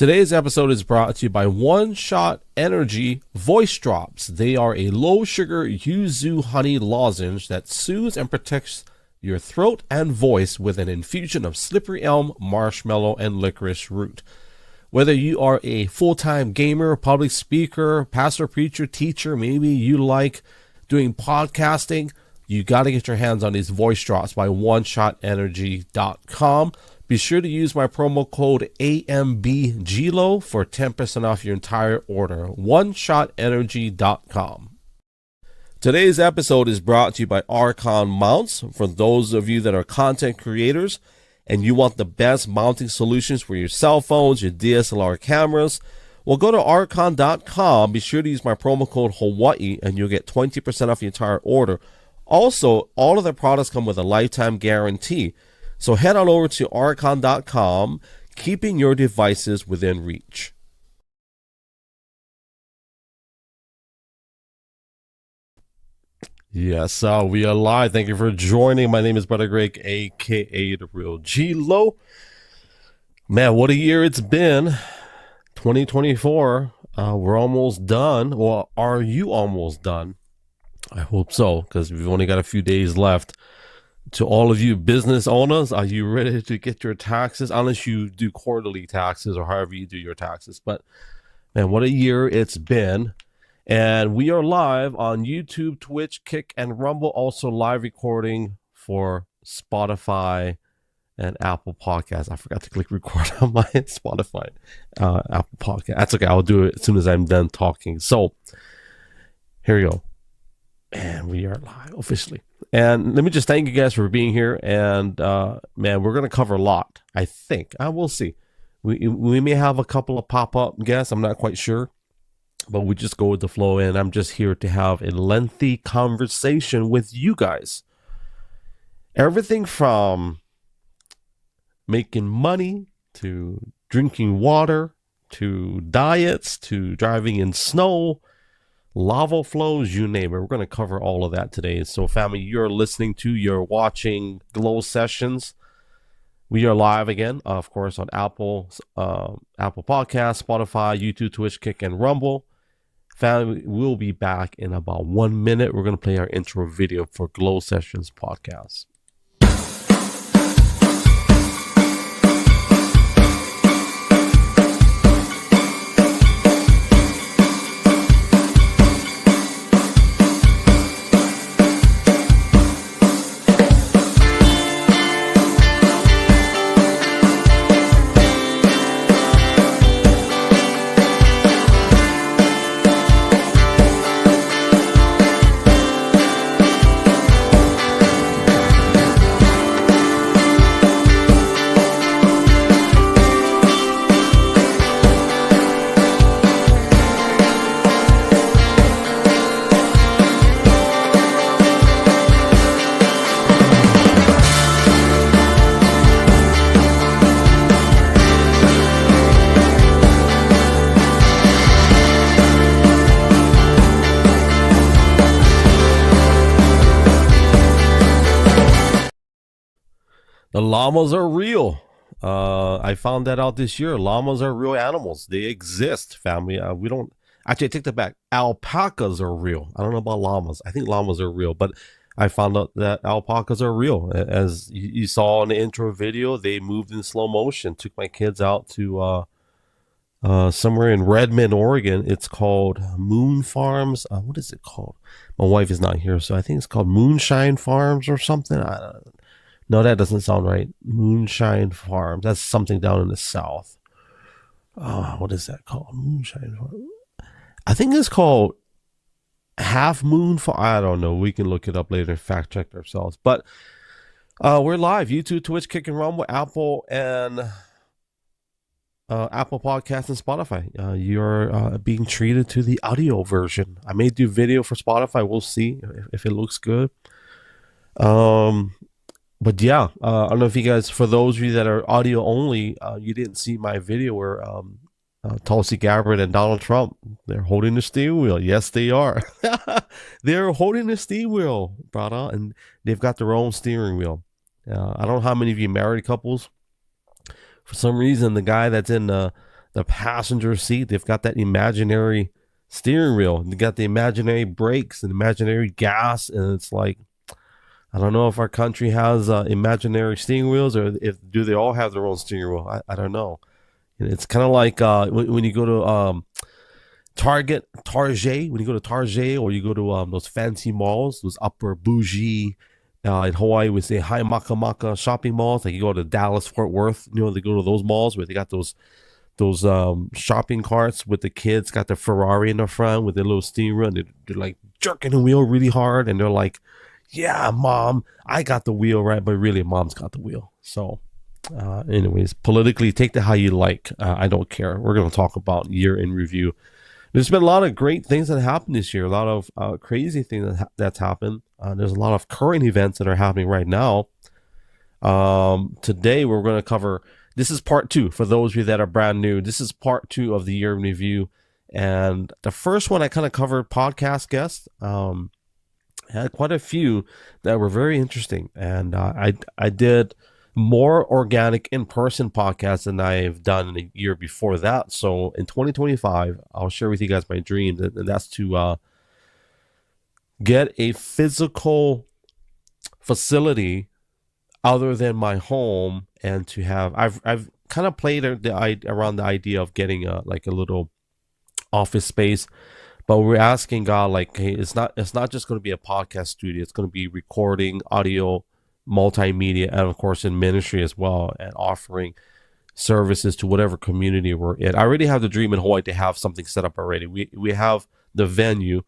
Today's episode is brought to you by One Shot Energy Voice Drops. They are a low-sugar yuzu honey lozenge that soothes and protects your throat and voice with an infusion of slippery elm, marshmallow, and licorice root. Whether you are a full-time gamer, public speaker, pastor, preacher, teacher, maybe you like doing podcasting, you got to get your hands on these voice drops by oneshotenergy.com. Be sure to use my promo code AMBGLO for 10% off your entire order. oneshotenergy.com. Today's episode is brought to you by Archon Mounts. For those of you that are content creators and you want the best mounting solutions for your cell phones, your DSLR cameras, well, go to archon.com. Be sure to use my promo code Hawaii and you'll get 20% off your entire order. Also, all of their products come with a lifetime guarantee. So head on over to archon.com, keeping your devices within reach. Yes, we are live. Thank you for joining. My name is Brother Greg, a.k.a. The Real gLO. Man, what a year it's been. 2024. We're almost done. Well, are you almost done? I hope so, because we've only got a few days left. To all of you business owners, are you ready to get your taxes? Unless you do quarterly taxes or however you do your taxes. But, man, what a year it's been. And we are live on YouTube, Twitch, Kick, and Rumble. Also live recording for Spotify and Apple Podcasts. I forgot to click record on my Spotify, Apple Podcast. That's okay. I'll do it as soon as I'm done talking. So, here we go. And we are live officially. And let me just thank you guys for being here. And, man, we're going to cover a lot, I think. We'll see. We may have a couple of pop-up guests. I'm not quite sure. But we just go with the flow. And I'm just here to have a lengthy conversation with you guys. Everything from making money to drinking water to diets to driving in snow, lava flows, you name it. We're going to cover all of that today. So, family, you're watching gLO Sessions. We are live again, of course, on Apple Podcasts, Spotify, YouTube, Twitch, Kick, and Rumble. Family, we'll be back in about 1 minute. We're going to play our intro video for gLO Sessions podcast. The llamas are real. I found that out this year. Llamas are real animals. They exist, family. We don't actually, I take that back. Alpacas are real. I don't know about llamas. I think llamas are real, but I found out that alpacas are real. As you saw in the intro video, they moved in slow motion. Took my kids out to somewhere in Redmond, Oregon. It's called Moon Farms. What is it called? My wife is not here, so I think it's called Moonshine Farms or something. No, that doesn't sound right. Moonshine Farms. That's something down in the south. What is that called? Moonshine Farm. I think it's called Half Moon Farm. I don't know. We can look it up later and fact check ourselves. But we're live. YouTube, Twitch, Kick, and Rumble, Apple, and Apple Podcasts and Spotify. You're being treated to the audio version. I may do video for Spotify. We'll see if it looks good. But yeah, I don't know if you guys, for those of you that are audio only, you didn't see my video where Tulsi Gabbard and Donald Trump, they're holding the steering wheel. Yes, they are. They're holding the steering wheel, brother, and they've got their own steering wheel. I don't know how many of you married couples. For some reason, the guy that's in the the passenger seat, they've got that imaginary steering wheel. They got the imaginary brakes and imaginary gas, and it's like, I don't know if our country has imaginary steering wheels, or if do they all have their own steering wheel. I don't know. And it's kind of like when you go to Target, when you go to Target, or you go to those fancy malls, those upper bougie. In Hawaii, we say high maka maka shopping malls. Like you go to Dallas, Fort Worth, they go to those malls where they got those shopping carts with the kids, got the Ferrari in the front with their little steering wheel, and they're like jerking the wheel really hard, and they're like, yeah, mom, I got the wheel, right? But really, mom's got the wheel. So anyways, politically, take that how you like. I don't care. We're going to talk about year in review. There's been a lot of great things that happened this year, a lot of crazy things that's happened. There's a lot of current events that are happening right now. Today, we're going to cover, this is part two for those of you that are brand new. This is part two of the year in review. And the first one, I kind of covered podcast guests. Had quite a few that were very interesting. And I did more organic in-person podcasts than I've done in a year before that. So in 2025, I'll share with you guys my dream, and that's to get a physical facility other than my home, and to have I've kind of played around the idea of getting a little office space, but we're asking God, like, hey, it's not just going to be a podcast studio. It's going to be recording, audio, multimedia, and of course in ministry as well, and offering services to whatever community we're in. I already have the dream in Hawaii to have something set up already. We have the venue,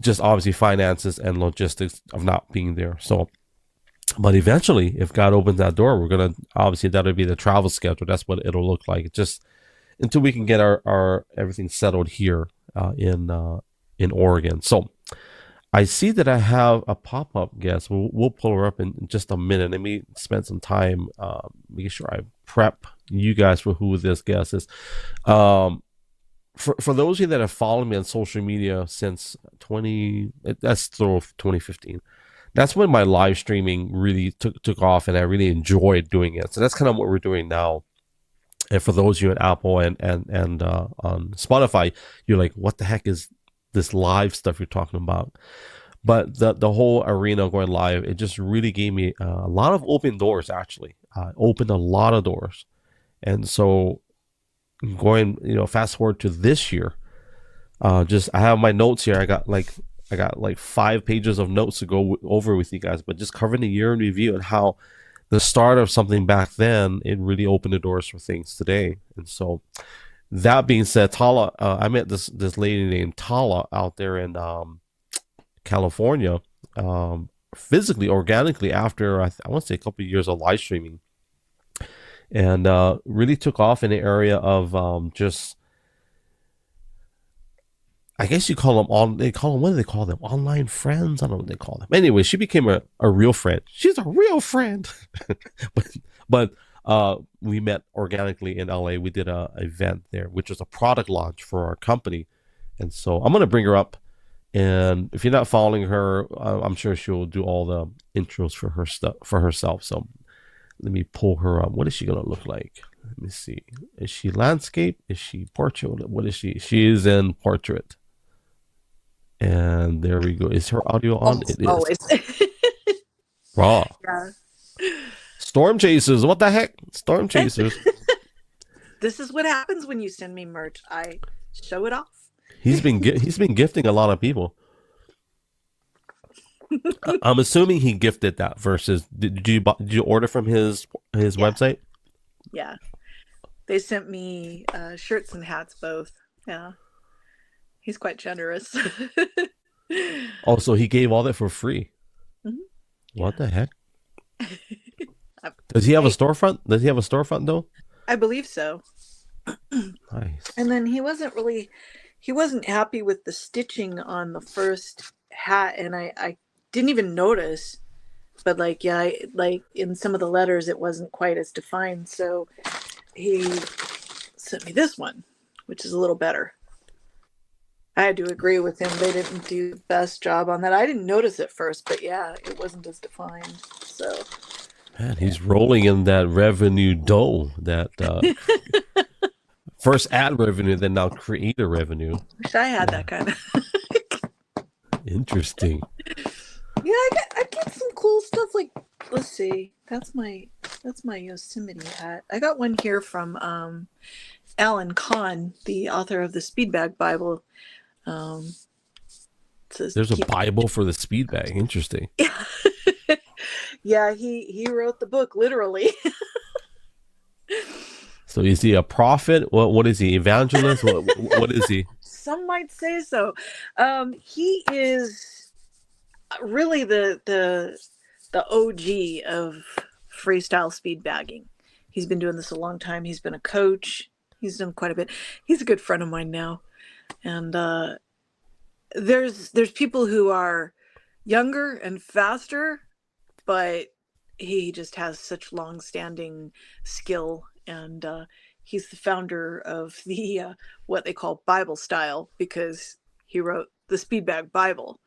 just obviously finances and logistics of not being there. So, but eventually, if God opens that door, we're gonna, obviously that'll be the travel schedule. That's what it'll look like. Just until we can get our everything settled here in Oregon. So I see that I have a pop-up guest. We'll pull her up in just a minute. Let me spend some time making sure I prep you guys for who this guest is. For those of you that have followed me on social media since 2015, that's when my live streaming really took off, and I really enjoyed doing it. So that's kind of what we're doing now. And for those of you at Apple and on Spotify, you're like, what the heck is this live stuff you're talking about? But the whole arena going live, it just really gave me a lot of open doors. Actually, opened a lot of doors. And so going, fast forward to this year, I have my notes here. I got like 5 pages of notes to go over with you guys, but just covering the year in review and how the start of something back then, it really opened the doors for things today. And so that being said, Tala, I met this lady named Tala out there in California, physically, organically, after I want to say a couple of years of live streaming, and really took off in the area of just, I guess you call them what do they call them? Online friends? I don't know what they call them. Anyway, she became a real friend. She's a real friend. but we met organically in LA. We did a event there, which was a product launch for our company. And so I'm going to bring her up. And if you're not following her, I'm sure she'll do all the intros for herself. So let me pull her up. What is she going to look like? Let me see. Is she landscape? Is she portrait? What is she? She is in portrait. And there we go. Is her audio on? It is. Always. Raw. Yeah. Storm chasers. What the heck? Storm chasers. This is what happens when you send me merch. I show it off. He's been gifting a lot of people. I'm assuming he gifted that versus did you order from his website? Yeah. They sent me shirts and hats both. Yeah. He's quite generous. Oh, so he gave all that for free. Mm-hmm. What the heck? Does he have a storefront? Does he have a storefront though? I believe so. Nice. And then he wasn't happy with the stitching on the first hat, and I didn't even notice. But like in some of the letters it wasn't quite as defined, so he sent me this one, which is a little better. I had to agree with him. They didn't do the best job on that. I didn't notice at first, but yeah, it wasn't as defined. So, man, he's rolling in that revenue dough. That First ad revenue, then now creator revenue. Wish I had Yeah, that kind of. interesting. Yeah, I get some cool stuff. Like, let's see, that's my Yosemite hat. I got one here from Alan Kahn, the author of the Speedbag Bible. Um, it says There's a keep. Bible for the speed bag. Interesting. Yeah, he wrote the book literally. So is he a prophet? What is he? Evangelist? What is he? Some might say so. He is really the OG of freestyle speed bagging. He's been doing this a long time. He's been a coach. He's done quite a bit. He's a good friend of mine now. And there's people who are younger and faster, but he just has such long-standing skill. And he's the founder of the what they call Bible style, because he wrote the Speedbag Bible.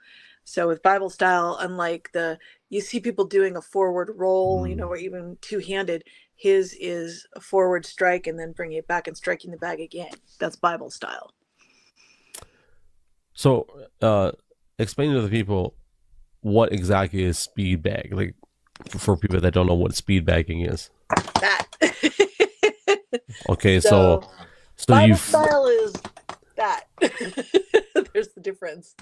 So with Bible style, unlike the you see people doing a forward roll, Hmm. or even two-handed, his is a forward strike and then bringing it back and striking the bag again. That's Bible style. So, explain to the people what exactly is speed bag, like for people that don't know what speed bagging is. That. Okay, So so Bible you've style is that. There's the difference.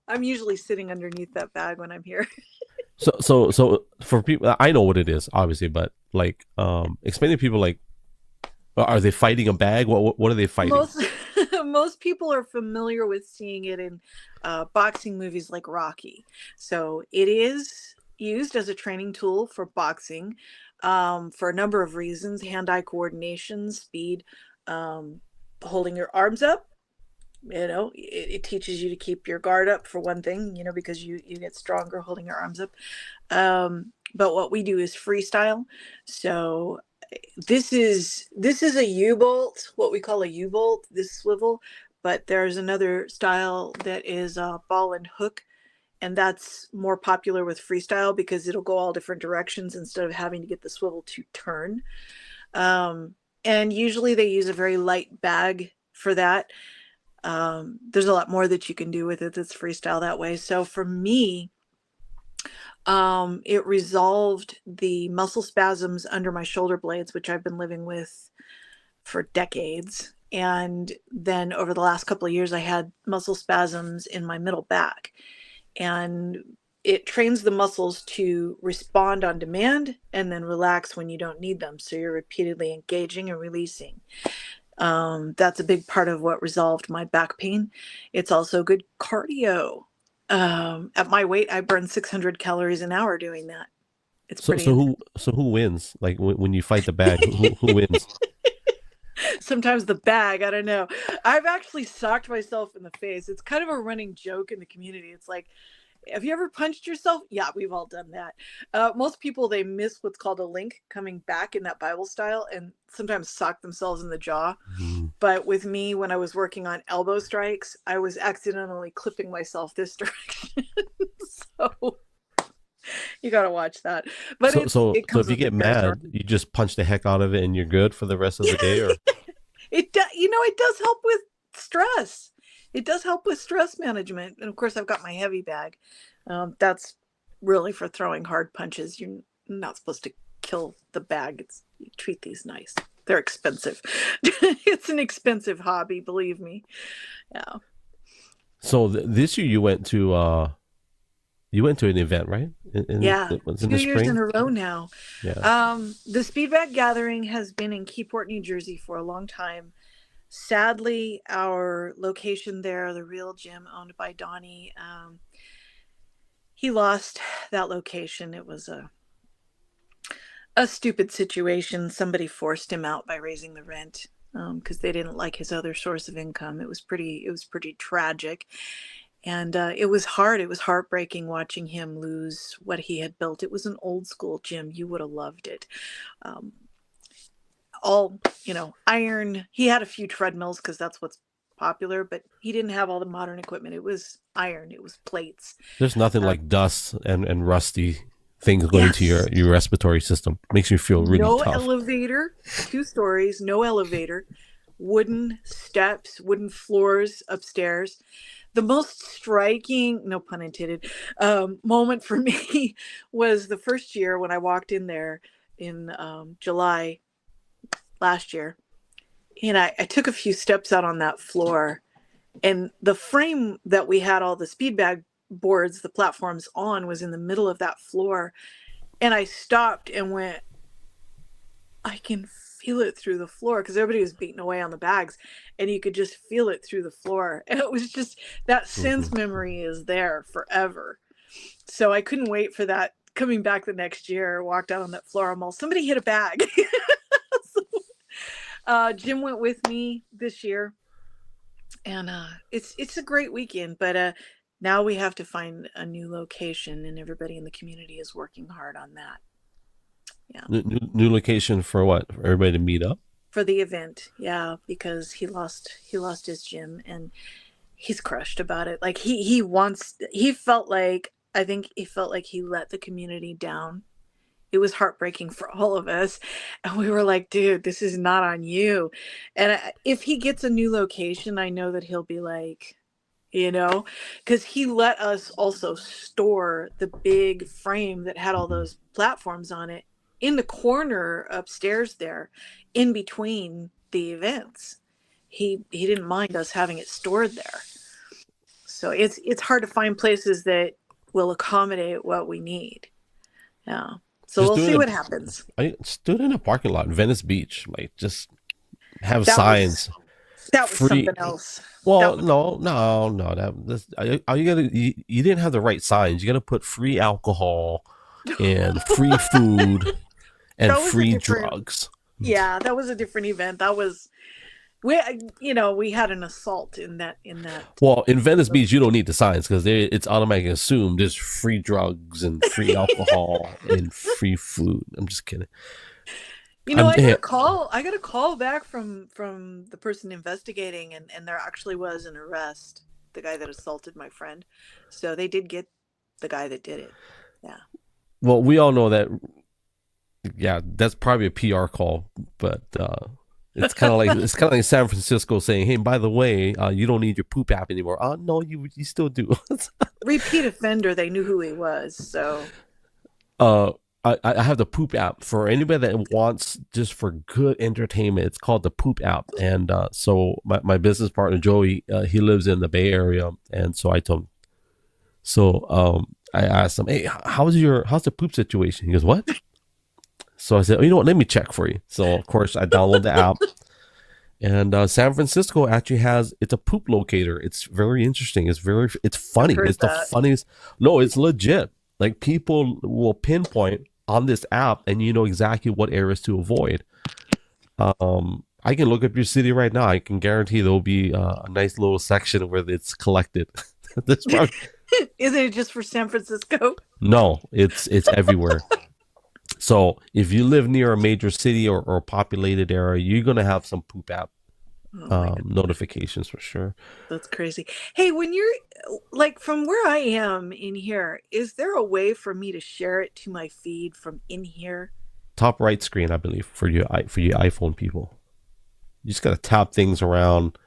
I'm usually sitting underneath that bag when I'm here. so for people, I know what it is, obviously, but like, explain to people, like, are they fighting a bag? What are they fighting? Most most people are familiar with seeing it in boxing movies like Rocky. So it is used as a training tool for boxing, for a number of reasons: hand-eye coordination, speed, um, holding your arms up. It teaches you to keep your guard up, for one thing, because you get stronger holding your arms up. But what we do is freestyle. So this is a U-bolt, what we call a U-bolt, this swivel. But there's another style that is a ball and hook, and that's more popular with freestyle because it'll go all different directions instead of having to get the swivel to turn. um, and usually they use a very light bag for that. There's a lot more that you can do with it that's freestyle that way. So for me, it resolved the muscle spasms under my shoulder blades, which I've been living with for decades. And then over the last couple of years, I had muscle spasms in my middle back. And it trains the muscles to respond on demand and then relax when you don't need them. So you're repeatedly engaging and releasing. That's a big part of what resolved my back pain. It's also good cardio. At my weight, I burn 600 calories an hour doing that. It's So pretty so intense. who wins? Like when you fight the bag, who wins? Sometimes the bag, I don't know. I've actually socked myself in the face. It's kind of a running joke in the community. It's like, have you ever punched yourself? Yeah, we've all done that. Most people, they miss what's called a link coming back in that Bible style, and sometimes sock themselves in the jaw. Hmm. But with me, when I was working on elbow strikes, I was accidentally clipping myself this direction. So you got to watch that. But So so it so comes if you with the get territory. mad, you just punch the heck out of it and you're good for the rest of the day, or It does help with stress. It does help with stress management. And of course, I've got my heavy bag. That's really for throwing hard punches. You're not supposed to kill the bag. You treat these nice. They're expensive. It's an expensive hobby, believe me. Yeah. so this year you went to an event, right? Yeah. It was in the 2 years in spring. a row now. Yeah. The Speedback Gathering has been in Keyport, New Jersey for a long time. Sadly, our location there, the real gym owned by Donnie, he lost that location. It was a stupid situation. Somebody forced him out by raising the rent because they didn't like his other source of income. It was pretty tragic, and it was hard. It was heartbreaking watching him lose what he had built. It was an old school gym. You would have loved it. Um, all iron. He had a few treadmills because that's what's popular, but he didn't have all the modern equipment. It was iron. It was plates. There's nothing Uh, like dust and rusty things going into Yes. your respiratory system. Makes you feel really No tough. elevator, 2 stories, no elevator, wooden steps, wooden floors upstairs. The most striking, no pun intended, moment for me was the first year when I walked in there in July last year. And I took a few steps out on that floor, and the frame that we had all the speed bag boards, the platforms on, was in the middle of that floor. And I stopped and went, I can feel it through the floor because everybody was beating away on the bags and you could just feel it through the floor. And it was just that Hmm. sense memory is there forever. So I couldn't wait for that coming back the next year. Walked out on that floor. I'm all, somebody hit a bag. So, Jim went with me this year, and it's a great weekend. But now we have to find a new location, and everybody in the community is working hard on that. Yeah, New location for what? For everybody to meet up. for the event. Yeah, because he lost his gym, and he's crushed about it. Like he wants. He felt like, I think he felt like he let the community down. It was heartbreaking for all of us, and we were like, dude, this is not on you. And if he gets a new location, I know that he'll be like, you know, because he let us also store the big frame that had all Mhm. those platforms on it in the corner upstairs there, in between the events. He didn't mind us having it stored there. So it's hard to find places that will accommodate what we need. Yeah. So Just we'll do see it. what happens. I stood in a parking lot in Venice Beach. Like, just have That was signs that was free. something else. That Well, was no. All you gotta. You didn't have the right signs. You gotta put free alcohol and free food and that was a free different, drugs. yeah, that was a different event. That was, we we had an assault in that Well, in Venice Beach, you don't need the signs because it's automatically assumed there's free drugs and free alcohol and free food. I'm just kidding. I'm I got yeah, a call. I got a call back from the person investigating, and there actually was an arrest. The guy that assaulted my friend. So they did get the guy that did it. Yeah. well, we all know that. Yeah, that's probably a PR call, but it's kind of like San Francisco saying, "Hey, by the way, you don't need your poop app anymore." No, you still do. Repeat offender. They knew who he was. So uh, I have the poop app for anybody that wants just for good entertainment. It's called the poop app, and so my business partner Joey, he lives in the Bay Area, and so I told him. So I asked him, "Hey, how's the poop situation?" He goes, "What?" So I said, "Oh, you know what? Let me check for you." So of course I download the app, and San Francisco actually has it's a poop locator. It's very interesting. It's I've funny. heard It's the that. funniest. No, it's legit. Like, people will pinpoint on this app, and you know exactly what areas to avoid. I can look up your city right now. I can guarantee there will be a nice little section where it's collected. That's probably Isn't it just for San Francisco? no. It's everywhere. So if you live near a major city or a populated area, you're gonna have some poop app Oh my god, notifications for sure. that's crazy. Hey, when you're like from where I am in here, is there a way for me to share it to my feed from in here? Top right screen, I believe, for you iPhone people. You just gotta tap things around.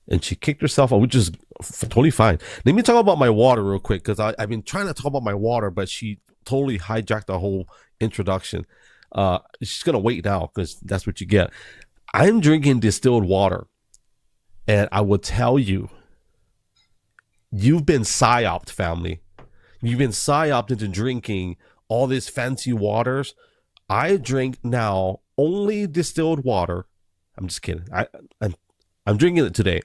And she kicked herself out, which is totally fine. Let me talk about my water real quick because I've been trying to talk about my water, but she totally hijacked the whole introduction. She's gonna wait now because that's what you get. I'm drinking distilled water, and I will tell you, you've been psyoped, family. You've been psyoped into drinking all these fancy waters. I drink now only distilled water. I'm just kidding. I'm I'm drinking it today,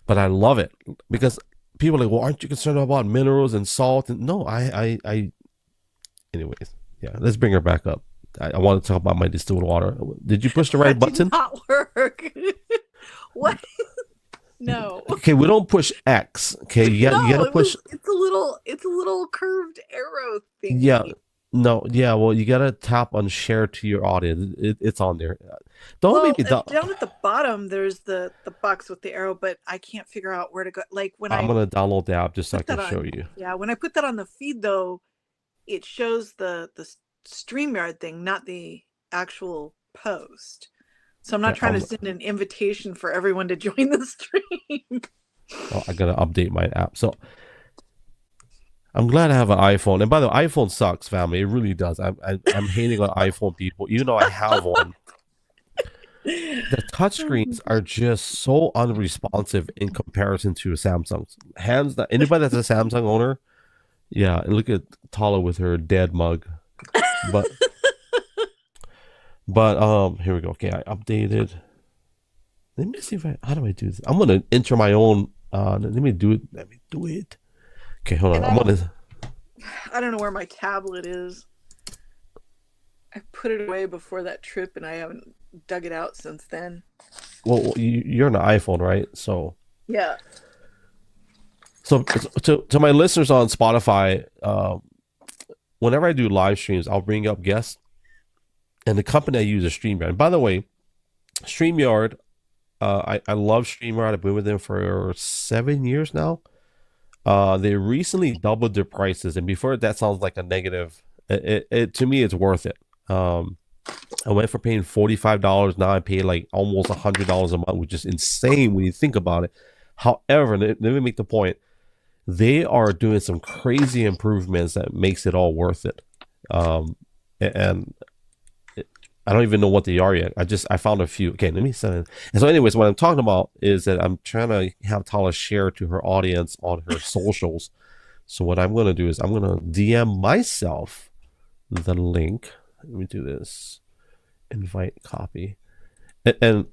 but I love it because people are like, well, aren't you concerned about minerals and salt? And no, anyways, yeah, let's bring her back up. I want to talk about my distilled water. Did you push the right That did button? not work. What? No. Okay, we don't push X. Okay, you got No, to push. it's a little curved arrow Yeah, thingy. no, yeah. Well, you got to tap on share to your audience. It's on there. Don't make Well, me. down at the bottom there's the box with the arrow, but I can't figure out where to go. Like when I'm I gonna download the app just so I put can that show on, you. yeah, when I put that on the feed though, it shows the StreamYard thing, not the actual post. So I'm not Okay, trying to send an invitation for everyone to join the stream. I gotta update my app. So I'm glad I have an iPhone. And by the way, iPhone sucks, family. It really does. I'm hating on iPhone people, even though I have one. The touchscreens are just so unresponsive in comparison to Samsung's. Hands down, anybody that's a Samsung owner, yeah. And look at Tala with her dead mug. But here we go. Okay, I updated. Let me see if how do I do this? I'm gonna enter my own. Let me do it. Let me do it. Okay, hold on. I don't know where my tablet is. I put it away before that trip, and I haven't dug it out since then. Well, you're an iPhone, right? So yeah. So to my listeners on Spotify, whenever I do live streams, I'll bring up guests, and the company I use is StreamYard. And by the way, StreamYard, I love StreamYard. I've been with them for 7 years now. They recently doubled their prices, and before that sounds like a negative. It to me, it's worth it. I went from paying $45. Now I pay like almost $100 a month, which is insane when you think about it. However, let me make the point. They are doing some crazy improvements that makes it all worth it. And I don't even know what they are yet. I found a few. Okay, let me send it. And so anyways, what I'm talking about is that I'm trying to have Tala share to her audience on her socials. So what I'm going to do is I'm going to DM myself the link. Let me do this. Invite copy. And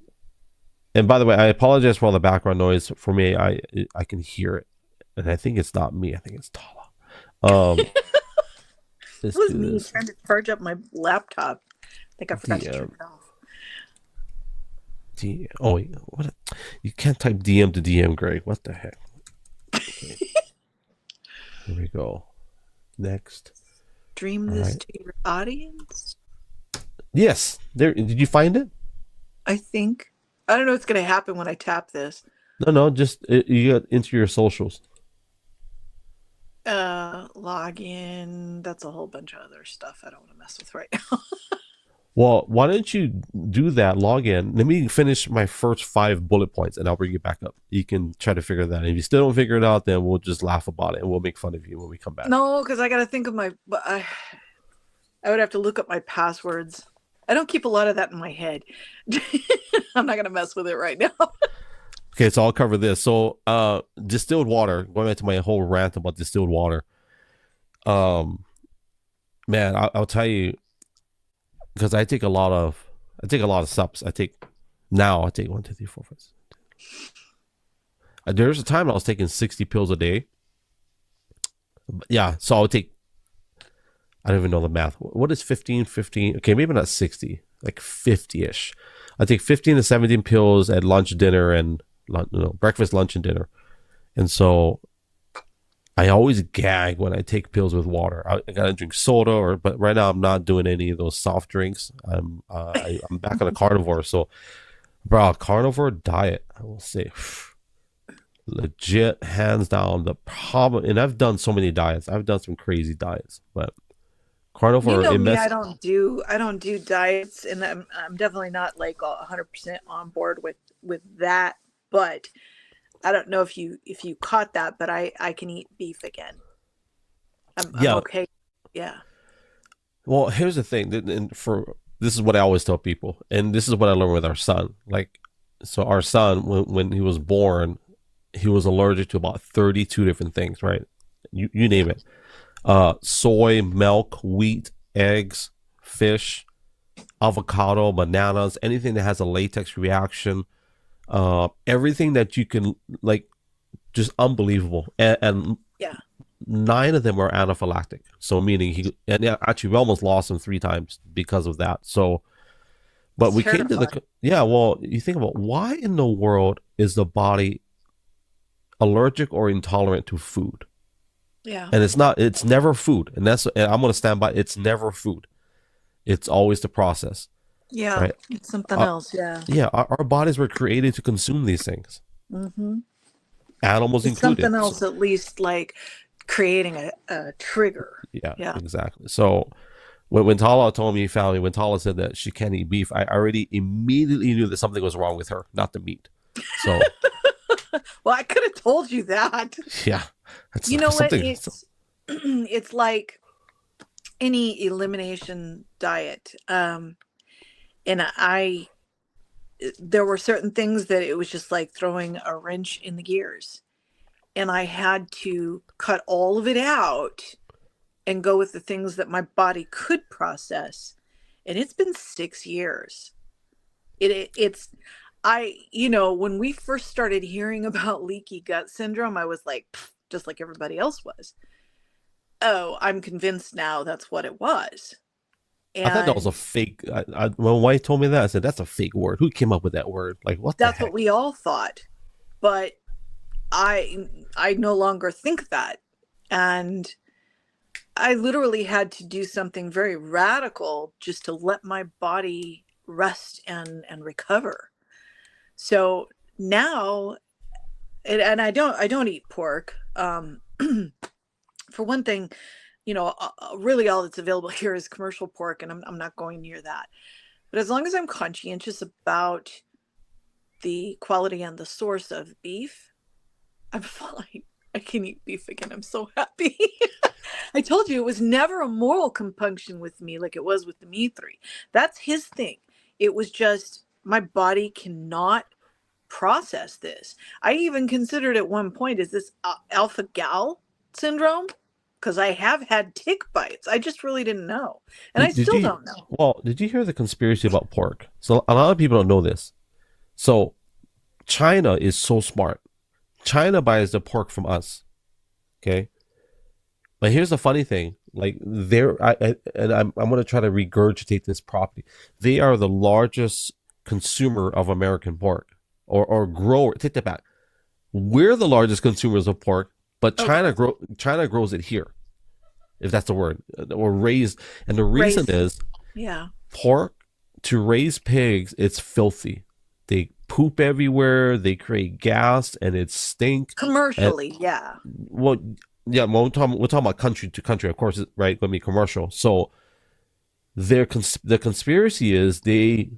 by the way, I apologize for all the background noise. For me, I can hear it. And I think it's not me. I think it's Tala. It was me trying to charge up my laptop. I think I forgot to turn it off. Oh, wait. What? You can't type DM to DM, Greg. What the heck? Okay. Here we go. Next. Stream this to your audience? Yes. There. Did you find it? I think. I don't know what's going to happen when I tap this. No. Just you got into your socials. Log in. That's a whole bunch of other stuff I don't want to mess with right now. Well, why don't you do that? Log in. Let me finish my first 5 bullet points, and I'll bring you back up. You can try to figure that out. If you still don't figure it out, then we'll just laugh about it, and we'll make fun of you when we come back. No, because I got to think of my... I would have to look up my passwords. I don't keep a lot of that in my head. I'm not going to mess with it right now. Okay, so I'll cover this. So, distilled water. Going back to my whole rant about distilled water. Man, I'll tell you, because I take a lot of sups. I take 1, 2, 3, 4, 5, 6. There's a time I was taking 60 pills a day. Yeah, so I would take. I don't even know the math. What is 15? Okay, maybe not 60, like 50-ish. I take 15 to 17 pills at lunch, dinner, and breakfast, lunch, and dinner. And so I always gag when I take pills with water. I gotta drink soda, but right now I'm not doing any of those soft drinks. I'm back on a carnivore. So, bro, carnivore diet, I will say, legit, hands down, the problem. And I've done so many diets. I've done some crazy diets, but carnivore. You know me, I don't do diets, and I'm definitely not like 100% on board with that. But I don't know if you caught that, but I can eat beef again. I'm okay. Yeah. Well, here's the thing, and this is what I always tell people, and this is what I learned with our son. Like, so our son, when he was born, he was allergic to about 32 different things, right? You name it. Soy, milk, wheat, eggs, fish, avocado, bananas, anything that has a latex reaction, everything that you can, like, just unbelievable. And yeah, 9 of them were anaphylactic. So meaning we almost lost him 3 times because of that. So, but we came to well, you think about why in the world is the body allergic or intolerant to food? Yeah. And it's never food. And I'm going to stand by, it's never food. It's always the process. Yeah. Right? It's something else. Yeah. Yeah. Our bodies were created to consume these things. Mm-hmm. Animals included. Something else, at least, like creating a trigger. Yeah, Yeah. exactly. So when Tala told me family, when Tala said that she can't eat beef, I already immediately knew that something was wrong with her, not the meat. So Well, I could have told you that. yeah, that's You know what? something. It's like any elimination diet. And there were certain things that it was just like throwing a wrench in the gears. And I had to cut all of it out and go with the things that my body could process. And it's been 6 years. It's when we first started hearing about leaky gut syndrome, I was like, just like everybody else was. Oh, I'm convinced now that's what it was. I thought that was a And fake. When my wife told me that, I said, "That's a fake word. Who came up with that word? Like, what the that's what heck?" we all thought. But I no longer think that. And I literally had to do something very radical just to let my body rest and recover. So now, and I don't eat pork. For one thing, really all that's available here is commercial pork, and I'm not going near that. But as long as I'm conscientious about the quality and the source of beef, I'm fine. I can eat beef again. I'm so happy. I told you it was never a moral compunction with me like it was with the me three. That's his thing. It was just my body cannot process this. I even considered at one point, is this alpha gal syndrome? Because I have had tick bites. I just really didn't know. And I Did still you? don't know. Well, did you hear the conspiracy about pork? So a lot of people don't know this. So China is so smart. China buys the pork from us. Okay, but here's the funny thing. Like I'm going to try to regurgitate this properly. They are the largest consumer of American pork, or grower. Take that back. We're the largest consumers of pork, but Okay. China grows it here, if that's the word, or raised. And the reason Race. is Yeah. pork, to raise pigs, it's filthy. They poop everywhere. They create gas, and it stink. And Commercially, yeah. well, yeah, well, we're talking about country to country, of course, right? Going to be commercial. So the conspiracy is they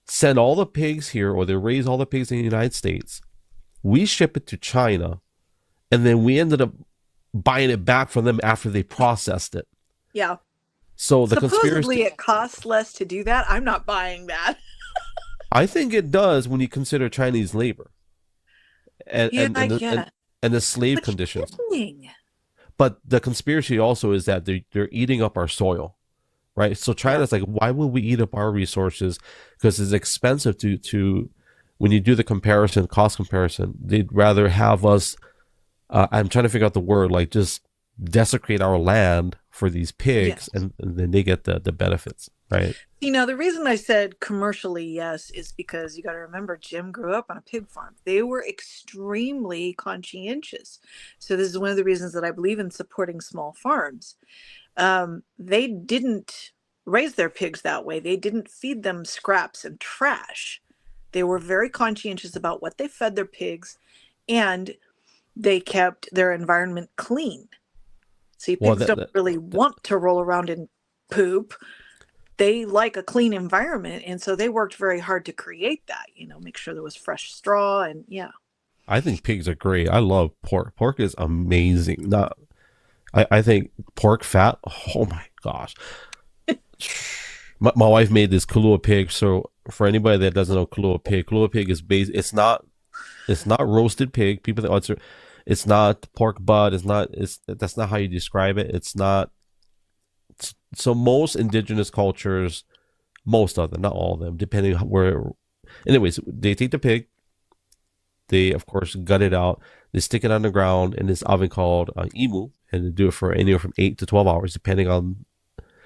send all the pigs here, or they raise all the pigs in the United States. We ship it to China, and then we ended up buying it back from them after they processed it. Yeah. So the Supposedly conspiracy, it costs less to do that. I'm not buying that. I think it does when you consider Chinese labor and Yeah, and I and the, and, get. and the slave But conditions. shipping. But the conspiracy also is that they're eating up our soil, right? So Yeah. China's like, why would we eat up our resources? Because it's expensive to when you do the comparison, cost comparison, they'd rather have us. I'm trying to figure out the word, like just desecrate our land for these pigs, Yes. and then they get the benefits, right? The reason I said commercially yes is because you got to remember Jim grew up on a pig farm. They were extremely conscientious. So this is one of the reasons that I believe in supporting small farms. They didn't raise their pigs that way. They didn't feed them scraps and trash. They were very conscientious about what they fed their pigs, and they kept their environment clean. See, Well, pigs don't really want to roll around in poop. They like a clean environment, and so they worked very hard to create that, make sure there was fresh straw, and yeah. I think pigs are great. I love pork. Pork is amazing. Not, I think pork fat. Oh my gosh. My wife made this Kahlua pig. So for anybody that doesn't know Kahlua pig is based. It's not roasted pig. People that it's not pork butt. That's not how you describe it. It's not. So most indigenous cultures, most of them, not all of them, depending on where. Anyways, they take the pig. They of course gut it out. They stick it on the ground in this oven called imu, and they do it for anywhere from 8 to 12 hours, depending on.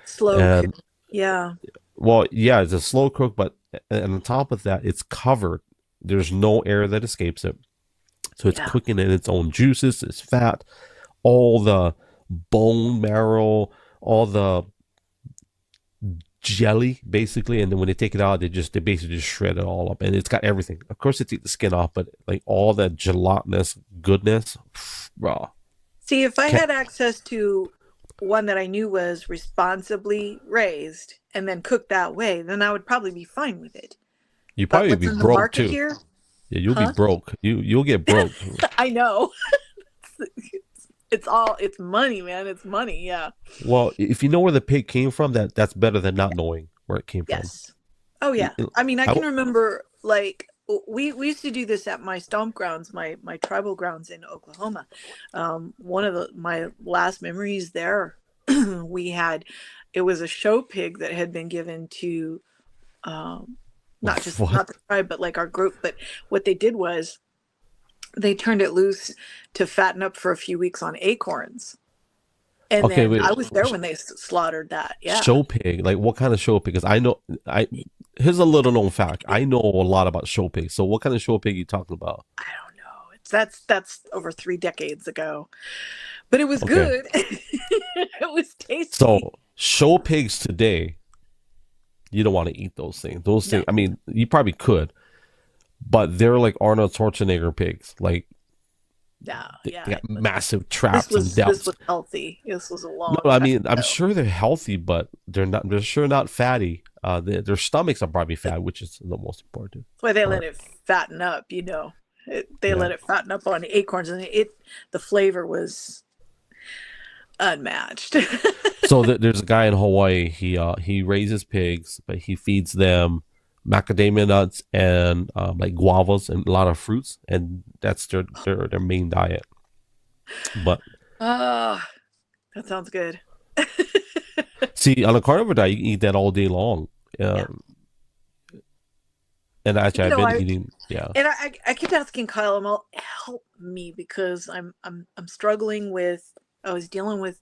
Slow cook. And Yeah. well, yeah, it's a slow cook, but and on top of that, it's covered. There's no air that escapes it, so it's Yeah. cooking in its own juices, its fat, all the bone marrow, all the jelly basically, and then when they take it out, they basically just shred it all up, and it's got everything. Of course, they take the skin off, but like all that gelatinous goodness, raw. See, if I Can had access to one that I knew was responsibly raised and then cooked that way, then I would probably be fine with it. you But probably what's be in the broke market too? here? Yeah, you'll be Huh? broke. You'll get broke. I know. It's money, man. It's money. Yeah. Well, if you know where the pig came from, that's better than not knowing where it came from. Yes. Oh yeah. I mean, I I, can remember like we used to do this at my stomp grounds, my tribal grounds in Oklahoma. One of my last memories there, we had it was a show pig that had been given to um, not what? the tribe, but like our group. But what they did was they turned it loose to fatten up for a few weeks on acorns. And Okay, then wait. I was there when they slaughtered that. Yeah. Show pig, like what kind of show pig? Because I know, I here's a little known fact. I know a lot about show pig. So what kind of show pig are you talking about? I don't know. That's over 3 decades ago, but it was Okay, good. It was tasty. so show pigs today, you don't want to eat those things. Those No, things, I mean, you probably could, but they're like Arnold Schwarzenegger pigs. Like no, they yeah. got massive This traps and was this depths. was healthy. This was a No, long I time mean, I'm ago. sure they're healthy, but they're not. They're sure not fatty. Their stomachs are probably fat, which is the most important That's why they let part. it fatten up. They Yeah. let it fatten up on acorns, and the flavor was unmatched. So there's a guy in Hawaii. He raises pigs, but he feeds them macadamia nuts and like guavas and a lot of fruits, and that's their main diet. But Ah, that sounds good. see, on a carnivore diet, you can eat that all day long. Yeah. And actually, You I've know, been I eating. Yeah. and I kept asking Kyle, help me because I'm struggling with I was dealing with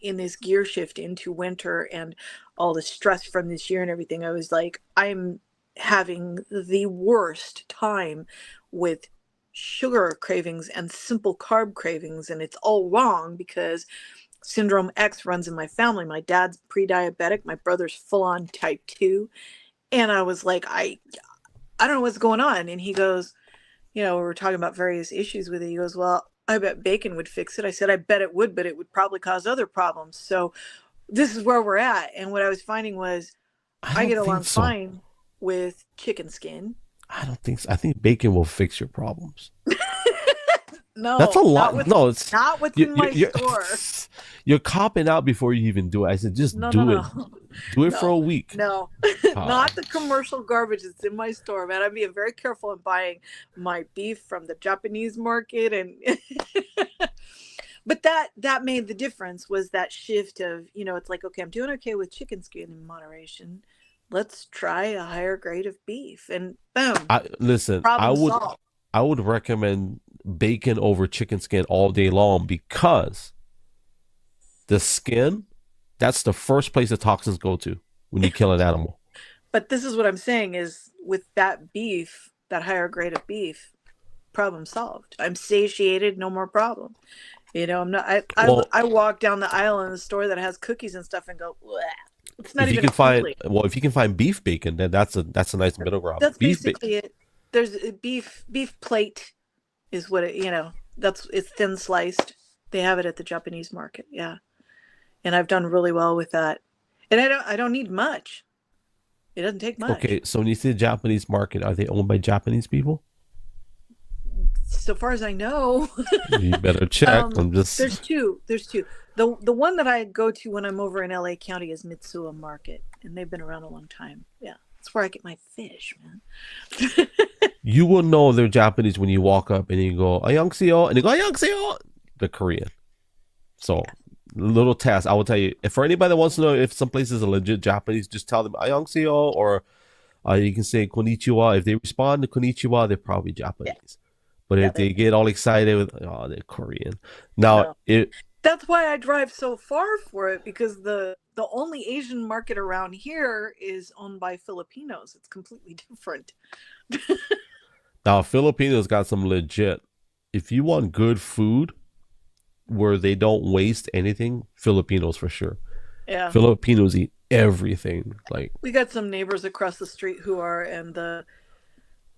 in this gear shift into winter and all the stress from this year and everything. I was like, I'm having the worst time with sugar cravings and simple carb cravings, and it's all wrong because syndrome X runs in my family. My dad's pre-diabetic, my brother's full on type 2, and I was like, I don't know what's going on. And he goes, we were talking about various issues with it. He goes, well, I bet bacon would fix it. I said, I bet it would, but it would probably cause other problems. So this is where we're at. And what I was finding was I I don't get think along so. fine with chicken skin. I don't think so. I think bacon will fix your problems. That's a No, lot. No, it's not what's you, in you, my you're store. you're copping out before you even do it. I said, just No, no, do it. no, Do it for no, a week. no, Uh, not the commercial garbage that's in my store, man. I'm being very careful in buying my beef from the Japanese market, and but that made the difference was that shift of it's like, okay, I'm doing okay with chicken skin in moderation, let's try a higher grade of beef, and boom, I listen. I problem would solved. I would recommend bacon over chicken skin all day long because the skin, that's the first place the toxins go to when you kill an animal. But this is what I'm saying is with that beef, that higher grade of beef, problem solved. I'm satiated, no more problem. I'm not. Well, I walk down the aisle in the store that has cookies and stuff and go, bleh. It's not if you even can find appealing. well, if you can find beef bacon, then that's a nice middle ground. That's basically it. There's a beef plate is what that's it's thin sliced. They have it at the Japanese market. Yeah, and I've done really well with that. And I don't need much. It doesn't take much. Okay, so when you say Japanese market, are they owned by Japanese people? So far as I know. You better check. I'm just There's two. There's two. The one that I go to when I'm over in LA County is Mitsuwa Market, and they've been around a long time. Yeah, that's where I get my fish, man. you will know they're Japanese when you walk up and you go "Annyeonghaseyo" and they go "Annyeonghaseyo." They're Korean. So little test. I will tell you. If for anybody that wants to know if some places are legit Japanese, just tell them "Annyeonghaseyo" or you can say "Konnichiwa." If they respond to "Konnichiwa," they're probably Yeah, Japanese. But yeah. if they get all excited with, oh, they're Korean. Now, No, it that's why I drive so far for it because the only Asian market around here is owned by Filipinos. It's completely different. now Filipinos got some legit. If you want good food where they don't waste anything, Filipinos for sure. Yeah, Filipinos eat everything. Like we got some neighbors across the street who are, and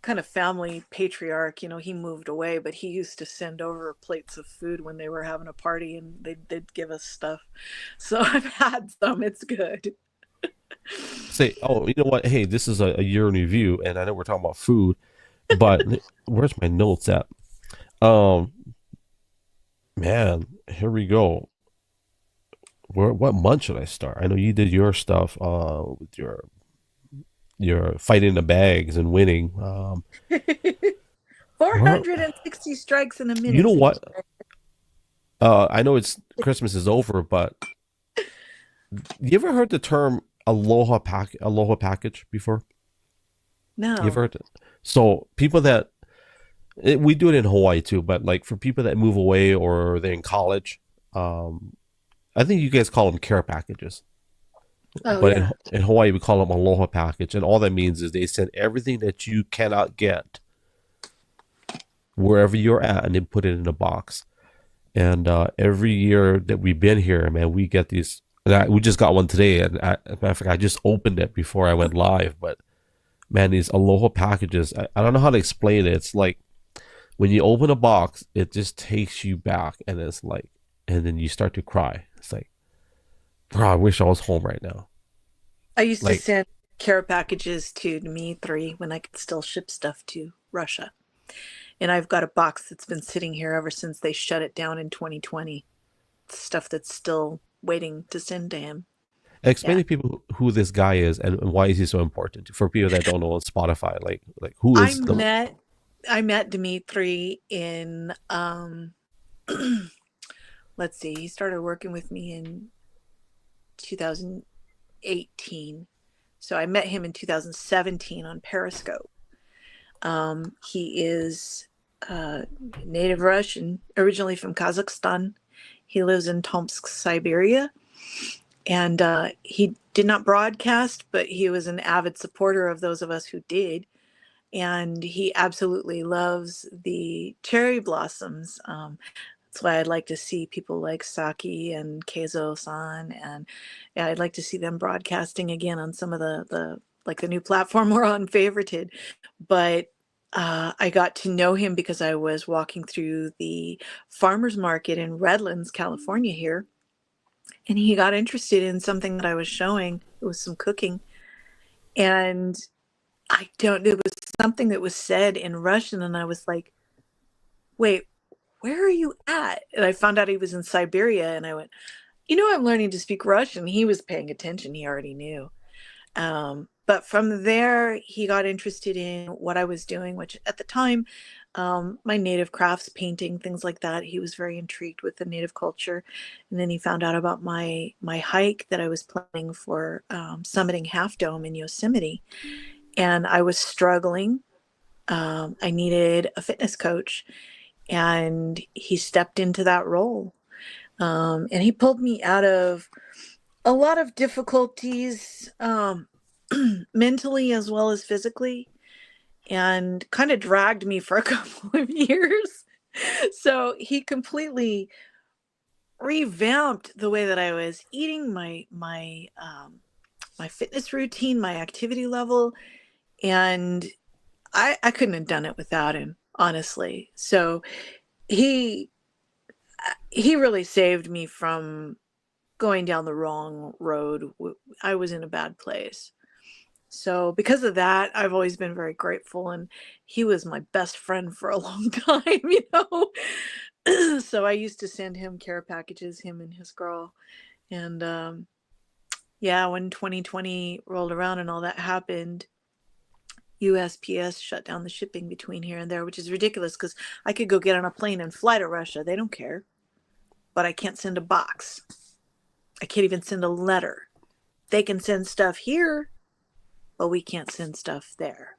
kind of family patriarch. He moved away, but he used to send over plates of food when they were having a party, and they'd give us stuff. So I've had some. It's good. Say, oh, you know what? Hey, this is a year in review, and I know we're talking about food, but where's my notes at? Um, Man, here we go. What month should I start? I know you did your stuff with your fighting the bags and winning. Where 460 strikes in a you minute, know Mr. what? I know it's Christmas is over, but you ever heard the term aloha package before? You ever No. heard it? So people that we do it in Hawaii too, but like for people that move away or they're in college, um, I think you guys call them care packages. Oh But yeah. in Hawaii, we call them aloha package, and all that means is they send everything that you cannot get wherever you're at, and they put it in a box. And every year that we've been here, man, we get these. And we just got one today, and as a matter of fact, I just opened it before I went live. But man, these aloha packages, I don't know how to explain it. It's like when you open a box, it just takes you back, and it's like, and then you start to cry. It's like, bro, I wish I was home right now. I used to Like, send care packages to me three when I could still ship stuff to Russia. And I've got a box that's been sitting here ever since they shut it down in 2020. Stuff that's still waiting to send to him. explain Yeah. to people who this guy is and why is he so important for people that don't know on Spotify. Like who I is the met I met Dimitri in let's see, he started working with me in 2018. So I met him in 2017 on Periscope. He is native Russian, originally from Kazakhstan. He lives in Tomsk, Siberia. And he did not broadcast, but he was an avid supporter of those of us who did. And he absolutely loves the cherry blossoms. That's why I'd like to see people like Saki and Keizo-san, and yeah, I'd like to see them broadcasting again on some of the like the new platform we're on, Favorited. But I got to know him because I was walking through the farmers market in Redlands, California here, and he got interested in something that I was showing. It was some cooking, and I don't. It was something that was said in Russian, and I was like, "Wait, where are you at?" And I found out he was in Siberia, and I went, I'm learning to speak Russian. He was paying attention. He already knew. But from there, he got interested in what I was doing, which at the time, my native crafts, painting, things like that. He was very intrigued with the native culture, and then he found out about my hike that I was planning for summiting Half Dome in Yosemite, and I was struggling. I needed a fitness coach, and he stepped into that role. And he pulled me out of a lot of difficulties, mentally as well as physically, and kind of dragged me for a couple of years. So he completely revamped the way that I was eating, my fitness routine, my activity level, and I couldn't have done it without him, honestly. So he he really saved me from going down the wrong road. I was in a bad place. So because of that, I've always been very grateful, and he was my best friend for a long time. So I used to send him care packages, him and his girl. And yeah, when 2020 rolled around and all that happened, USPS shut down the shipping between here and there, which is ridiculous because I could go get on a plane and fly to Russia. They don't care. But I can't send a box. I can't even send a letter. They can send stuff here, but we can't send stuff there.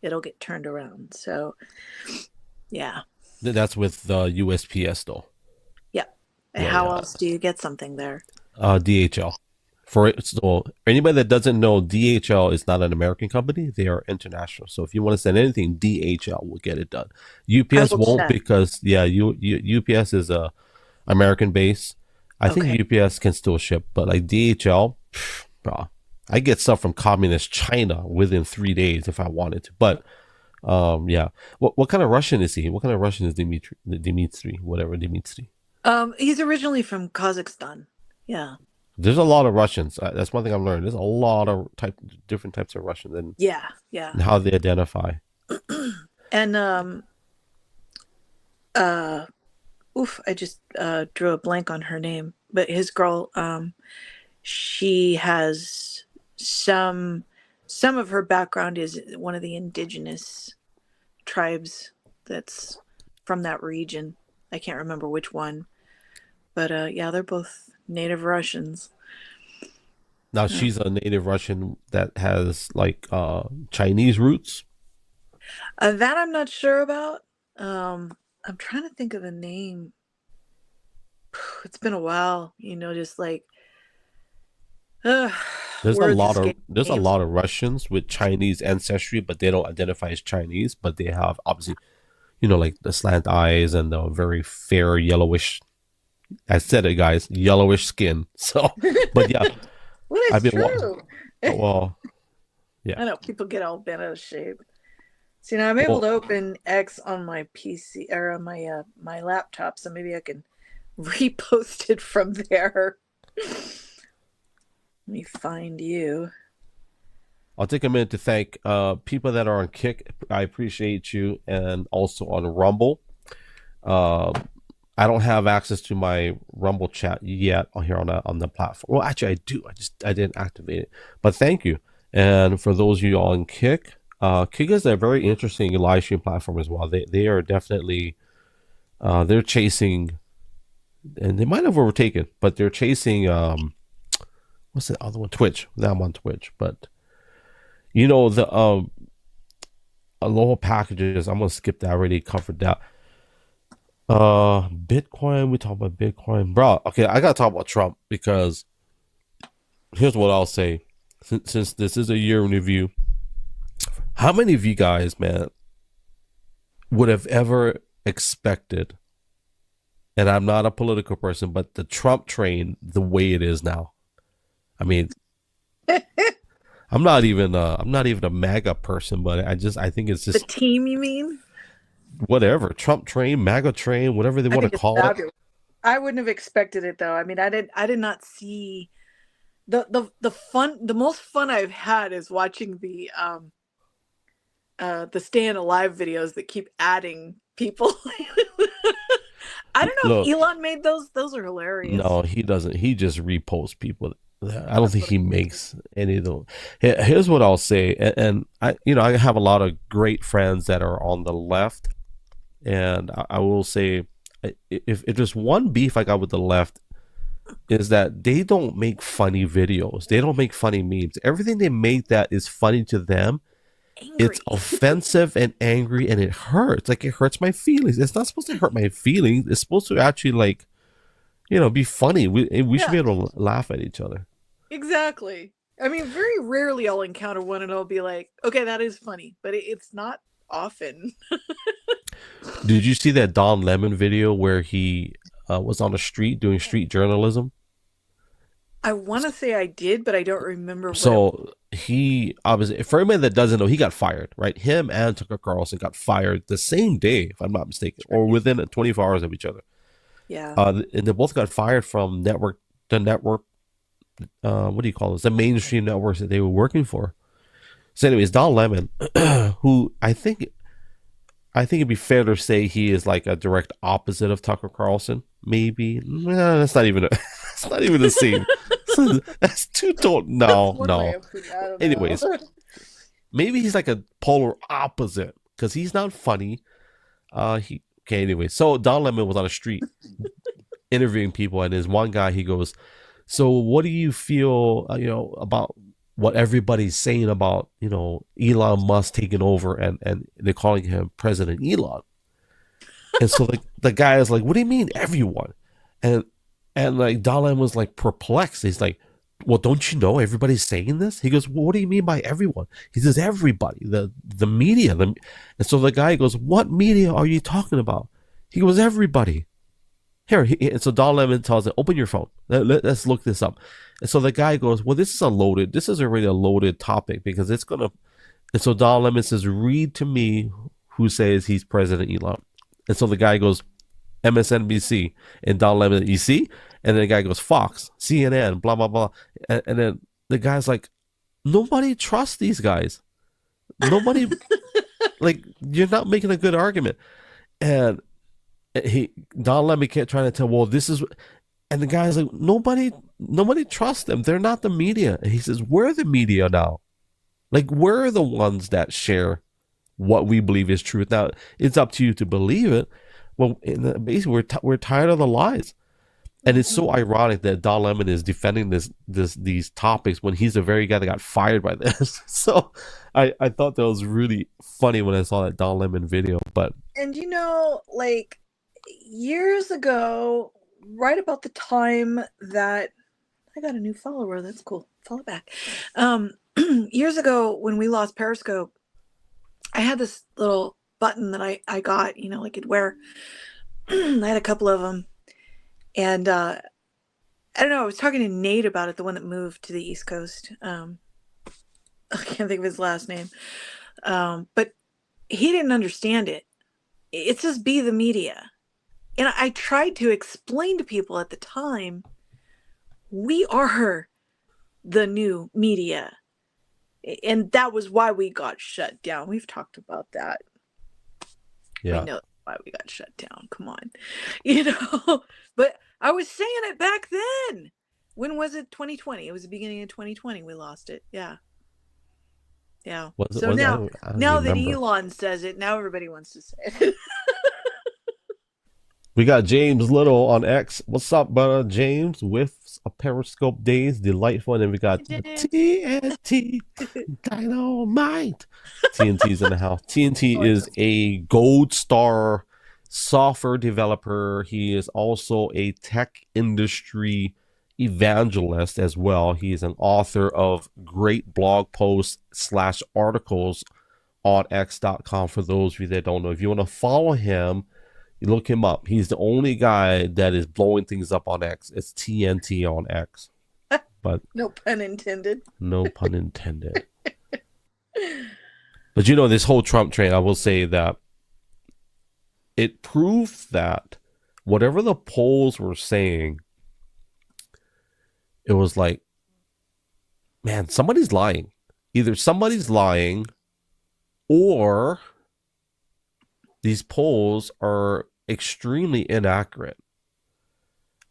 It'll get turned around. So, yeah. that's with the USPS though. Yeah. Yeah, How yeah. else do you get something there? DHL. So anybody that doesn't know, DHL is not an American company; they are international. So if you want to send anything, DHL will get it done. I UPS will won't check. because yeah, UPS is a American base. I think Okay. UPS can still ship, but like DHL, bro, I get stuff from communist China within 3 days if I wanted to. But Yeah. What kind of Russian is he? What kind of Russian is Dimitri? Whatever Dimitri. He's originally from Kazakhstan. Yeah. There's a lot of Russians. That's one thing I've learned. There's a lot of different types of Russians Yeah, yeah. and how they identify. And uh oof, I just drew a blank on her name. But his girl, she has some some of her background is one of the indigenous tribes that's from that region. I can't remember which one. But yeah, they're both native Russians. Now Yeah. she's a native Russian that has like Chinese roots. That I'm not sure about. I'm trying to think of the name. It's been a while, just like uh, words escape There's a names. lot of Russians with Chinese ancestry, but they don't identify as Chinese, but they have obviously, like the slant eyes and the very fair yellowish. I said it, guys, yellowish skin. So, but yeah, Well, I've it's been true. well, yeah, I know people get all bent out of shape. See, now I'm able well, to open X on my PC or on my laptop, so maybe I can repost it from there. Let me find you. I'll take a minute to thank people that are on Kick. I appreciate you, and also on Rumble. Uh, I don't have access to my Rumble chat yet here on the platform. Well, actually, I do. I didn't activate it, but thank you. And for those of you on Kick, Kick is a very interesting live stream platform as well. They are definitely they're chasing, and they might have overtaken, but they're chasing what's the other one? Twitch. Now I'm on Twitch, but the Aloha packages. I'm gonna skip that. I already covered that. Bitcoin. We talk about Bitcoin, bro. Okay, I gotta talk about Trump because here's what I'll say. Since this is a year in review, how many of you guys, man, would have ever expected? And I'm not a political person, but the Trump train, the way it is now. I mean, I'm not even a MAGA person, but I think it's The just team, you mean? whatever Trump train, MAGA train, whatever they I want to think it's call it. fabulous. I wouldn't have expected it though. I mean, I did not see the most fun I've had is watching the Staying Alive videos that keep adding people. I don't know if Look, Elon made those. Those are hilarious. no, he doesn't. He just reposts people. I don't That's think what he makes any of those. Here's what I'll say, and I have a lot of great friends that are on the left, and I will say, if there's one beef I got with the left, is that they don't make funny videos. They don't make funny memes. Everything they make that is funny to them, it's angry. offensive and angry, and it hurts. Like it hurts my feelings. It's not supposed to hurt my feelings. It's supposed to actually like be funny. We should Yeah, be able to laugh at each other. exactly. I mean, very rarely I'll encounter one and I'll be like, okay, that is funny, but it's not often. Did you see that Don Lemon video where he was on the street doing street journalism? I want to say I did, but I don't remember what it was. So he obviously, for anyone that doesn't know, he got fired. Right, him and Tucker Carlson got fired the same day, if I'm not mistaken, or within 24 hours of each other. Yeah. And they both got fired from the network. What do you call this? The mainstream networks that they were working for. So, anyways, Don Lemon, who I think it'd be fair to say he is like a direct opposite of Tucker Carlson. Maybe that's not even that's not even the same. That's too total. That's No, one way no. of putting it. I don't Anyways, know. maybe he's like a polar opposite because he's not funny. He okay. Anyway, so Don Lemon was on the street interviewing people, and there's one guy. He goes, "So, what do you feel? About what everybody's saying about Elon Musk taking over and they're calling him President Elon." And so the guy is like, "What do you mean everyone?" And like Dalan was like perplexed. He's like, "Well, don't you know everybody's saying this?" He goes, "Well, what do you mean by everyone?" He says, "Everybody, the media." And so the guy goes, "What media are you talking about?" He goes, "Everybody." Here, and so Don Lemon tells him, "Open your phone. Let's look this up." And so the guy goes, "Well, this is already a loaded topic because And so Don Lemon says, read to me who says he's President Elon. And so the guy goes, MSNBC. And Don Lemon, you see? And then the guy goes, Fox, CNN, blah, blah, blah. And then the guy's like, nobody trusts these guys. Nobody, like, you're not making a good argument. And Don Lemon kept trying to tell, well, this is, and the guy's like, nobody trusts them. They're not the media. And he says, we're the media now. Like, we're the ones that share what we believe is truth. Now, it's up to you to believe it. Well, basically, we're tired of the lies. And it's so ironic that Don Lemon is defending these topics when he's the very guy that got fired by this. So I thought that was really funny when I saw that Don Lemon video. But And like years ago, right about the time that I got a new follower, that's cool. Follow back. Years ago when we lost Periscope, I had this little button that I got, I could wear. I had a couple of them. And I don't know, I was talking to Nate about it, the one that moved to the East Coast. I can't think of his last name. But he didn't understand it. It says be the media. And I tried to explain to people at the time, we are the new media. And that was why we got shut down. We've talked about that. yeah, We know why we got shut down. Come on. But I was saying it back then. When was it? 2020. It was the beginning of 2020 we lost it. Yeah. Yeah. So now that Elon says it, now everybody wants to say it. we got James Little on X. What's up, brother? James with a Periscope Days, delightful. And then we got TNT Dynamite. TNT's in the house. TNT is a gold star software developer. He is also a tech industry evangelist as well. He is an author of great blog posts / articles on X.com. For those of you that don't know, if you want to follow him, you look him up. He's the only guy that is blowing things up on X. It's TNT on X. But no pun intended. No pun intended. But this whole Trump train, I will say that it proved that whatever the polls were saying, it was like, man, somebody's lying. Either somebody's lying or these polls are extremely inaccurate.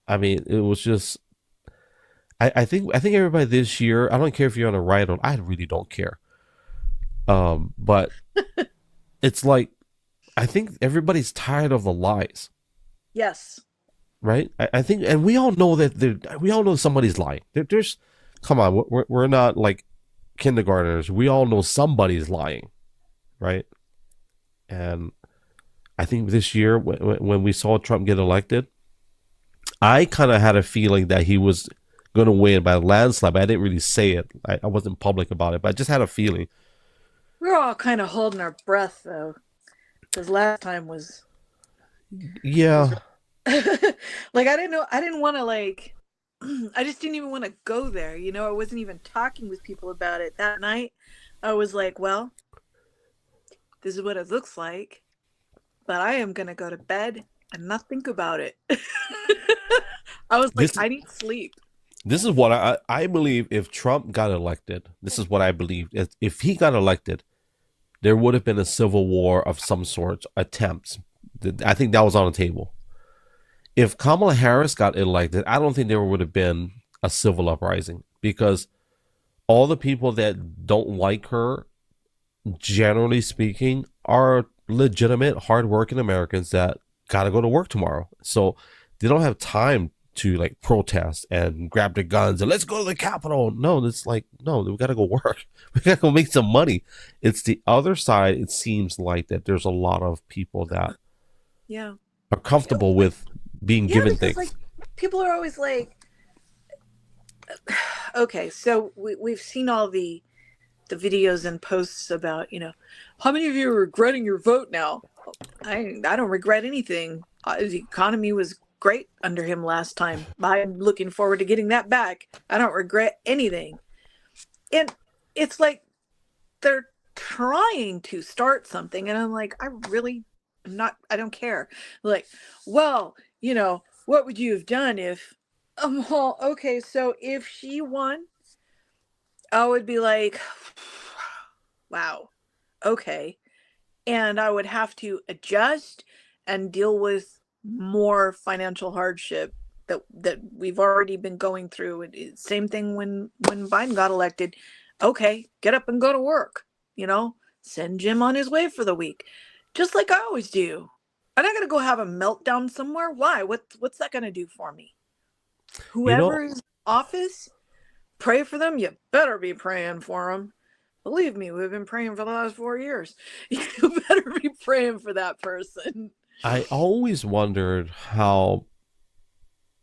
I mean, it was just, I think everybody this year, I don't care if you're on the right or I really don't care. But it's like, I think everybody's tired of the lies. Yes. Right? I think, and we all know that we all know somebody's lying. There's, come on, we're not like kindergartners. We all know somebody's lying, right? And I think this year, when we saw Trump get elected, I kind of had a feeling that he was going to win by a landslide. But I didn't really say it. I wasn't public about it, but I just had a feeling. We were all kind of holding our breath, though, because last time was. Yeah. Like, I didn't want to, like, I just didn't even want to go there. I wasn't even talking with people about it that night. I was like, well, this is what it looks like, but I am going to go to bed and not think about it. I was like, I need sleep. This is what I believe. If Trump got elected, this is what I believe. If he got elected, there would have been a civil war of some sort, attempts. I think that was on the table. If Kamala Harris got elected, I don't think there would have been a civil uprising, because all the people that don't like her, generally speaking, are legitimate, hardworking Americans that got to go to work tomorrow. So they don't have time to like protest and grab their guns and let's go to the Capitol. No, it's like, no, we got to go work. We got to go make some money. It's the other side. It seems like that there's a lot of people that are comfortable with being given things. Like, people are always like, okay, so we've seen all the videos and posts about, how many of you are regretting your vote now? I don't regret anything. The economy was great under him last time. I'm looking forward to getting that back. I don't regret anything. And it's like they're trying to start something, and I'm like, I really am not, I don't care. Like, well, what would you have done if, well, okay, so if she won, I would be like, wow, okay. And I would have to adjust and deal with more financial hardship that we've already been going through. Same thing when Biden got elected. Okay, get up and go to work. Send Jim on his way for the week, just like I always do. I'm not gonna go have a meltdown somewhere. Why? What's that gonna do for me? You know, Whoever is in office, pray for them. You better be praying for them. Believe me, we've been praying for the last 4 years. You better be praying for that person. I always wondered how,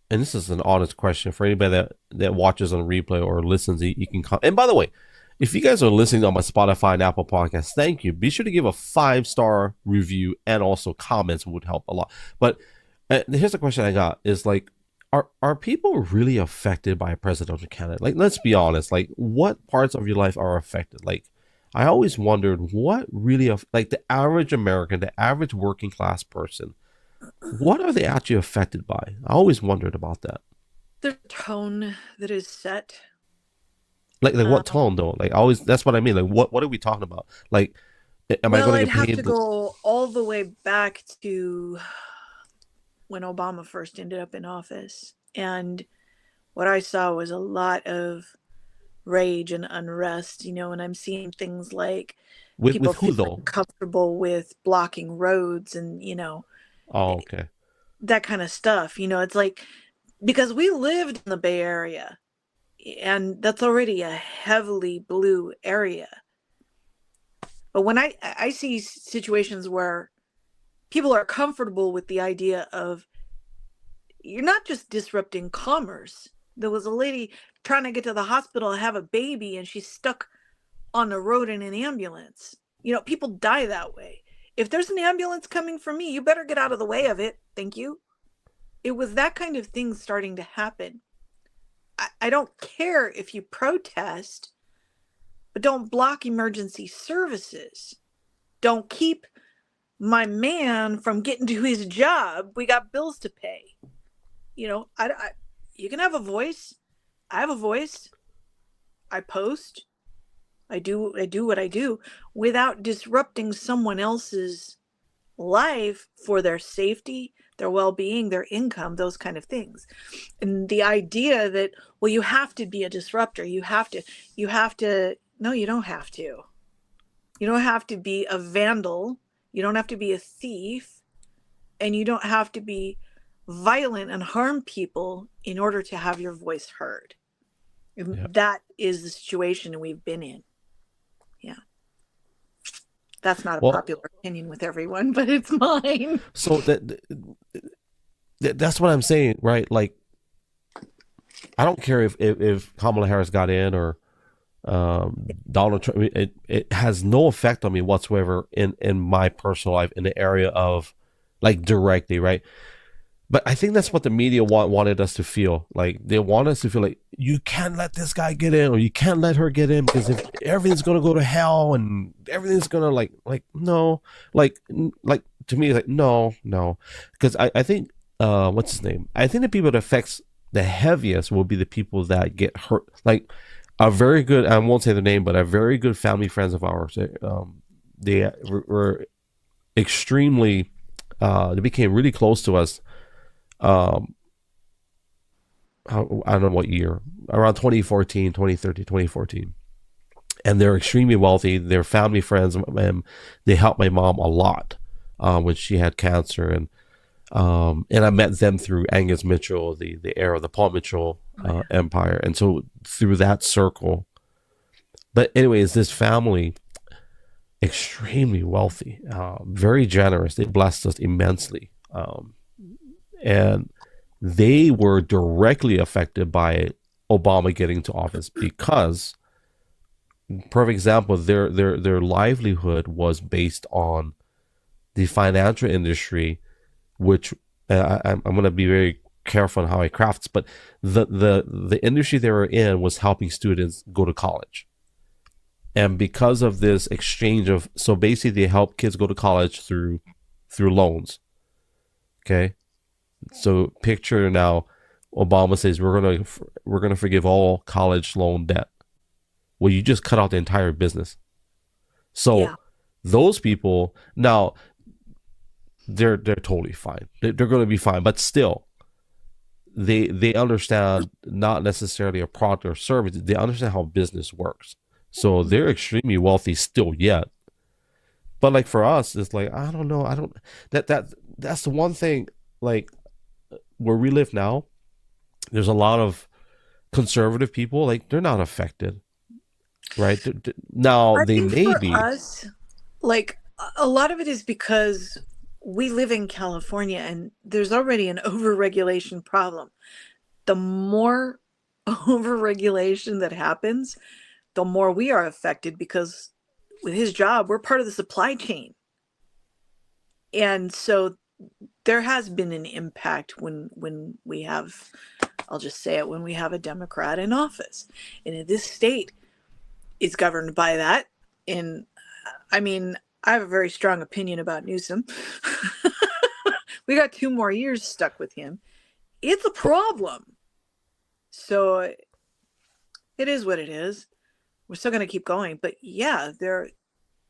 and this is an honest question for anybody that watches on replay or listens. You can come. And by the way, if you guys are listening on my Spotify and Apple Podcasts, thank you. Be sure to give a 5-star review and also comments would help a lot. But here's the question I got: is like, are people really affected by a presidential candidate? Like, let's be honest. Like, what parts of your life are affected? Like, I always wondered what really like the average American, the average working class person, what are they actually affected by? I always wondered about that. The tone that is set. Like what Um, tone though? Like I always, that's what I mean. Like what are we talking about? Like, am I well, going to I'd get have to paid? go all the way back to when Obama first ended up in office. And what I saw was a lot of rage and unrest, and I'm seeing things like people With who feeling though? comfortable with blocking roads and, Oh, okay. that kind of stuff. It's like, because we lived in the Bay Area, and that's already a heavily blue area. But when I see situations where people are comfortable with the idea of, you're not just disrupting commerce. There was a lady trying to get to the hospital and have a baby, and she's stuck on the road in an ambulance. People die that way. If there's an ambulance coming for me, you better get out of the way of it. Thank you. It was that kind of thing starting to happen. I don't care if you protest, but don't block emergency services. Don't keep my man from getting to his job. We got bills to pay. You can have a voice. I have a voice. I post. I do what I do without disrupting someone else's life for their safety, their well-being, their income, those kind of things. And the idea that, well, you have to be a disruptor, you have to no, you don't have to. You don't have to be a vandal, you don't have to be a thief, and you don't have to be violent and harm people in order to have your voice heard. Yeah. That is the situation we've been in. Yeah. That's not a Well, popular opinion with everyone, but it's mine. so that's what I'm saying, right? Like, I don't care if Kamala Harris got in or Donald Trump. It has no effect on me whatsoever in my personal life in the area of like directly, right? But I think that's what the media wanted us to feel. Like they want us to feel like you can't let this guy get in or you can't let her get in because if everything's gonna go to hell and everything's gonna like no, like to me like no, because I think what's his name? I think the people that affects the heaviest will be the people that get hurt. Like a very good, I won't say the name, but a very good family friends of ours. They were extremely. They became really close to us. um I don't know what year, around 2014, 2013, 2014, and they're extremely wealthy. They're family friends, and they helped my mom a lot when she had cancer, and I met them through Angus Mitchell, the heir of the Paul Mitchell Oh, yeah. empire, and so through that circle. But anyways, this family extremely wealthy, very generous. They blessed us immensely, and they were directly affected by Obama getting to office because, perfect example, their livelihood was based on the financial industry, which I'm going to be very careful on how I crafts, but the industry they were in was helping students go to college. And because of this exchange of, so basically they help kids go to college through loans. Okay, so picture now, Obama says we're gonna forgive all college loan debt. Well, you just cut out the entire business. So Yeah. those people now, they're totally fine. They're going to be fine, but still, they understand not necessarily a product or service. They understand how business works. So they're extremely wealthy still yet. But like for us, it's like I don't know. I don't that's the one thing. Like where we live now, there's a lot of conservative people. Like they're not affected, right? Now I they think may for be. us, like a lot of it is because we live in California and there's already an overregulation problem. The more overregulation that happens, the more we are affected because with his job, we're part of the supply chain. And so there has been an impact when we have, I'll just say it, when we have a Democrat in office. And in this state is governed by that. And I mean, I have a very strong opinion about Newsom. We got 2 more years stuck with him. It's a problem. So it is what it is. We're still going to keep going, but yeah, there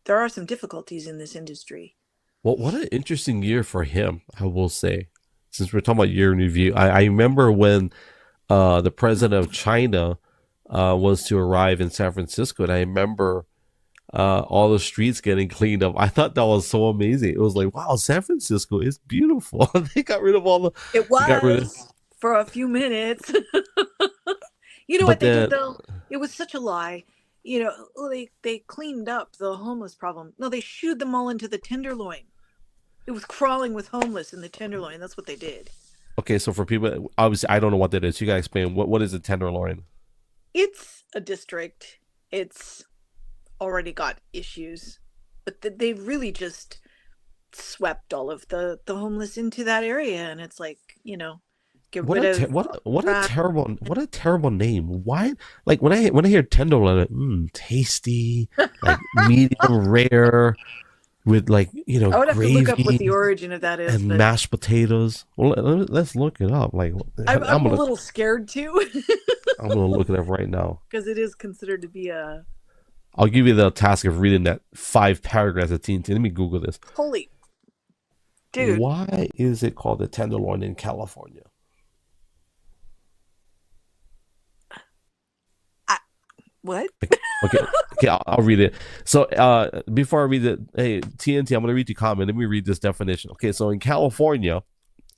are some difficulties in this industry. Well, what an interesting year for him, I will say. Since we're talking about year in review, I remember when the president of China was to arrive in San Francisco, and I remember all the streets getting cleaned up. I thought that was so amazing. It was like, wow, San Francisco is beautiful. They got rid of all the, It they got rid of, was for a few minutes. You know what but they did then, though? It was such a lie. You know, they cleaned up the homeless problem. No, they shooed them all into the Tenderloin. It was crawling with homeless in the Tenderloin. That's what they did. okay, so for people, obviously, I don't know what that is. You gotta explain what is a tenderloin? It's a district. It's already got issues, but they really just swept all of the homeless into that area, and it's like, get What rid a of trash. what a terrible name. Why? Like when I hear tenderloin, like, tasty, like medium rare with like I would have to look up what the gravy origin of that is, and but mashed potatoes. Well, let's look it up. Like I'm a little scared too, I'm gonna look it up right now. because it is considered to be a I'll give you the task of reading that 5 paragraphs of TNT. Let me Google this. holy dude. Why is it called the tenderloin in California? I, what? Okay, okay, I'll read it. So before I read it, hey TNT, I'm gonna read the comment. Let me read this definition. Okay, so in California,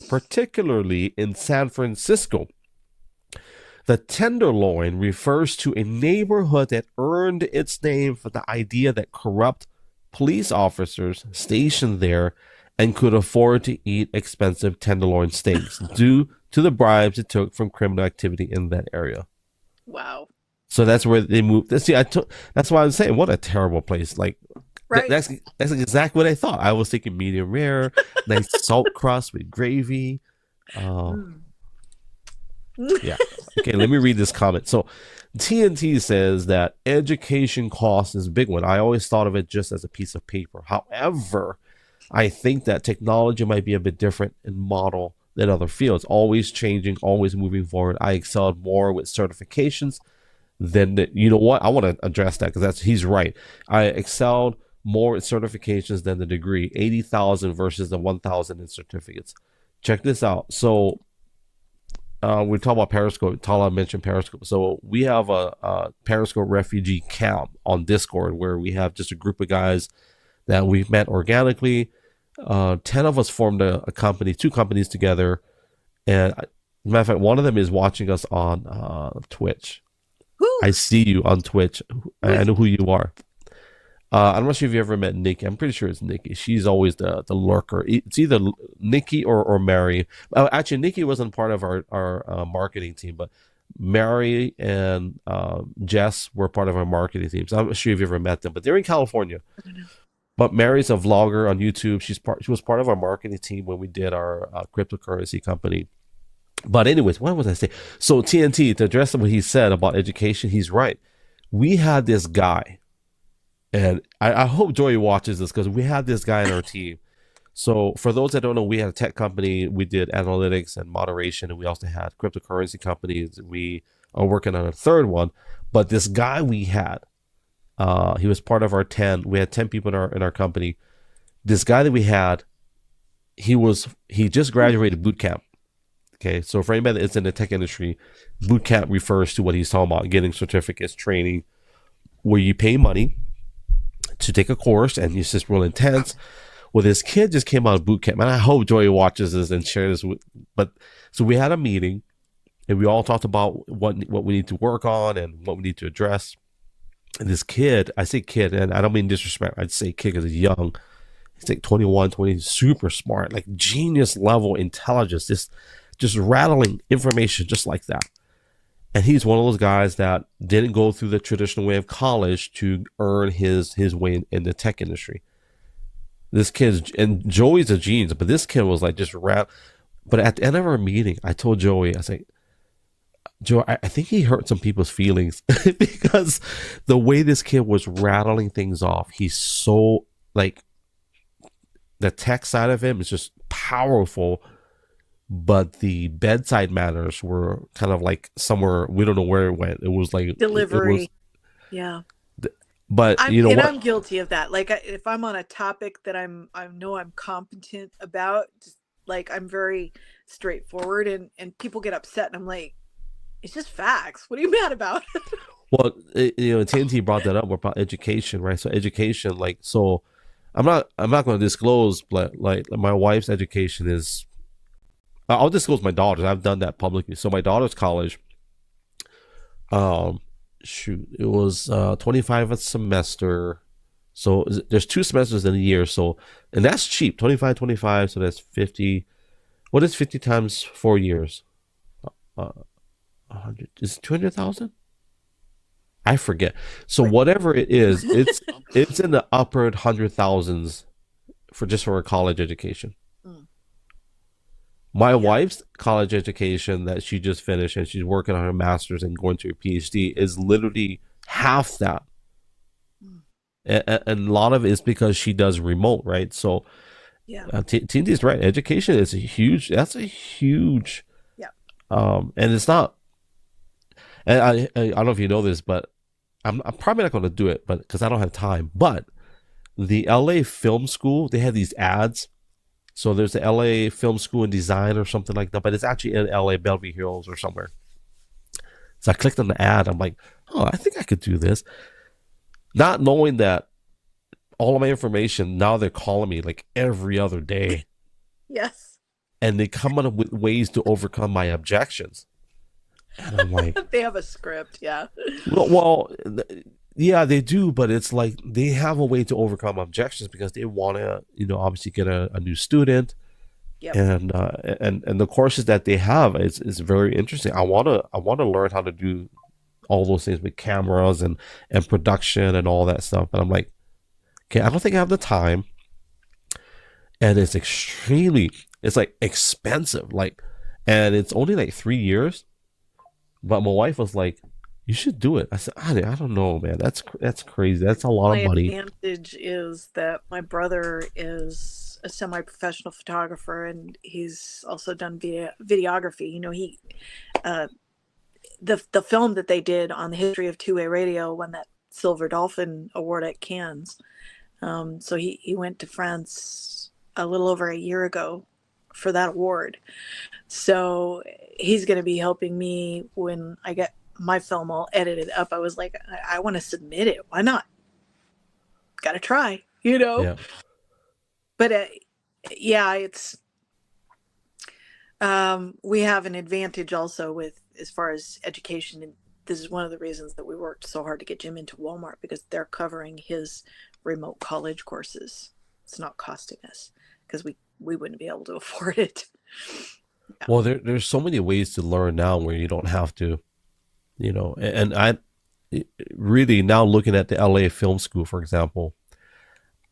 particularly in San Francisco, the Tenderloin refers to a neighborhood that earned its name for the idea that corrupt police officers stationed there and could afford to eat expensive tenderloin steaks due to the bribes it took from criminal activity in that area. Wow. So that's where they moved. See, that's why I was saying, what a terrible place. Like Right. that's exactly what I thought. I was thinking medium rare, nice salt crust with gravy. Oh, Mm. yeah. Okay, let me read this comment. So TNT says that education cost is a big one. I always thought of it just as a piece of paper. However, I think that technology might be a bit different in model than other fields. Always changing, always moving forward. I excelled more with certifications than you know what? I want to address that because he's right. I excelled more with certifications than the degree. 80,000 versus the 1,000 in certificates. Check this out. So we talk about Periscope. Tala mentioned Periscope. So we have a Periscope refugee camp on Discord where we have just a group of guys that we've met organically. 10 of us formed a company, 2 companies together. And matter of fact, one of them is watching us on Twitch. Whew. I see you on Twitch. I know who you are. I'm not sure if you ever met Nikki. I'm pretty sure it's Nikki. She's always the lurker. It's either Nikki or Mary. Actually, Nikki wasn't part of our marketing team, but Mary and Jess were part of our marketing team. So I'm not sure if you ever met them, but they're in California. I don't know. But Mary's a vlogger on YouTube. She was part of our marketing team when we did our cryptocurrency company. But anyways, what was I saying? So TNT, to address what he said about education, he's right. We had this guy And I hope Joey watches this because we had this guy in our team. So for those that don't know, we had a tech company. We did analytics and moderation, and we also had cryptocurrency companies. We are working on a third one. But this guy we had, he was part of our 10. We had 10 people in our company. This guy that we had, he just graduated boot camp. Okay, so for anybody that's in the tech industry, boot camp refers to what he's talking about: getting certificates, training, where you pay money to take a course, and it's just real intense. Well, this kid just came out of boot camp, and I hope Joey watches this and shares this with. But so we had a meeting, and we all talked about what we need to work on and what we need to address. And this kid, I say kid, and I don't mean disrespect. I'd say kid because he's young. He's like 21, 20, super smart, like genius level intelligence, just rattling information just like that. And he's one of those guys that didn't go through the traditional way of college to earn his way in the tech industry. This kid's, and Joey's a genius, but this kid was like just rap. But at the end of our meeting, I told Joey, I said, Joe, I think he hurt some people's feelings because the way this kid was rattling things off, he's so like the tech side of him is just powerful, but the bedside manners were kind of like somewhere we don't know where it went. It was like it was, Delivery. Yeah. but I'm you know and what? I'm guilty of that. Like if I'm on a topic that I know I'm competent about, just like I'm very straightforward, and people get upset and I'm like, it's just facts. What are you mad about? Well, TNT brought that up about education, right? So education, like, so I'm not going to disclose, but like my wife's education is. I'll disclose my daughter's. I've done that publicly. So my daughter's college, um, shoot, it was 25 a semester. So there's 2 semesters in a year. So, and that's cheap, 25, 25. So that's 50. What is 50 times 4 years? Uh, 100 is 200,000. I forget. So Like, whatever it is, it's in the upper hundred thousands for just for a college education. mm, My yeah. wife's college education that she just finished and she's working on her master's and going to her PhD is literally half that. Mm, And a lot of it is because she does remote, right? So yeah. TNT is right. Education is a huge. That's a huge. Yeah. And it's not. And I don't know if you know this, but I'm probably not going to do it, but because I don't have time. But the LA Film School, they have these ads. So there's the LA Film School in Design or something like that, but it's actually in LA Bellevue Hills or somewhere. So I clicked on the ad. I'm like, oh, I think I could do this, not knowing that all of my information now they're calling me like every other day, Yes. and they come up with ways to overcome my objections. And I'm like, They have a script. Yeah. well, yeah, they do, but it's like they have a way to overcome objections because they want to, obviously get a new student, Yep. and the courses that they have is very interesting. I want to learn how to do all those things with cameras and production and all that stuff. But I'm like, okay, I don't think I have the time, and it's like expensive, like, and it's only like 3 years. But my wife was like, "You should do it." I said, I don't know, man. That's crazy. That's a lot My of money." advantage is that my brother is a semi-professional photographer, and he's also done videography. He uh, the film that they did on the history of two-way radio won that Silver Dolphin Award at Cannes. So he went to France a little over a year ago for that award. So he's going to be helping me when I get my film all edited up. I was like, I want to submit it. Why not? Got to try. Yeah. But yeah, it's we have an advantage also with as far as education. And this is one of the reasons that we worked so hard to get Jim into Walmart, because they're covering his remote college courses. It's not costing us because we wouldn't be able to afford it. Yeah. Well, there's so many ways to learn now where you don't have to, and I really now looking at the LA Film School, for example,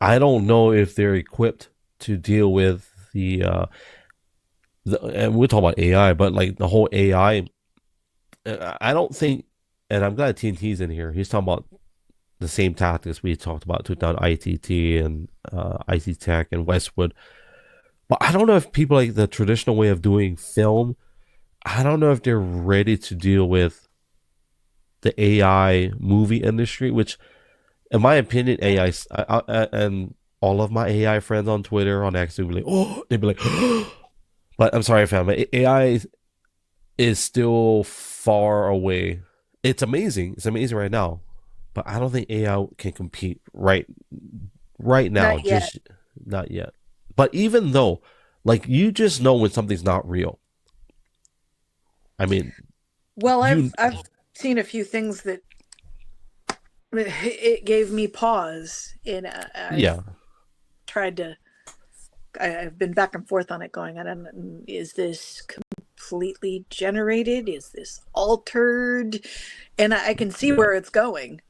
I don't know if they're equipped to deal with and we're talking about AI, but like the whole AI, I don't think, and I'm glad TNT's in here. He's talking about the same tactics we talked about, took down ITT and IT Tech and Westwood. But I don't know if people like the traditional way of doing film, I don't know if they're ready to deal with the AI movie industry, which, in my opinion, AI and all of my AI friends on Twitter, on X, they'd be like, oh, they'd be like, but I'm sorry, fam, AI is still far away. It's amazing. It's amazing right now, but I don't think AI can compete right now. Not yet. Just not yet. But even though, like, you just know when something's not real. I mean, Well, you, I've seen a few things that it gave me pause, and I've yeah. tried to. I've been back and forth on it, going, I don't know, is this completely generated? Is this altered? And I can see where it's going.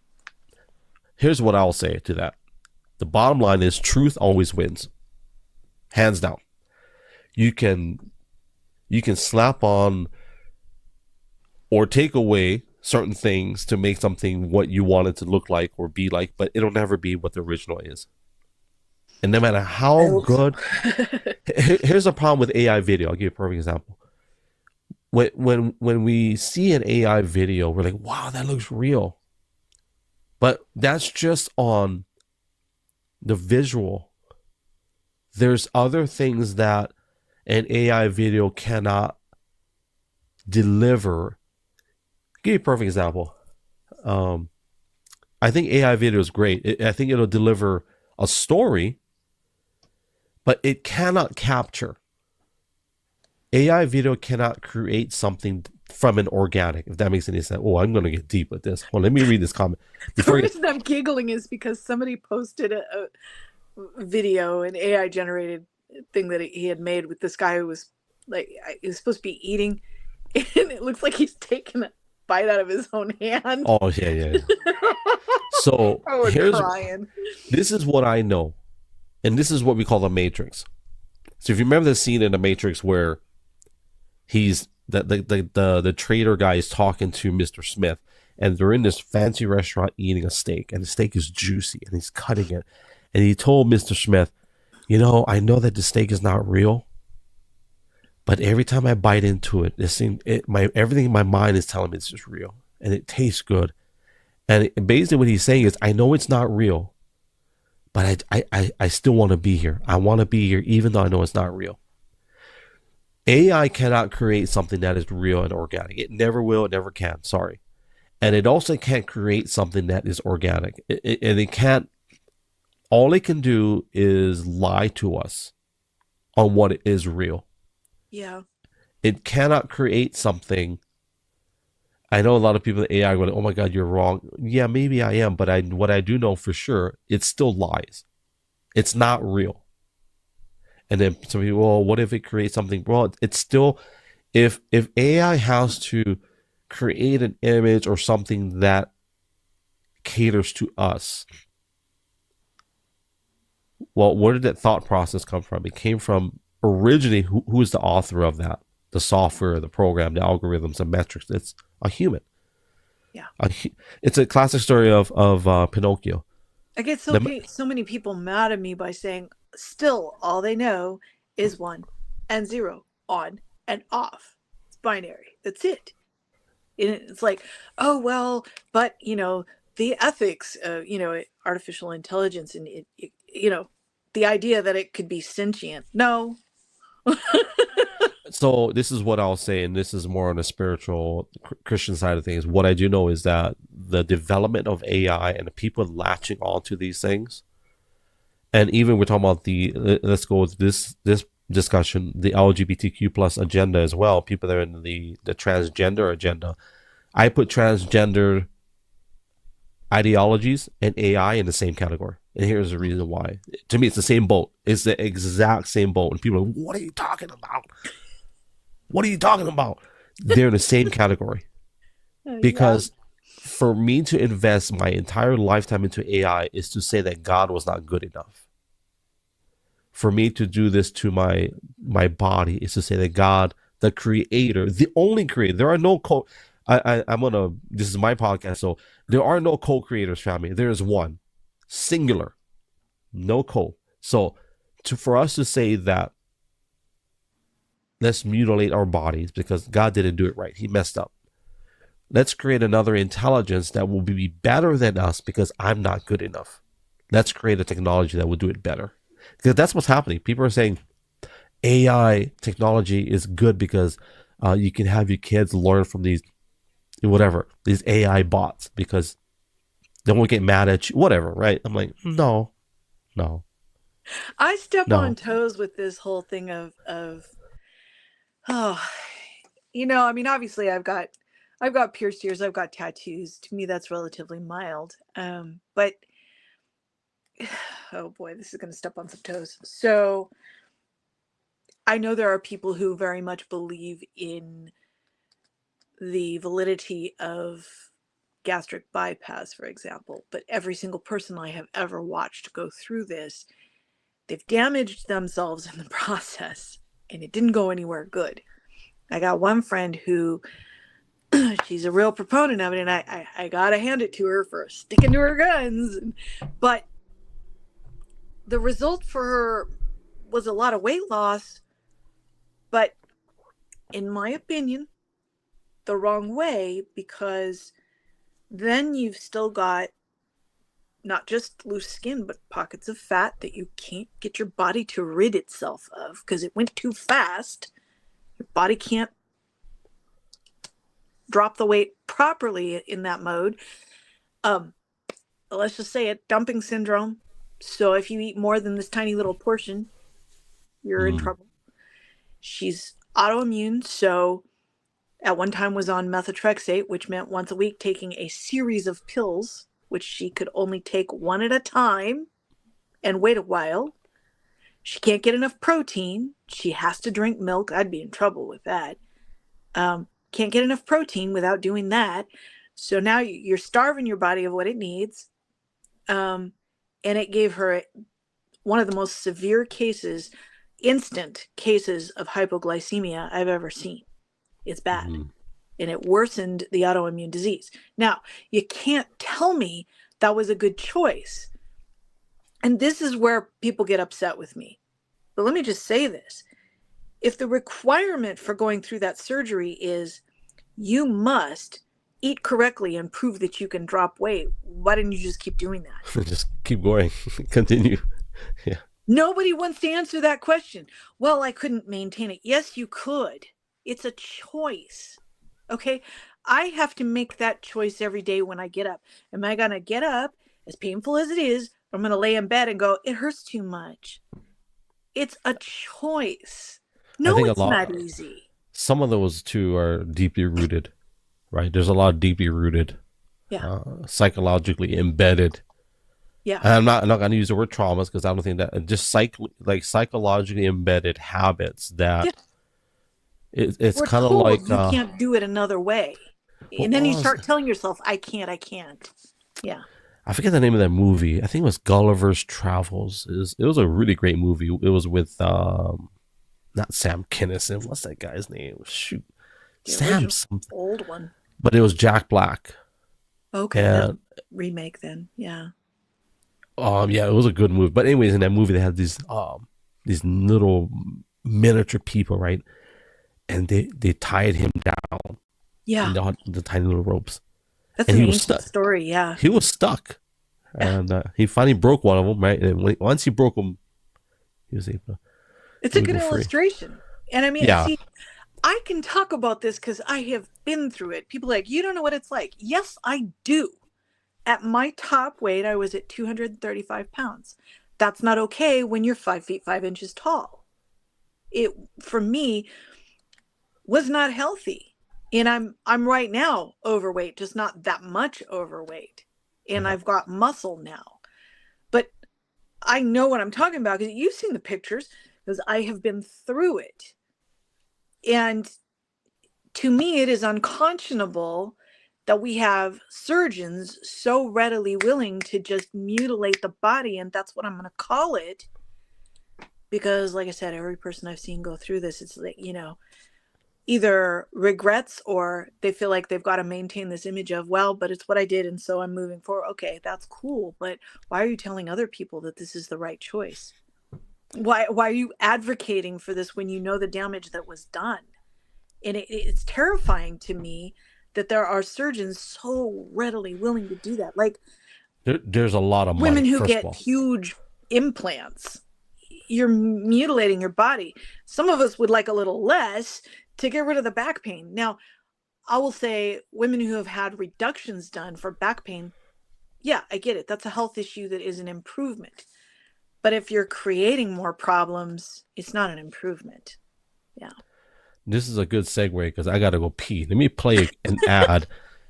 Here's what I'll say to that. The bottom line is truth always wins, hands down. You can slap on or take away certain things to make something what you want it to look like or be like, but it'll never be what the original is. And no matter I how hope so. good, here's a problem with AI video. I'll give you a perfect example. When we see an AI video, we're like, wow, that looks real. But that's just on the visual. There's other things that an AI video cannot deliver. I'll give you a perfect example. Um, I think AI video is great. I think it'll deliver a story, but it cannot capture. AI video cannot create something from an organic, if that makes any sense. Oh, I'm going to get deep with this. Well, let me read this comment. The Before you, reason I'm giggling is because somebody posted a video, an AI generated thing that he had made with this guy who was like, he was supposed to be eating, and it looks like he's taking a bite out of his own hand. oh, yeah, yeah. So I was crying. this is what I know. And this is what we call the Matrix. So if you remember the scene in the Matrix where he's the trader guy is talking to Mr. Smith, and they're in this fancy restaurant eating a steak, and the steak is juicy, and he's cutting it, and he told Mr. Smith, I know that the steak is not real, but every time I bite into it, everything in my mind is telling me it's just real, and it tastes good, and basically what he's saying is, I know it's not real, but I still want to be here. I want to be here even though I know it's not real. AI cannot create something that is real and organic. It never will. It never can. Sorry. And it also can't create something that is organic. And it can't, all it can do is lie to us on what is real. Yeah. It cannot create something. I know a lot of people in AI are going, oh my God, you're wrong. Yeah, maybe I am. But what I do know for sure, it still lies. It's not real. And then some people, well, what if it creates something? Well, it's still, if AI has to create an image or something that caters to us, well, where did that thought process come from? It came from originally who is the author of that? The software, the program, the algorithms, the metrics. It's a human. Yeah. It's a classic story of Pinocchio. I get The, so many people mad at me by saying, still, all they know is 1 and 0, on and off. It's binary. That's it. And it's like, oh, well, but, the ethics, artificial intelligence and, the idea that it could be sentient. No. so this is what I'll say, and this is more on the spiritual Christian side of things. What I do know is that the development of AI and the people latching onto these things, and even we're talking about let's go with this discussion, the LGBTQ plus agenda as well. People that are in the transgender agenda. I put transgender ideologies and AI in the same category. And here's the reason why. To me, it's the same boat. It's the exact same boat. And people are like, what are you talking about? What are you talking about? They're in the same category. Because for me to invest my entire lifetime into AI is to say that God was not good enough. For me to do this to my body is to say that God, the creator, the only creator, there are no I'm gonna. This is my podcast, so there are no co-creators, family. There is one, singular, no co. So, for us to say that let's mutilate our bodies because God didn't do it right, He messed up. Let's create another intelligence that will be better than us because I'm not good enough. Let's create a technology that will do it better. Because that's what's happening. People are saying AI technology is good because you can have your kids learn from these AI bots because they won't get mad at you, whatever, right? I'm like, no, no, I step on no. toes with this whole thing of oh, I mean, obviously I've got pierced ears, I've got tattoos. To me, that's relatively mild. But oh boy, this is going to step on some toes. So I know there are people who very much believe in the validity of gastric bypass, for example. But every single person I have ever watched go through this, they've damaged themselves in the process, and it didn't go anywhere good. I got one friend who she's a real proponent of it, and I gotta hand it to her for sticking to her guns. But the result for her was a lot of weight loss, but in my opinion, the wrong way, because then you've still got not just loose skin, but pockets of fat that you can't get your body to rid itself of because it went too fast. Your body can't drop the weight properly in that mode. Let's just say it, dumping syndrome. So if you eat more than this tiny little portion, you're in Mm, trouble. She's autoimmune, so at one time was on methotrexate, which meant once a week taking a series of pills, which she could only take one at a time and wait a while. She can't get enough protein. She has to drink milk. I'd be in trouble with that. Can't get enough protein without doing that. So now you're starving your body of what it needs. And it gave her one of the most severe cases, instant cases of hypoglycemia I've ever seen. It's bad. mm. And it worsened the autoimmune disease. Now, you can't tell me that was a good choice. And this is where people get upset with me. But let me just say this. If the requirement for going through that surgery is you must eat correctly and prove that you can drop weight, why didn't you just keep doing that? Just keep going, continue. Yeah, Nobody wants to answer that question. Well, I couldn't maintain it. Yes, you could. It's a choice. Okay? I have to make that choice every day when I get up. Am I going to get up, as painful as it is, I'm going to lay in bed and go, it hurts too much? It's a choice. I No, think a it's not lot. easy. Some of those too are deeply rooted, right? There's a lot of deeply rooted, Yeah. psychologically embedded. Yeah. And I'm not going to use the word traumas because I don't think that just psychologically embedded habits that Yeah. it's We're kind of told like you can't do it another way. what And then you was start telling yourself, I can't, I can't. Yeah. I forget the name of that movie. I think it was Gulliver's Travels. It was a really great movie. It was with not Sam Kinison. What's that guy's name? Shoot, The Sam original something. old one. But it was Jack Black. Okay, that's And remake then. Yeah. yeah, it was a good movie. But anyways, in that movie they had these little miniature people, right? And they tied him down in Yeah. the tiny little ropes, That's and an he was ancient stuck. story. Yeah. He was stuck, Yeah. and he finally broke one of them, right? And once he broke them, he was able to It's a good wiggle free. illustration. And I mean, Yeah. see, I can talk about this because I have been through it. People are like, you don't know what it's like. Yes, I do. At my top weight, I was at 235 pounds. That's not okay when you're 5 feet 5 inches tall. It, for me, was not healthy. And I'm right now overweight, just not that much overweight. And Yeah. I've got muscle now. But I know what I'm talking about because you've seen the pictures because I have been through it. And to me, it is unconscionable that we have surgeons so readily willing to just mutilate the body. And that's what I'm going to call it. Because, like I said, every person I've seen go through this, it's like, either regrets or they feel like they've got to maintain this image of, well, but it's what I did and so I'm moving forward. Okay, that's cool, but why are you telling other people that this is the right choice? Why are you advocating for this when you know the damage that was done? And it's terrifying to me that there are surgeons so readily willing to do that. Like There's a lot of women money, who first of get all. huge implants, you're mutilating your body. Some of us would like a little less to get rid of the back pain. Now, I will say women who have had reductions done for back pain, yeah, I get it. That's a health issue that is an improvement. But if you're creating more problems, it's not an improvement. Yeah. This is a good segue because I got to go pee. Let me play an ad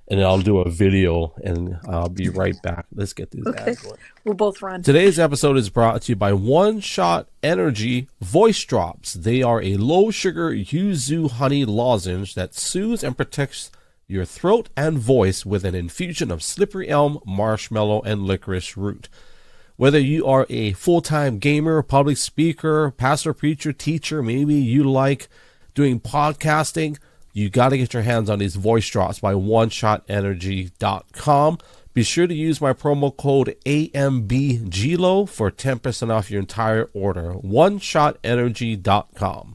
and then I'll do a video and I'll be right back. Let's get this Okay. ad going. We'll both run. Today's episode is brought to you by One Shot Energy Voice Drops. They are a low sugar yuzu honey lozenge that soothes and protects your throat and voice with an infusion of slippery elm, marshmallow, and licorice root. Whether you are a full-time gamer, public speaker, pastor, preacher, teacher, maybe you like doing podcasting, you got to get your hands on these voice drops by oneshotenergy.com. Be sure to use my promo code AMBGLO for 10% off your entire order. oneshotenergy.com.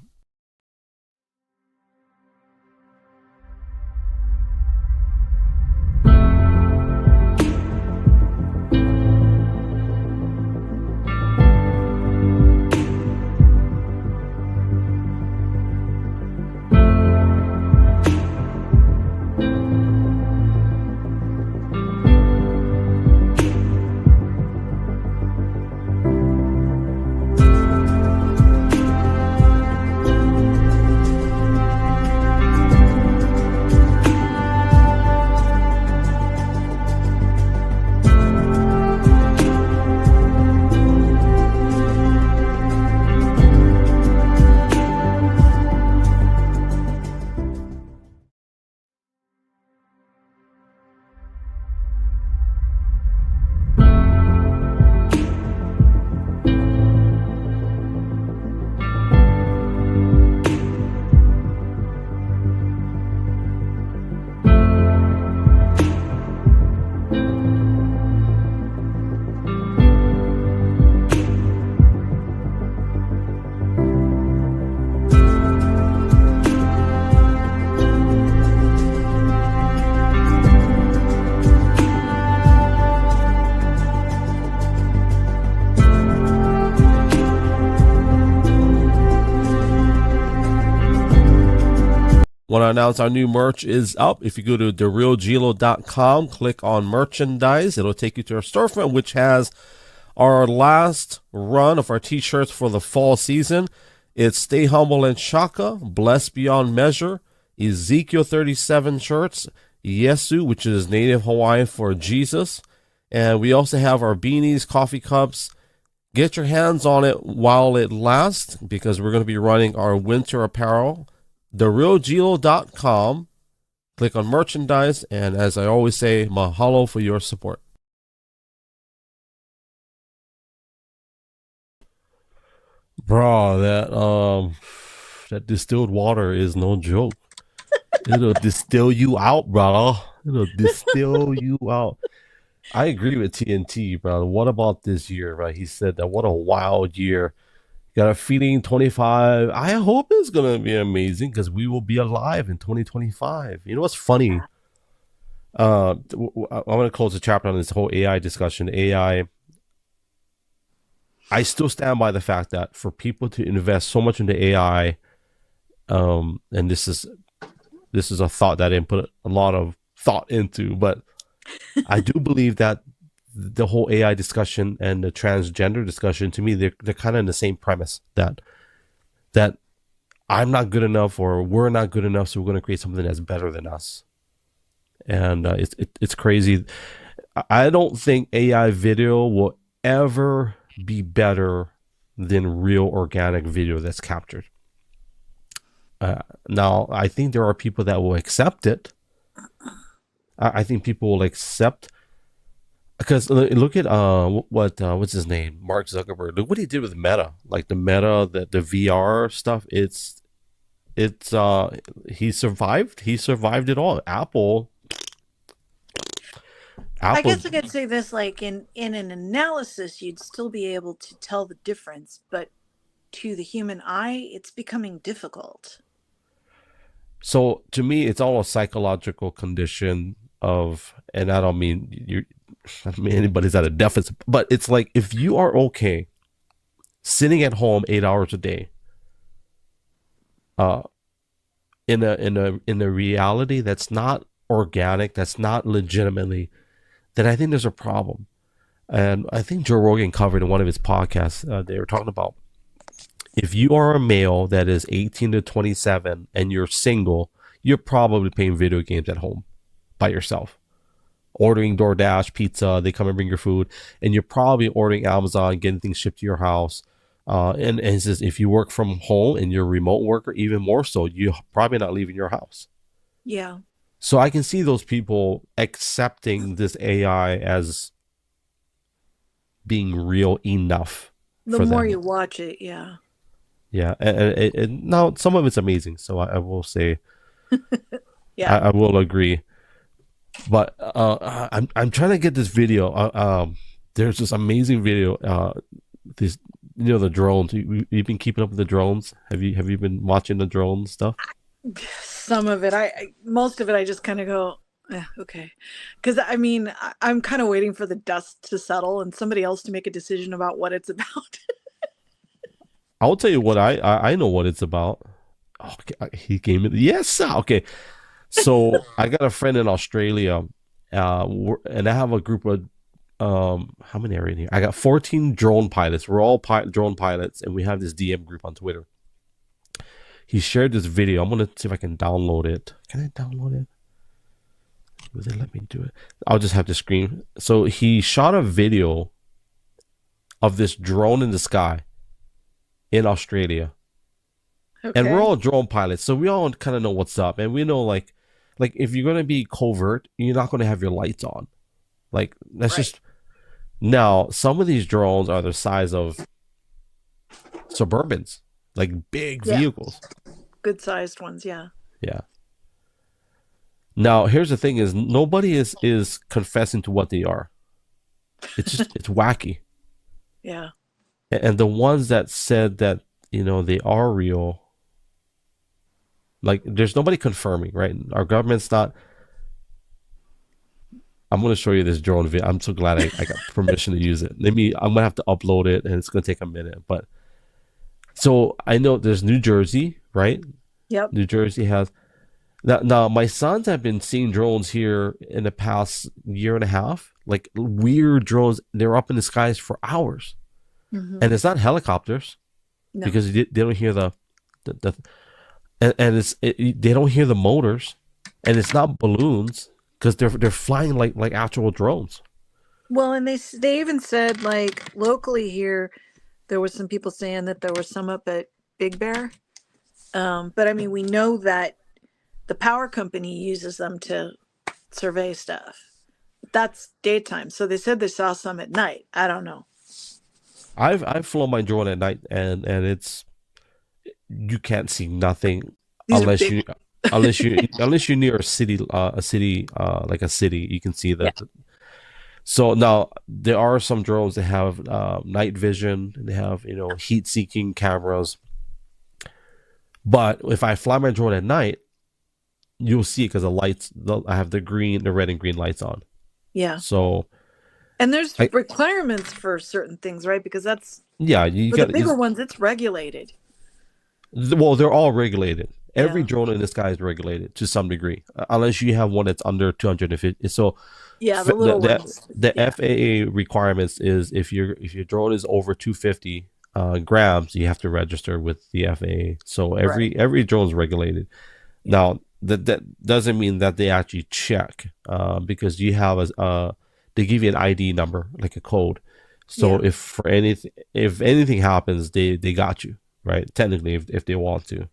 Want to announce our new merch is up. If you go to therealglo.com, click on merchandise, it'll take you to our storefront, which has our last run of our t-shirts for the fall season. It's Stay Humble and Shaka, Blessed Beyond Measure, Ezekiel 37 shirts, Yesu, which is native Hawaiian for Jesus. And we also have our beanies, coffee cups. Get your hands on it while it lasts because we're going to be running our winter apparel. TheRealGLO.com. Click on merchandise, and as I always say, mahalo for your support. Bro, that distilled water is no joke. It'll distill you out, bro. It'll distill you out. I agree with TNT, bro. What about this year, right? He said that what a wild year. Got a feeling 25. I hope it's going to be amazing because we will be alive in 2025. You know what's funny? I'm going to close the chapter on this whole AI discussion. AI. I still stand by the fact that for people to invest so much into AI, and this is a thought that I didn't put a lot of thought into, but I do believe that the whole AI discussion and the transgender discussion, to me, they're kind of in the same premise that I'm not good enough or we're not good enough, so we're going to create something that's better than us. And it's crazy. I don't think AI video will ever be better than real organic video that's captured. Now, I think there are people that will accept it. I think people will accept. Because look at what's his name, Mark Zuckerberg. Look what he did with Meta, like the Meta, the VR stuff. It's it's he survived. He survived it all. I Apple. guess I could say this, like in an analysis, you'd still be able to tell the difference, but to the human eye, it's becoming difficult. So to me, it's all a psychological condition of, and I don't mean you. I don't mean anybody's at a deficit, but it's like if you are okay sitting at home 8 hours a day, uh, in a reality that's not organic, that's not legitimately, then I think there's a problem. And I think Joe Rogan covered in one of his podcasts. They were talking about if you are a male that is 18 to 27 and you're single, you're probably playing video games at home by yourself, ordering DoorDash, pizza, they come and bring your food, and you're probably ordering Amazon, getting things shipped to your house. And it says if you work from home and you're a remote worker, even more so, you're probably not leaving your house. Yeah. So I can see those people accepting this AI as being real enough The for more them. you watch it, yeah. Yeah, and now some of it's amazing. So I will say Yeah. I will agree. But I'm trying to get this video. There's this amazing video. This the drones. You've been keeping up with the drones. Have you been watching the drone stuff? Some of it, most of it, I just kind of go, okay. Because I mean, I'm kind of waiting for the dust to settle and somebody else to make a decision about what it's about. I'll tell you what I know what it's about. Oh, okay, he gave me yes. Okay, so I got a friend in Australia, and I have a group of how many are in here? I got 14 drone pilots. We're all drone pilots, and we have this DM group on Twitter. He shared this video. I'm gonna see if I can download it. Can I download it? Will they let me do it? I'll just have to screen. So he shot a video of this drone in the sky in Australia, and we're Okay. all drone pilots, so we all kind of know what's up, and we know like if you're gonna be covert, you're not gonna have your lights on. Like that's Right. just now. Some of these drones are the size of Suburbans, like big Yeah. vehicles. Good sized ones. Yeah. Yeah. Now here's the thing: is nobody is confessing to what they are. It's wacky, Yeah. and the ones that said that they are real, like there's nobody confirming, right? Our government's not. I'm gonna show you this drone video. I'm so glad I got permission to use it. Maybe I'm gonna have to upload it, and it's gonna take a minute. But so I know there's New Jersey, right? Yep. New Jersey has now. My sons have been seeing drones here in the past year and a half, like weird drones. They're up in the skies for hours, Hmm. and it's not helicopters No. because they don't hear the and they don't hear the motors, and it's not balloons because they're flying like actual drones. Well, and they even said, like, locally here, there was some people saying that there was some up at Big Bear. But I mean, we know that the power company uses them to survey stuff. That's daytime. So they said they saw some at night. I don't know. I've flown my drone at night, and it's you can't see nothing These are unless big. you unless you're near a city like a city you can see Yeah. that. So now there are some drones that have night vision and they have heat seeking cameras, but if I fly my drone at night you'll see it because I have the red and green lights on. Yeah. So And there's I requirements for certain things, right? Because that's yeah you for the got bigger ones, it's regulated. well, they're all regulated. Every Yeah. drone in the sky is regulated to some degree, unless you have one that's under 250. So, Yeah. The the little ones. the Yeah. FAA requirements is if your drone is over 250 grams, you have to register with the FAA. So Right. every drone is regulated. Yeah. Now that doesn't mean that they actually check because you have they give you an ID number like a code. So Yeah. if anything happens, they got you right technically if they want to.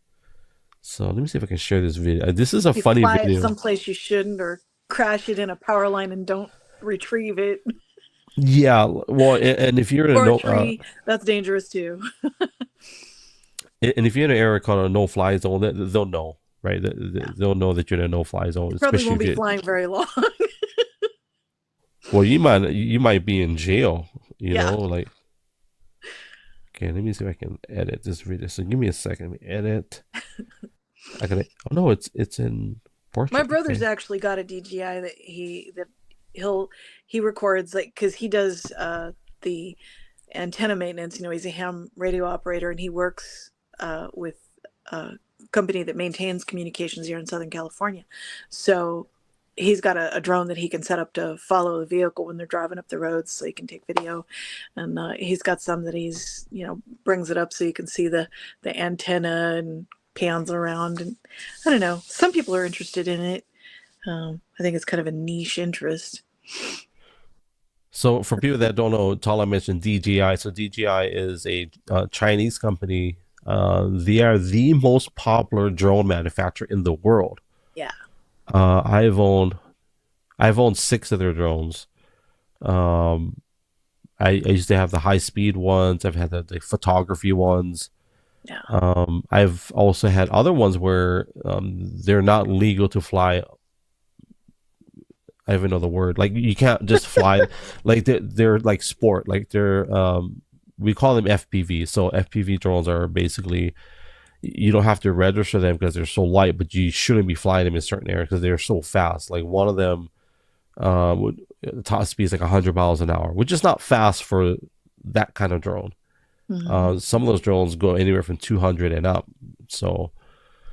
So let me see if I can share this video. This is a You funny fly it video. someplace you shouldn't, or crash it in a power line and don't retrieve it, Yeah, well, and if you're in a or a no, tree. That's dangerous too. And if you're in an area called a no-fly zone, they'll know, right? Yeah. They'll know that you're in a no-fly zone, Probably especially won't if be you. flying very long. Well, you might be in jail. Yeah. Like, okay, let me see if I can edit this video. So give me a second. Let me edit. I gotta. Oh no, it's in My portrait. brother's Okay. actually got a DJI that he'll he records, like, because he does the antenna maintenance. He's a ham radio operator, and he works with a company that maintains communications here in Southern California. So he's got a drone that he can set up to follow the vehicle when they're driving up the roads, so he can take video. And he's got some that he's brings it up so you can see the antenna and pans around. And I don't know. Some people are interested in it. I think it's kind of a niche interest. So for people that don't know, Tala mentioned DJI. So DJI is a Chinese company. They are the most popular drone manufacturer in the world. Yeah. Uh, I've owned I've owned six of their drones. Um, I used to have the high speed ones. I've had the photography ones. Yeah. I've also had other ones where they're not legal to fly. I even know the word. Like you can't just fly. Like they're like sport. Like they're we call them FPV. So FPV drones are basically you don't have to register them because they're so light, but you shouldn't be flying them in certain areas because they're so fast. Like one of them would the top speed is like 100 miles an hour, which is not fast for that kind of drone. Hmm. Some of those drones go anywhere from 200 and up. So,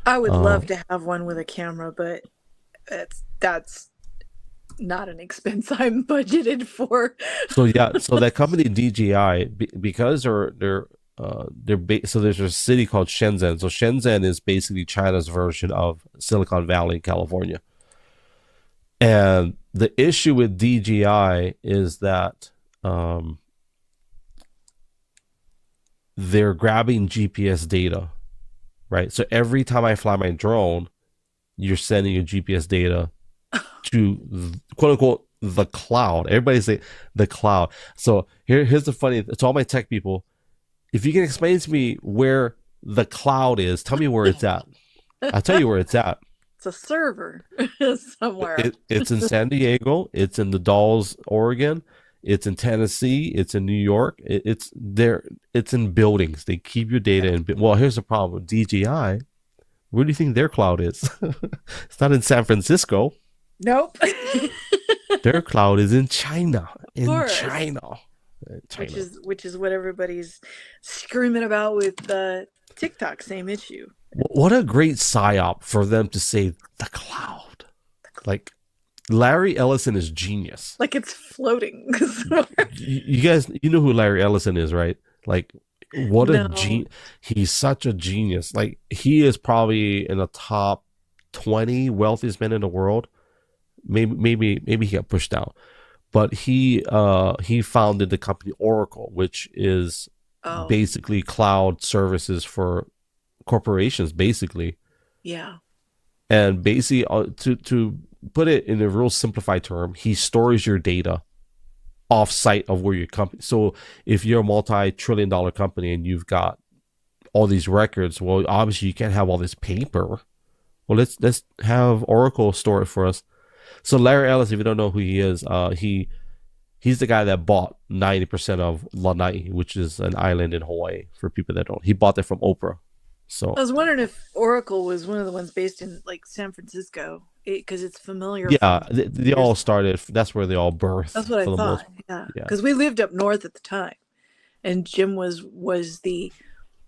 I would uh, love to have one with a camera, but that's not an expense I'm budgeted for. so yeah, so that company DJI because so there's a city called Shenzhen. So Shenzhen is basically China's version of Silicon Valley, California. And the issue with DJI is that they're grabbing GPS data, right? So every time I fly my drone, you're sending your GPS data to quote unquote the cloud. Everybody say the cloud. So here's the funny. To all my tech people, if you can explain to me where the cloud is, tell me where it's at. I'll tell you where it's at. It's a server somewhere. It's in San Diego. It's in the Dalles, Oregon. It's in Tennessee. It's in New York. It's there. It's in buildings. They keep your data in. Well, here's the problem with DJI. Where do you think their cloud is? It's not in San Francisco. Nope. Their cloud is in China. Of In course. China. which China. is which is what everybody's screaming about with TikTok. Same issue. What a great psyop for them to say the cloud. Like Larry Ellison is genius. Like it's floating. You guys, you know who Larry Ellison is, right? Like, what a No. he's such a genius. Like, he is probably in the top 20 wealthiest men in the world. Maybe he got pushed down, but he founded the company Oracle, which is Oh, basically cloud services for corporations, basically. yeah. And basically, to put it in a real simplified term, he stores your data off site of where your company. So if you're a multi-trillion-dollar company and you've got all these records, well, obviously you can't have all this paper. Well, let's have Oracle store it for us. So Larry Ellis, if you don't know who he is, he's the guy that bought 90% of Lanai, which is an island in Hawaii. For people that don't, he bought that from Oprah. I So was wondering if Oracle was one of the ones based in like San Francisco, because it's familiar yeah, from they years. all started. That's where they all birthed That's what I for the most. thought. Yeah, Yeah. because we lived up north at the time, and Jim was the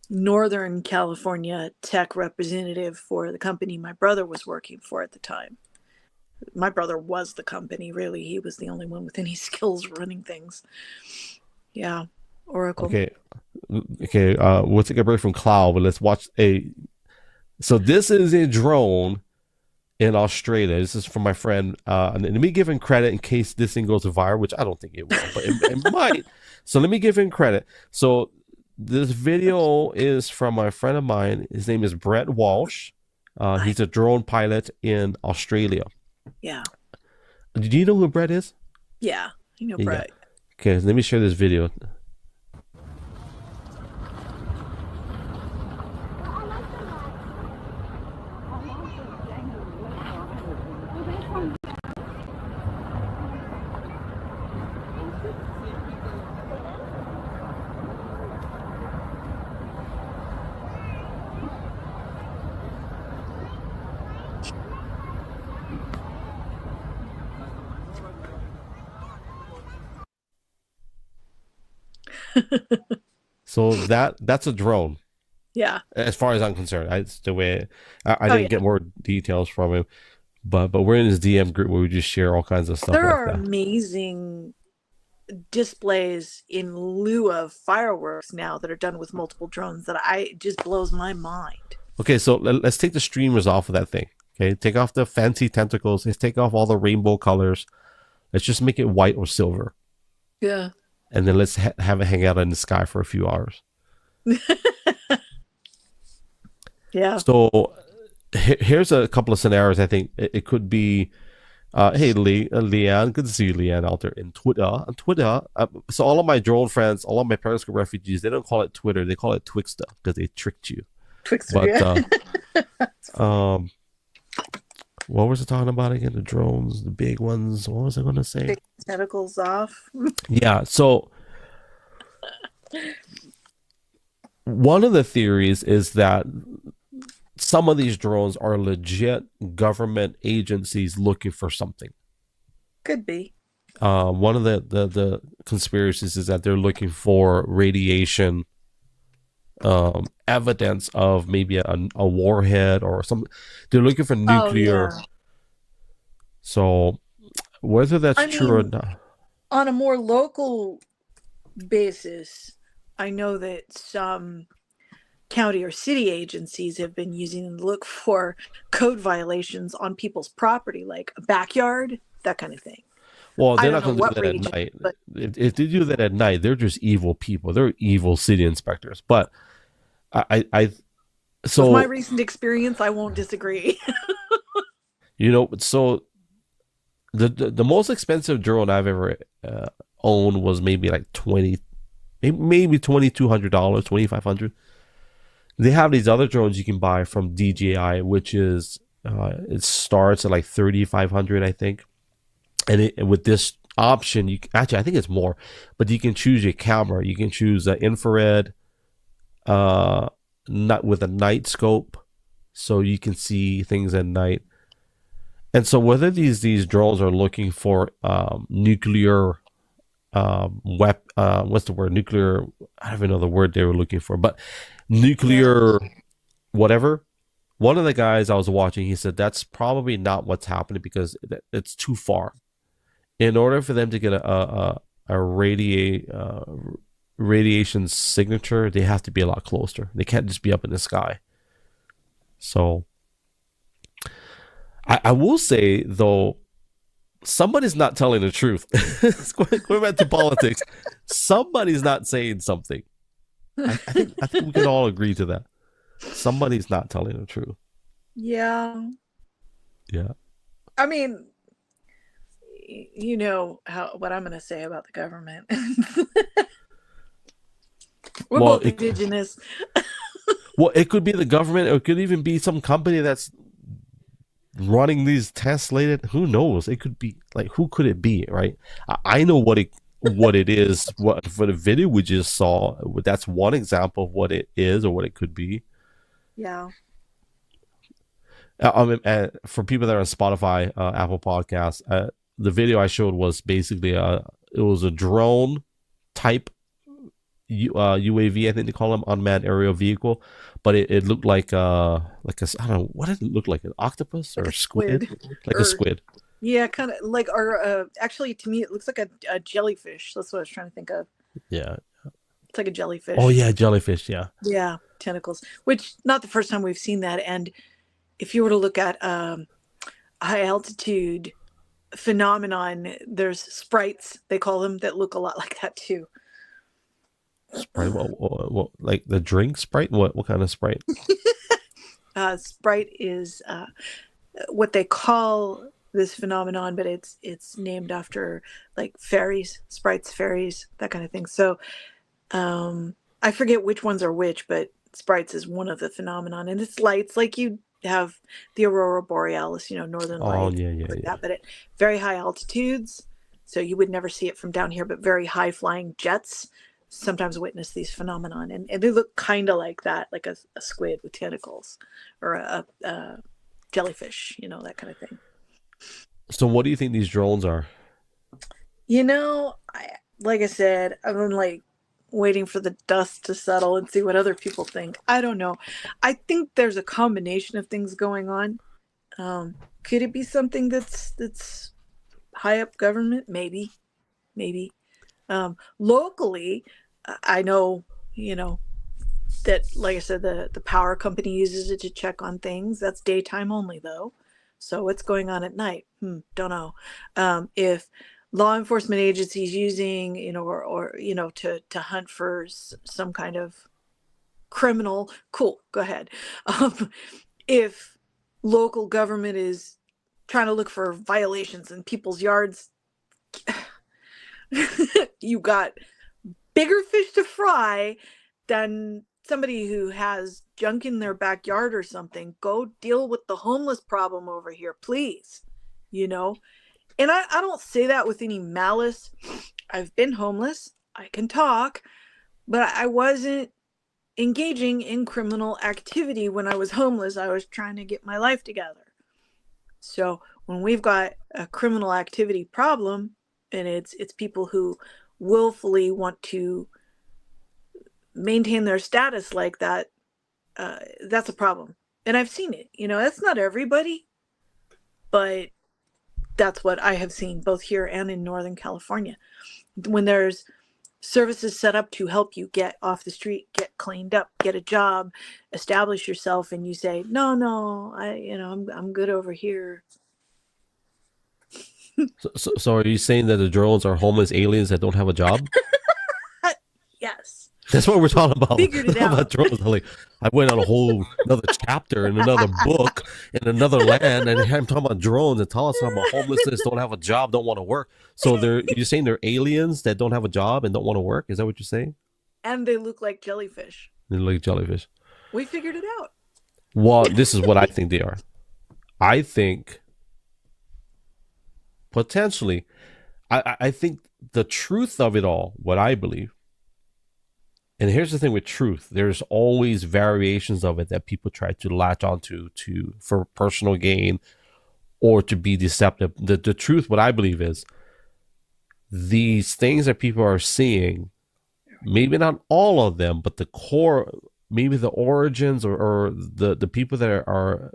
Northern California tech representative for the company my brother was working for at the time. My brother was the company, really. He was the only one with any skills running things. Yeah, Oracle. Okay. Okay. We'll take a break from cloud, but let's watch a. So this is a drone in Australia. This is from my friend. And let me give him credit in case this thing goes viral, which I don't think it will, but it might. So let me give him credit. So this video is from a friend of mine. His name is Brett Walsh. I, He's a drone pilot in Australia. yeah, Do you know who Brett is? yeah. Yeah. Brett. Okay, let me share this video. So that's a drone, Yeah. as far as I'm concerned. It's the way I Oh didn't yeah. get more details from him, but we're in this DM group where we just share all kinds of stuff There like are that. amazing displays in lieu of fireworks now that are done with multiple drones that I it just blows my mind. Okay, so let's take the streamers off of that thing. Okay, take off the fancy tentacles. Let's take off all the rainbow colors. Let's just make it white or silver, Yeah. and then let's have it hang out in the sky for a few hours. Yeah. So here's a couple of scenarios. I think it could be. Hey, Leanne, good to see you, Leanne, out there in Twitter. On Twitter, so all of my drone friends, all of my Periscope refugees, they don't call it Twitter, they call it Twixter because they tricked you. Twixter, But yeah. That's funny. um, what was I talking about again? The drones, the big ones. What was I going to say? Take the tentacles off. Yeah. So one of the theories is that some of these drones are legit government agencies looking for something. Could be. One of the conspiracies is that they're looking for radiation evidence of maybe a warhead or some. They're looking for Oh nuclear. yeah. So whether that's I true or mean, not, on a more local basis, I know that some county or city agencies have been using them to look for code violations on people's property, like a backyard, that kind of thing. well, I they're don't not know going to do what that at region, night. but If they do that at night, they're just evil people. They're evil city inspectors. But I with my so recent experience, I won't disagree. so the most expensive drone I've ever owned was maybe like maybe $2,200, 2,500. They have these other drones you can buy from DJI, which is it starts at like 3,500, I think. And with this option, you actually I think it's more, but you can choose your camera. You can choose infrared, not with a night scope, so you can see things at night. And so whether these drones are looking for nuclear what's the word, nuclear, I don't even know the word they were looking for, but Yeah. nuclear whatever. One of the guys I was watching, he said that's probably not what's happening because it's too far. In order for them to get a radiation signature, they have to be a lot closer. They can't just be up in the sky. So I will say though, somebody's not telling the truth. Going back to politics, somebody's not saying something. I think we can all agree to that. Somebody's not telling the truth. Yeah. Yeah. I mean, you know how what I'm going to say about the government. We're Well, both indigenous. it could be the government, or it could even be some company that's running these tests later. Who knows? It could be like, who could it be, right? I know what it is. What for the video we just saw, that's one example of what it is or what it could be. Yeah. For people that are on Spotify, Apple Podcasts, the video I showed was basically it was a drone type UAV, I think they call them, unmanned aerial vehicle, but it looked like a, I don't know, what did it look like, an octopus or Like a a squid, squid. like a Or squid. yeah, kind of like or actually to me it looks like a jellyfish. That's what I was trying to think of. Yeah. It's like a Oh jellyfish. yeah, jellyfish. Yeah. Yeah, tentacles. Which not the first time we've seen that. And if you were to look at high altitude phenomenon, there's sprites they call them that look a lot like that too. Sprite. What, like the drink Sprite? What kind of Sprite? Sprite is what they call this phenomenon, but it's named after like fairies, sprites, fairies, that kind of thing. So I forget which ones are which, but sprites is one of the phenomenon, and it's lights like you have the aurora borealis, northern Oh lights, yeah, yeah, like yeah. that, but at very high altitudes. So you would never see it from down here, but very high flying jets sometimes witness these phenomenon, and they look kind of like that, like a squid with tentacles, or a jellyfish, that kind of thing. So what do you think these drones are? I like I said, I'm like waiting for the dust to settle and see what other people think. I don't know. I think there's a combination of things going on. Could it be something that's high up government? Maybe, maybe. Locally, I know, that, like I said, the power company uses it to check on things. That's daytime only, though. So what's going on at night? Don't know. If law enforcement agencies using, or to hunt for some kind of criminal, cool, go ahead. If local government is trying to look for violations in people's yards, you got bigger fish to fry than somebody who has junk in their backyard or something. Go deal with the homeless problem over here, please. And I don't say that with any malice. I've been homeless. I can talk, but I wasn't engaging in criminal activity when I was homeless. I was trying to get my life together. So when we've got a criminal activity problem, and it's people who willfully want to maintain their status like that, that's a problem. And I've seen it. That's not everybody, but that's what I have seen both here and in Northern California. When there's services set up to help you get off the street, get cleaned up, get a job, establish yourself, and you say, no, I'm good over here. So are you saying that the drones are homeless aliens that don't have a job? Yes. That's what we're talking about. Figured it out. About drones. I went on a whole another chapter in another book in another land, and I'm talking about drones and tell us about homelessness, don't have a job, don't want to work. So you're saying they're aliens that don't have a job and don't want to work? Is that what you're saying? And they look like jellyfish. They look like jellyfish. We figured it out. Well, this is what I think they are. I think potentially, I think the truth of it all, what I believe, and here's the thing with truth, there's always variations of it that people try to latch onto for personal gain or to be deceptive. The truth, what I believe is, these things that people are seeing, maybe not all of them, but the core, maybe the origins or the people that are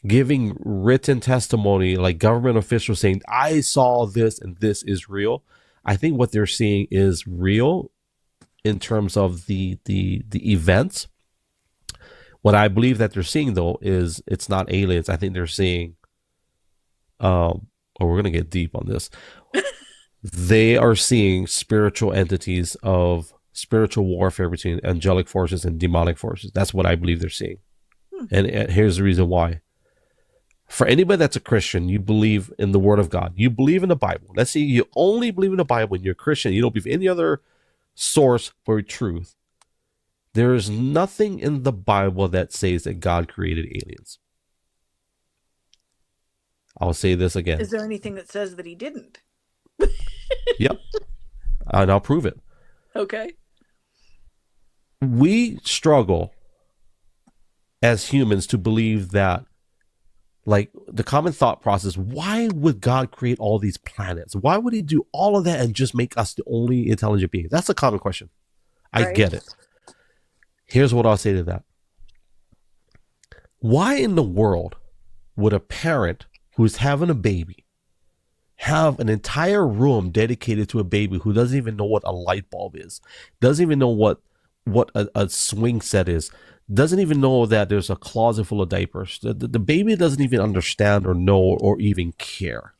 giving written testimony, like government officials saying, I saw this and this is real. I think what they're seeing is real in terms of the events. What I believe that they're seeing, though, is it's not aliens. I think they're seeing, we're going to get deep on this. They are seeing spiritual entities of spiritual warfare between angelic forces and demonic forces. That's what I believe they're seeing. And here's the reason why. For anybody that's a Christian, you believe in the Word of God. You believe in the Bible. Let's say you only believe in the Bible and you're a Christian. You don't believe any other source for truth. There is nothing in the Bible that says that God created aliens. I'll say this again. Is there anything that says that he didn't? Yep. And I'll prove it. Okay. We struggle as humans to believe that, like, the common thought process, why would God create all these planets? Why would he do all of that and just make us the only intelligent beings? That's a common question. I get it. Here's what I'll say to that. Why in the world would a parent who's having a baby have an entire room dedicated to a baby who doesn't even know what a light bulb is, doesn't even know what a swing set is, doesn't even know that there's a closet full of diapers? The baby doesn't even understand or know or even care.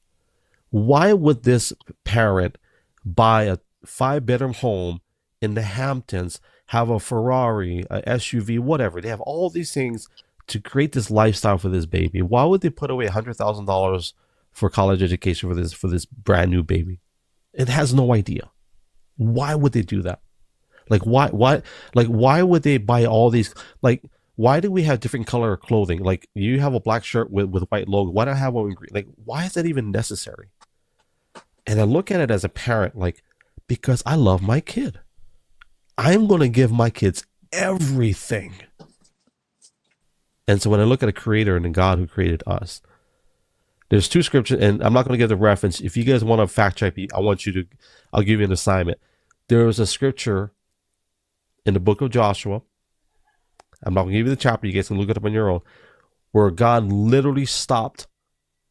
Why would this parent buy a 5-bedroom home in the Hamptons, have a Ferrari, a SUV, whatever? They have all these things to create this lifestyle for this baby. Why would they put away $100,000 for college education for this brand new baby? It has no idea. Why would they do that? Why would they buy all these? Why do we have different color clothing? Like, you have a black shirt with white logo. Why do I have one in green? Why is that even necessary? And I look at it as a parent, because I love my kid. I'm going to give my kids everything. And so when I look at a creator and a God who created us, there's 2 scriptures, and I'm not going to give the reference. If you guys want to fact check me, I'll give you an assignment. There is a scripture in the book of Joshua. I'm not going to give you the chapter. You guys can look it up on your own. Where God literally stopped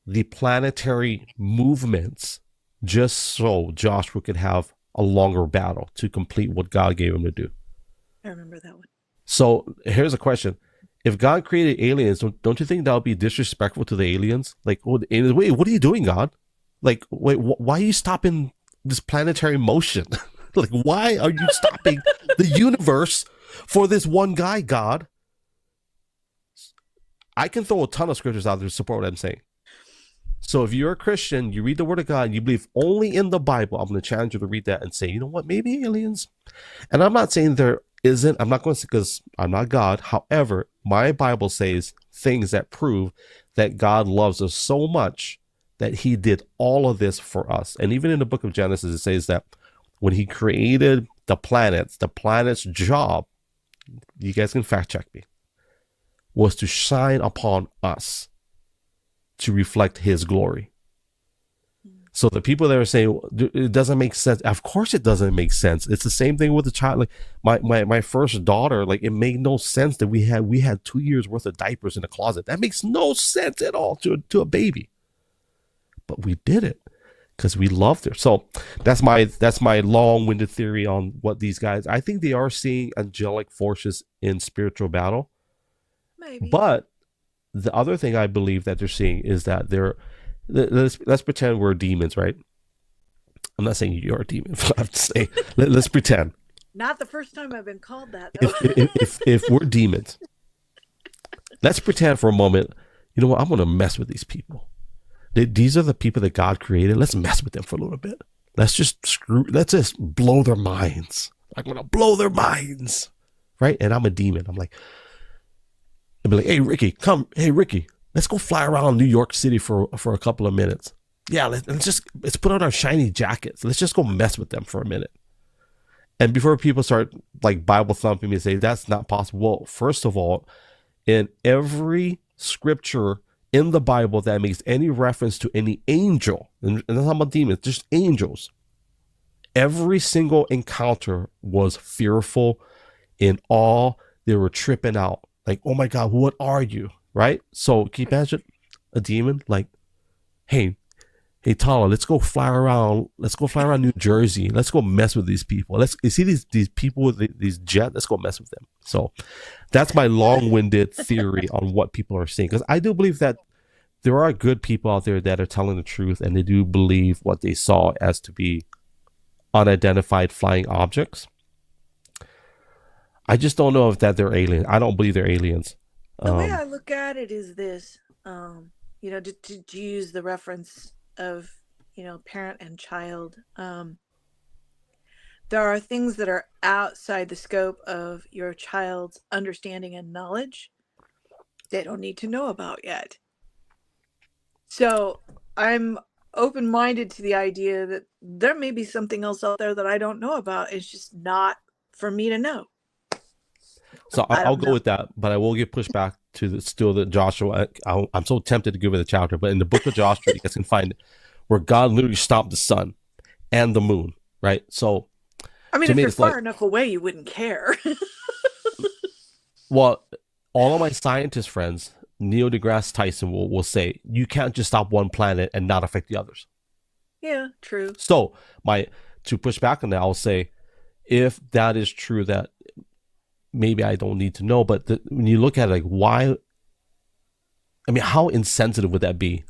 the planetary movements just so Joshua could have a longer battle to complete what God gave him to do. I remember that one. So here's a question. If God created aliens, don't you think that would be disrespectful to the aliens? Like, oh, the aliens, wait, what are you doing, God? Like, wait, why are you stopping this planetary motion? Like, why are you stopping the universe for this one guy, God? I can throw a ton of scriptures out there to support what I'm saying. So if you're a Christian, you read the Word of God, and you believe only in the Bible, I'm going to challenge you to read that and say, you know what, maybe aliens. And I'm not saying there isn't. I'm not going to say because I'm not God. However, my Bible says things that prove that God loves us so much that he did all of this for us. And even in the book of Genesis, it says that when he created the planet's job, you guys can fact check me, was to shine upon us to reflect his glory. So the people that are saying it doesn't make sense, of course it doesn't make sense. It's the same thing with the child. Like my first daughter, like it made no sense that we had 2 years worth of diapers in the closet. That makes no sense at all to a baby. But we did it because we loved her. So that's my long-winded theory on what these guys. I think they are seeing angelic forces in spiritual battle. Maybe. But the other thing I believe that they're seeing is that let's pretend we're demons, right? I'm not saying you're a demon. I have to say, let's pretend. Not the first time I've been called that, though. If we're demons, let's pretend for a moment. You know what? I'm going to mess with these people. These are the people that God created. Let's mess with them for a little bit. Let's just blow their minds. I'm going to blow their minds, right? And I'm a demon. I'm like, I'd be like, hey Ricky, come. Hey Ricky, let's go fly around New York City for a couple of minutes. Yeah, let's put on our shiny jackets. Let's just go mess with them for a minute. And before people start like Bible thumping me and say that's not possible. Well, first of all, in every scripture in the Bible that makes any reference to any angel, and that's not about demons, just angels, every single encounter was fearful, in awe. They were tripping out. Like, oh my God, what are you? Right? So can you imagine a demon like, hey Tala, let's go fly around New Jersey. Let's go mess with these people. You see these people with these jets, let's go mess with them. So that's my long-winded theory on what people are seeing. Because I do believe that there are good people out there that are telling the truth and they do believe what they saw as to be unidentified flying objects. I just don't know if that they're aliens. I don't believe they're aliens. The way I look at it is this, to use the reference of, parent and child, there are things that are outside the scope of your child's understanding and knowledge they don't need to know about yet. So I'm open-minded to the idea that there may be something else out there that I don't know about. It's just not for me to know. So I'll go with that, but I will get pushed back to the Joshua. I'm so tempted to give it a chapter, but in the book of Joshua, you guys can find it where God literally stopped the sun and the moon, right? So, I mean, if you're far enough away, you wouldn't care. Well, all of my scientist friends, Neil deGrasse Tyson, will say you can't just stop one planet and not affect the others. Yeah, true. So to push back on that, I'll say if that is true, that maybe I don't need to know, but when you look at it, like why? I mean, how insensitive would that be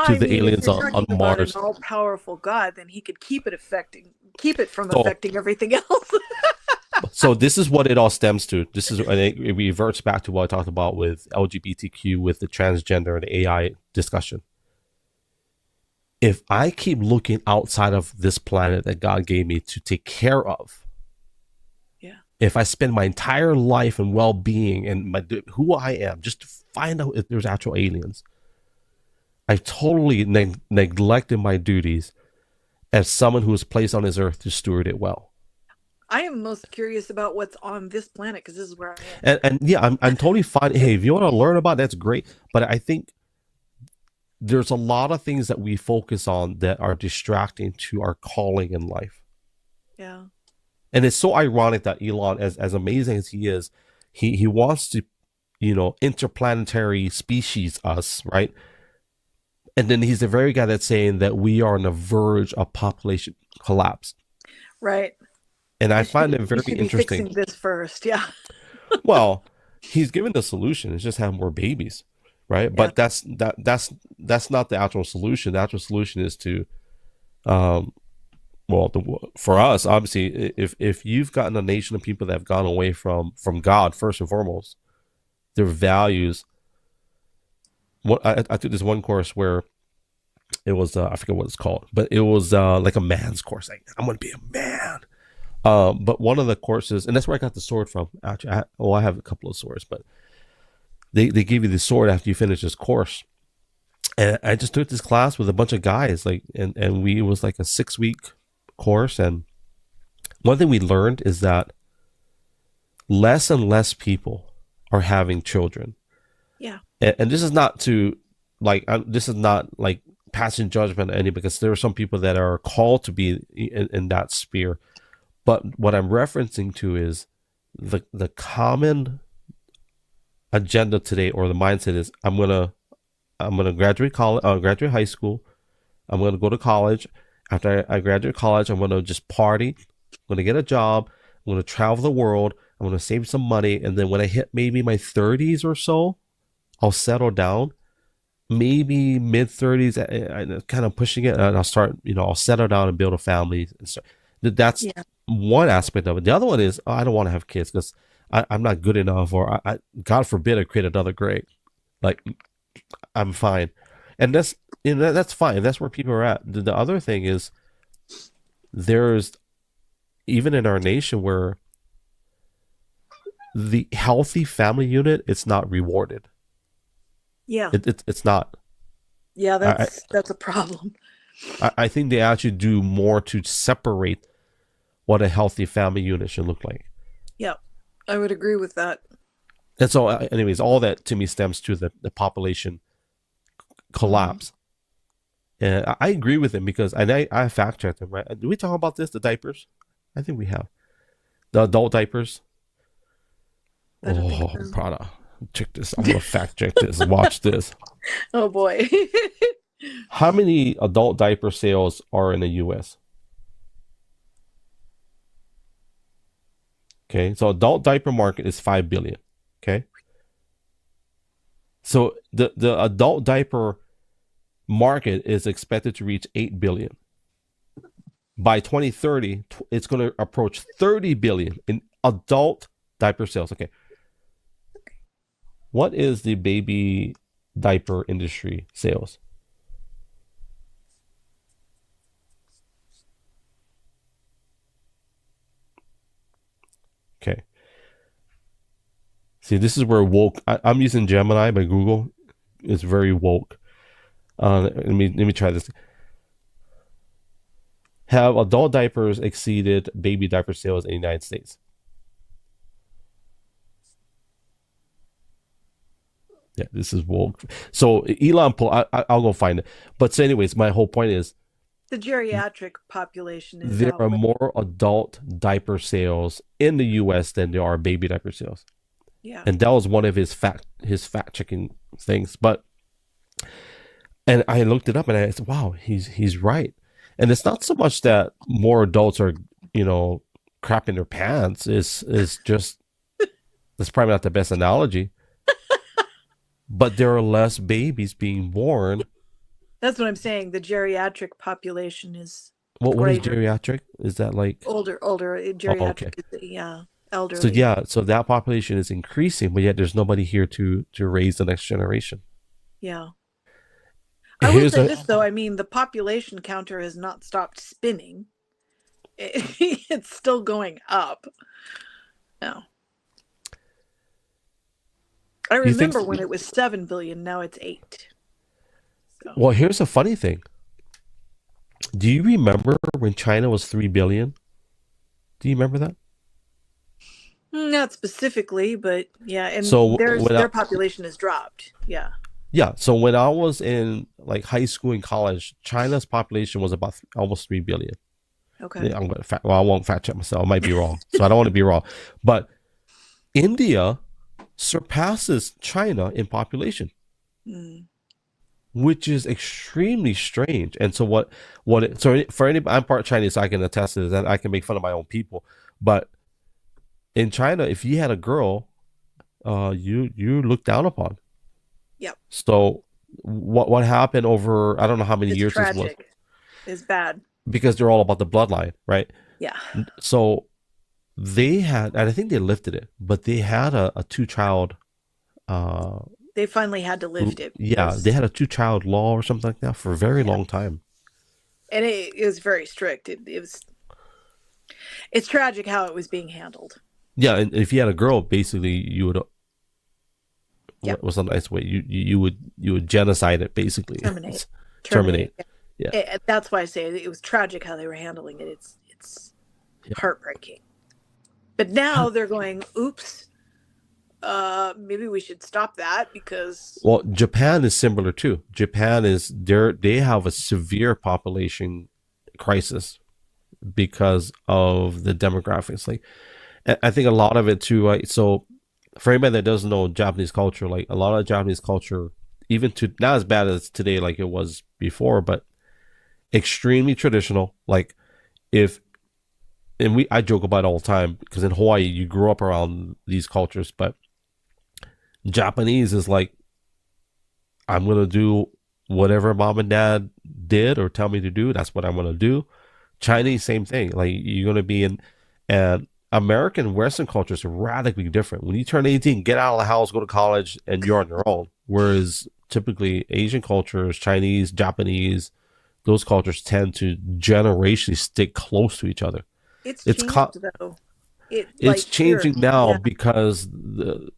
to the aliens on Mars? An all-powerful God, then he could keep it from affecting everything else. So this is what it all stems to. And it reverts back to what I talked about with LGBTQ, with the transgender and the AI discussion. If I keep looking outside of this planet that God gave me to take care of, if I spend my entire life and well-being and who I am just to find out if there's actual aliens, I've totally neglected my duties as someone who was placed on this earth to steward it well. I am most curious about what's on this planet because this is where I am. And yeah, I'm totally fine. Hey, if you want to learn about it, that's great. But I think there's a lot of things that we focus on that are distracting to our calling in life. Yeah. And it's so ironic that Elon, as amazing as he is, he wants to, interplanetary species us, right? And then he's the very guy that's saying that we are on the verge of population collapse. Right. And I We find should it we very should be interesting. fixing this first. Yeah. Well, he's given the solution. It's just have more babies, right? Yeah. But that's not the actual solution. The actual solution is to, um, for us, obviously, if you've gotten a nation of people that have gone away from God first and foremost, their values. What I took this one course where it was I forget what it's called, but it was like a man's course. Like I'm gonna be a man. But one of the courses, and that's where I got the sword from. Actually, I have a couple of swords, but they give you the sword after you finish this course. And I just took this class with a bunch of guys, like, and it was like a 6 week course. And one thing we learned is that less and less people are having children. Yeah. And this is not to like, this is not like passing judgment on any, because there are some people that are called to be in that sphere. But what I'm referencing to is the common agenda today, or the mindset is I'm gonna graduate college, graduate high school. I'm gonna go to college. After I graduate college, I'm gonna just party. I'm gonna get a job. I'm gonna travel the world. I'm gonna save some money, and then when I hit maybe my 30s or so, I'll settle down. Maybe mid 30s, kind of pushing it, and I'll start. I'll settle down and build a family. And start. That's Yeah. one aspect of it. The other one is, I don't want to have kids because I'm not good enough, or God forbid I create another Greg. Like, I'm fine, and that's fine. That's where people are at. The other thing is, there's even in our nation where the healthy family unit, it's not rewarded. Yeah. It's not. Yeah, I, that's a problem. I think they actually do more to separate what a healthy family unit should look like. Yeah. I would agree with that. And so, anyways, all that to me stems to the population Hmm. collapse. And I agree with him, because I fact checked him, right? Did we talk about this? The diapers? I think we have. The adult diapers. I don't think Oh, so. Prada. Check this. I'm gonna fact check this. Watch this. Oh boy. How many adult diaper sales are in the US? Okay. So adult diaper market is 5 billion. Okay. So the adult diaper market is expected to reach 8 billion. By 2030, it's going to approach 30 billion in adult diaper sales. Okay. What is the baby diaper industry sales? Okay. See, this is where woke. I'm using Gemini by Google. It's very woke. Let me try this. Have adult diapers exceeded baby diaper sales in the United States? Yeah, this is woke. So Elon, I'll go find it. But so, anyways, my whole point is The geriatric population is there are outweighed. more adult diaper sales in the U.S. than there are baby diaper sales, Yeah. and that was one of his fact checking things. But and I looked it up, and I said, wow, he's right. And it's not so much that more adults are, you know, crapping their pants. Is just, that's probably not the best analogy, but there are less babies being born. That's what I'm saying. The geriatric population is What is greater. geriatric? Is that like, Older. oh, okay. Geriatric is yeah, So elderly. yeah, so that population is increasing, but yet there's nobody here to raise the next generation. Yeah. I will Here's say a this though, I mean the population counter has not stopped spinning. It's still going up. No. I you think? remember when it was 7 billion, now it's 8. So, Well, here's a funny thing. Do you remember when China was 3 billion? Do you remember that? not specifically, but yeah, and So when I, their population has dropped. Yeah. yeah, so when I was in like high school and college, China's population was about almost 3 billion. Okay. Yeah, well, I won't fact check myself. I might be wrong, so I don't want to be wrong. But India surpasses China in population, Mm. which is extremely strange. And so so for anybody, I'm part Chinese, so I can attest to this, and I can make fun of my own people. But in China, if you had a girl, you looked down upon. Yep. So what happened over, I don't know how many It's years this was, tragic. It's bad. because they're all about the bloodline, right? Yeah. So they had, and I think they lifted it, but they had a two-child, uh They finally had to lift it yeah, they because, had a two-child law or something like that for a very yeah. long time. And it was very strict. It's tragic how it was being handled. Yeah, and if you had a girl, basically you would, Yep. what was a nice way, you would genocide it, basically. Terminate. Terminate. Terminate. Yeah. That's why I say it was tragic how they were handling it. It's Yeah. heartbreaking. But now they're going, oops, maybe we should stop that because Well, Japan is similar too. Japan is there. They have a severe population crisis because of the demographics. Like, I think a lot of it too. Like, so for anybody that doesn't know Japanese culture, like a lot of Japanese culture, even to not as bad as today, like it was before, but extremely traditional. Like, if and I joke about it all the time, because in Hawaii you grew up around these cultures, but Japanese is like, I'm gonna do whatever mom and dad did or tell me to do. That's what I'm gonna do. Chinese, same thing. Like, you're gonna be in, and American Western culture is radically different. When you turn 18, get out of the house, go to college, and you're on your own. Whereas typically Asian cultures, Chinese, Japanese, those cultures tend to generationally stick close to each other. it's It's changed though. It it's like here, changing now yeah. because the,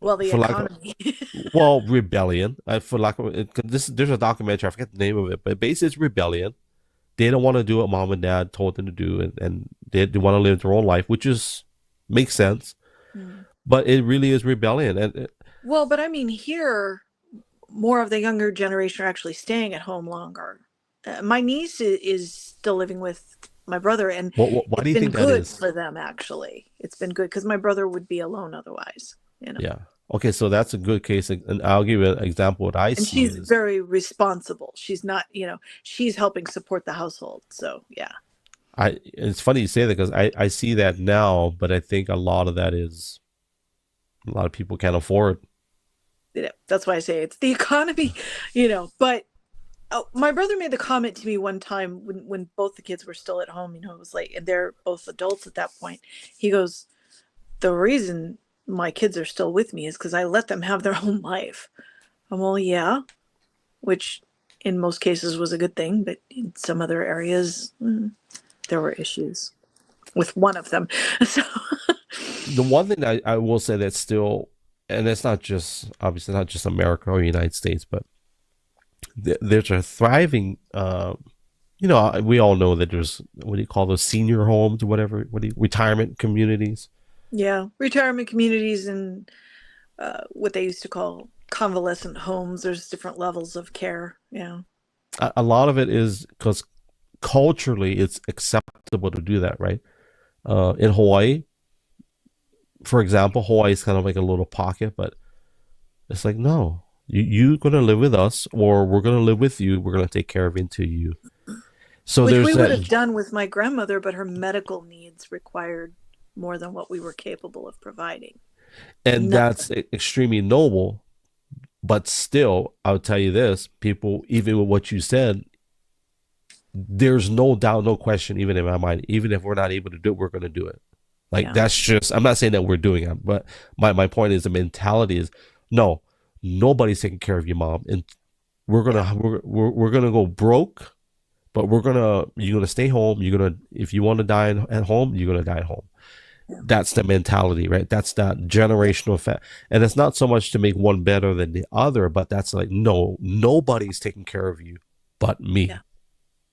Well, the for lack of, economy. well, rebellion. For lack of it, there's a documentary. I forget the name of it, but basically it's rebellion. They don't want to do what mom and dad told them to do, and they want to live their own life, which is makes sense. Mm. But it really is rebellion, and Well, but I mean, here, more of the younger generation are actually staying at home longer. My niece is still living with my brother, and why it's do you been think that good is? for them, actually. It's been good because my brother would be alone otherwise, you know. Yeah. Okay, so that's a good case, and I'll give you an example. What I And see she's is, very responsible. She's not, she's helping support the household. So, yeah. it's funny you say that, because I see that now, but I think a lot of that is a lot of people can't afford. That's why I say it's the economy, But my brother made the comment to me one time when both the kids were still at home. It was like, and they're both adults at that point. He goes, the reason my kids are still with me is because I let them have their own life. I'm well, yeah, which in most cases was a good thing, but in some other areas, there were issues with one of them. So, The one thing I will say that's still, and it's not just, obviously not just America or United States, but there's a thriving, we all know that there's, what do you call those, senior homes or whatever, retirement communities. yeah, retirement communities and what they used to call convalescent homes. There's different levels of care. Yeah. A lot of it is because culturally it's acceptable to do that, right? In Hawaii, for example, Hawaii is kind of like a little pocket, but it's like, no, you're gonna live with us, or we're gonna live with you. We're gonna take care of into you. So Which there's we would that, have done with my grandmother, but her medical needs required more than what we were capable of providing. and No, that's extremely noble. But still, I'll tell you this: people, even with what you said, there's no doubt, no question, even in my mind, even if we're not able to do it, we're gonna do it. Like, yeah, that's just, I'm not saying that we're doing it, but my point is, the mentality is, no, nobody's taking care of your mom, and we're yeah, gonna we're gonna go broke, but you're gonna stay home. You're gonna, if you want to die at home, you're gonna die at home. yeah, That's the mentality, right? That's that generational effect, and it's not so much to make one better than the other, but that's like, no, nobody's taking care of you but yeah, me, yeah,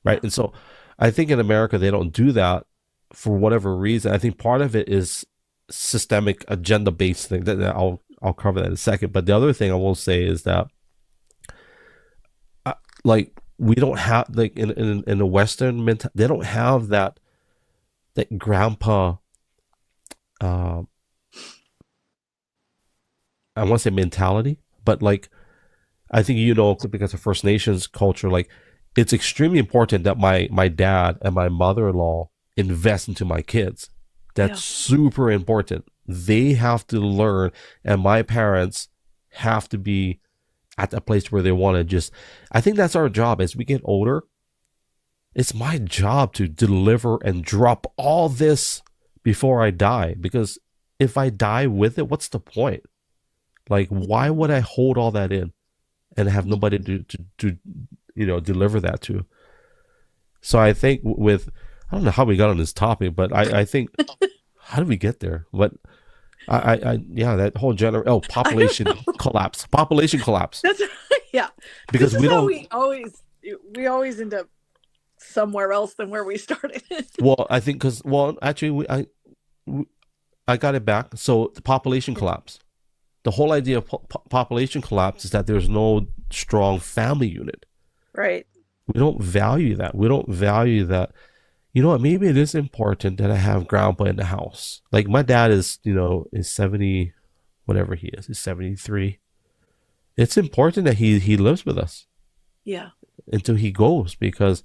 right? And so I think in America they don't do that for whatever reason. I think part of it is systemic agenda based thing that I'll cover that in a second. But the other thing I will say is that, like, we don't have, like, in the Western mental, they don't have that that grandpa, uh, I want to say mentality, but like I think because of First Nations culture, like it's extremely important that my dad and my mother in law invest into my kids. That's Yeah. super important. They have to learn, and my parents have to be at a place where they want to just. I think that's our job as we get older. It's my job to deliver and drop all this before I die, because if I die with it, what's the point? Like, why would I hold all that in and have nobody to deliver that to? So I think with I don't know how we got on this topic, but I think how did we get there? But yeah, that whole I don't know. population collapse, That's yeah. This because is we how don't. we always end up somewhere else than where we started. Well, I think because well, actually, I got it back. So the population collapse. The whole idea of population collapse is that there's no strong family unit. Right. We don't value that. We don't value that. You know what? Maybe it is important that I have grandpa in the house. Like my dad is 70, whatever he is. He's 73. It's important that he lives with us Yeah. until he goes, because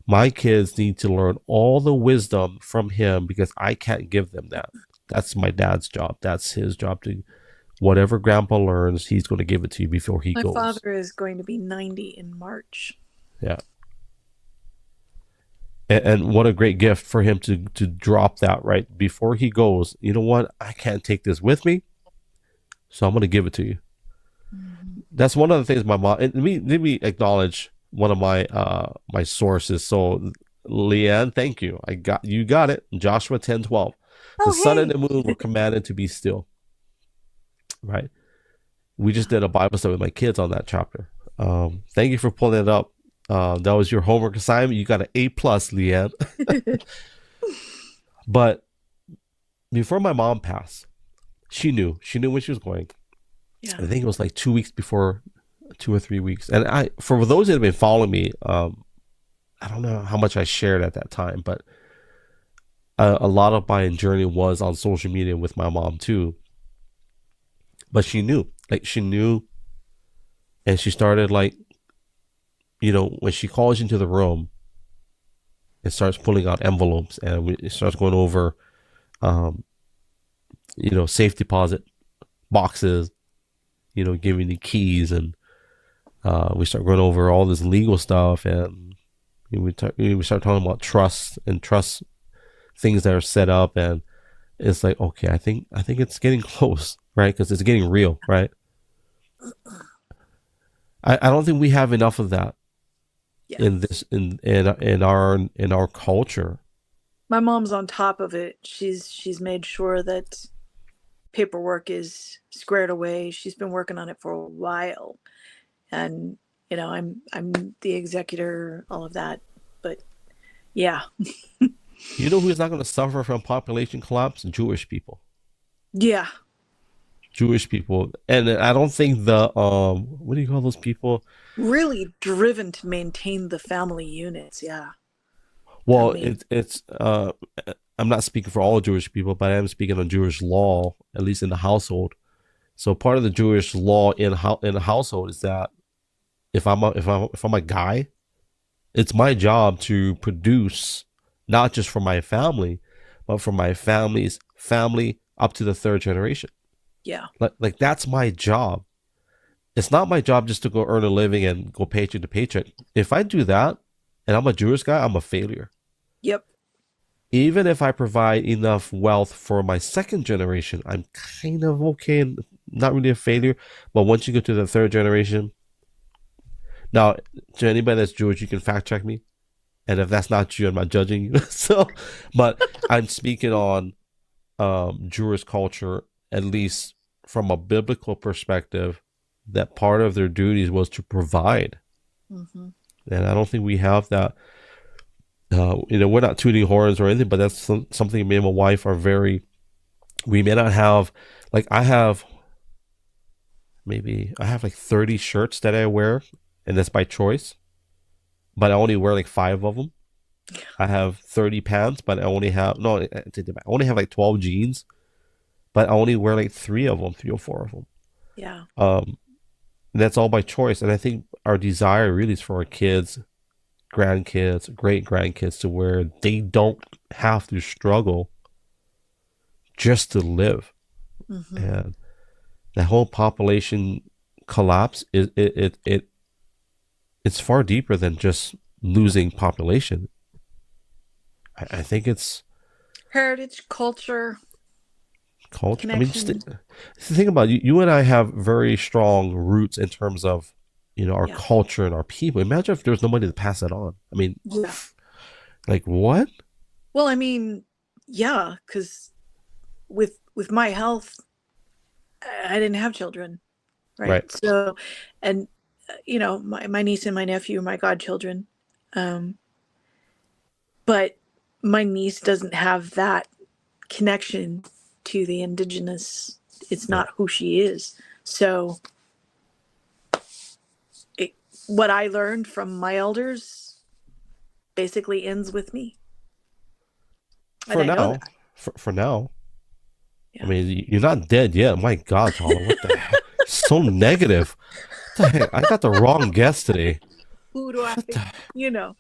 my kids need to learn all the wisdom from him, because I can't give them that. That's my dad's job. That's his job to whatever grandpa learns, he's going to give it to you before he My goes. father is going to be 90 in March. Yeah. And what a great gift for him to drop that right before he goes. You know what? I can't take this with me, so I'm going to give it to you. Mhm. That's one of the things my mom. And let me acknowledge one of my sources. So Leanne, thank you. You got it. Joshua 10:12. The Oh, sun and hey. the moon were commanded to be still. Right. We just did a Bible study with my kids on that chapter. Thank you for pulling it up. That was your homework assignment. You got an A+, Leanne. But before my mom passed, she knew. She knew when she was going. Yeah. I think it was like 2 weeks before, 2 or 3 weeks. And for those that have been following me, I don't know how much I shared at that time, but a lot of my journey was on social media with my mom too. But she knew, like she knew, and she started like, when she calls you into the room, it starts pulling out envelopes, and it starts going over, um, safe deposit boxes, giving the keys, and we start going over all this legal stuff, and we start talking about trust and trust things that are set up, and it's like, okay, I think it's getting close, right? Because it's getting real, right? I don't think we have enough of that in Yes. this in our culture. My mom's on top of it. She's made sure that paperwork is squared away. She's been working on it for a while. And I'm the executor, all of that. But yeah. You know who's not going to suffer from population collapse? Jewish people. Yeah. Jewish people, and I don't think the what do you call those people? Really driven to maintain the family units. Yeah. I Well, mean, it's I'm not speaking for all Jewish people, but I am speaking on Jewish law, at least in the household. So part of the Jewish law in a household is that if I'm a guy, it's my job to produce not just for my family, but for my family's family up to the third generation. yeah. Like that's my job. It's not my job just to go earn a living and go paycheck to paycheck. If I do that and I'm a Jewish guy, I'm a failure. Yep. Even if I provide enough wealth for my second generation, I'm kind of okay and not really a failure. But once you go to the third generation, now to anybody that's Jewish, you can fact check me. And if that's not you, I'm not judging you. So, but I'm speaking on Jewish culture, at least from a biblical perspective, that part of their duties was to provide. Hmm. And I don't think we have that. We're not tooting horns or anything, but that's something me and my wife are very. We may not have, like I have like 30 shirts that I wear, and that's by choice. But I only wear like 5 of them. I have 30 pants, but I only have no, I only have like 12 jeans, but I only wear like three of them, three or four of them. Yeah. Um, and that's all by choice. And I think our desire really is for our kids, grandkids, great grandkids to where they don't have to struggle just to live. Hmm. And the whole population collapse it's far deeper than just losing population. I think it's Heritage, culture, culture. I mean, just connection. think about it. You and I have very strong roots in terms of our Yeah. culture and our people. Imagine if there was nobody to pass it on. I mean, Yeah. like what? Well, I mean, yeah, because with my health, I didn't have children, right? Right. So, and my niece and my nephew are my godchildren, um, but my niece doesn't have that connection to the indigenous. It's Yeah. not who she is. So, it, what I learned from my elders basically ends with me, and For I know now, that. for now. I Yeah. mean, you're not dead yet. My God, Tyler, what the heck? So negative. What the heck? I got the wrong guest today. Who do I? What the? You know,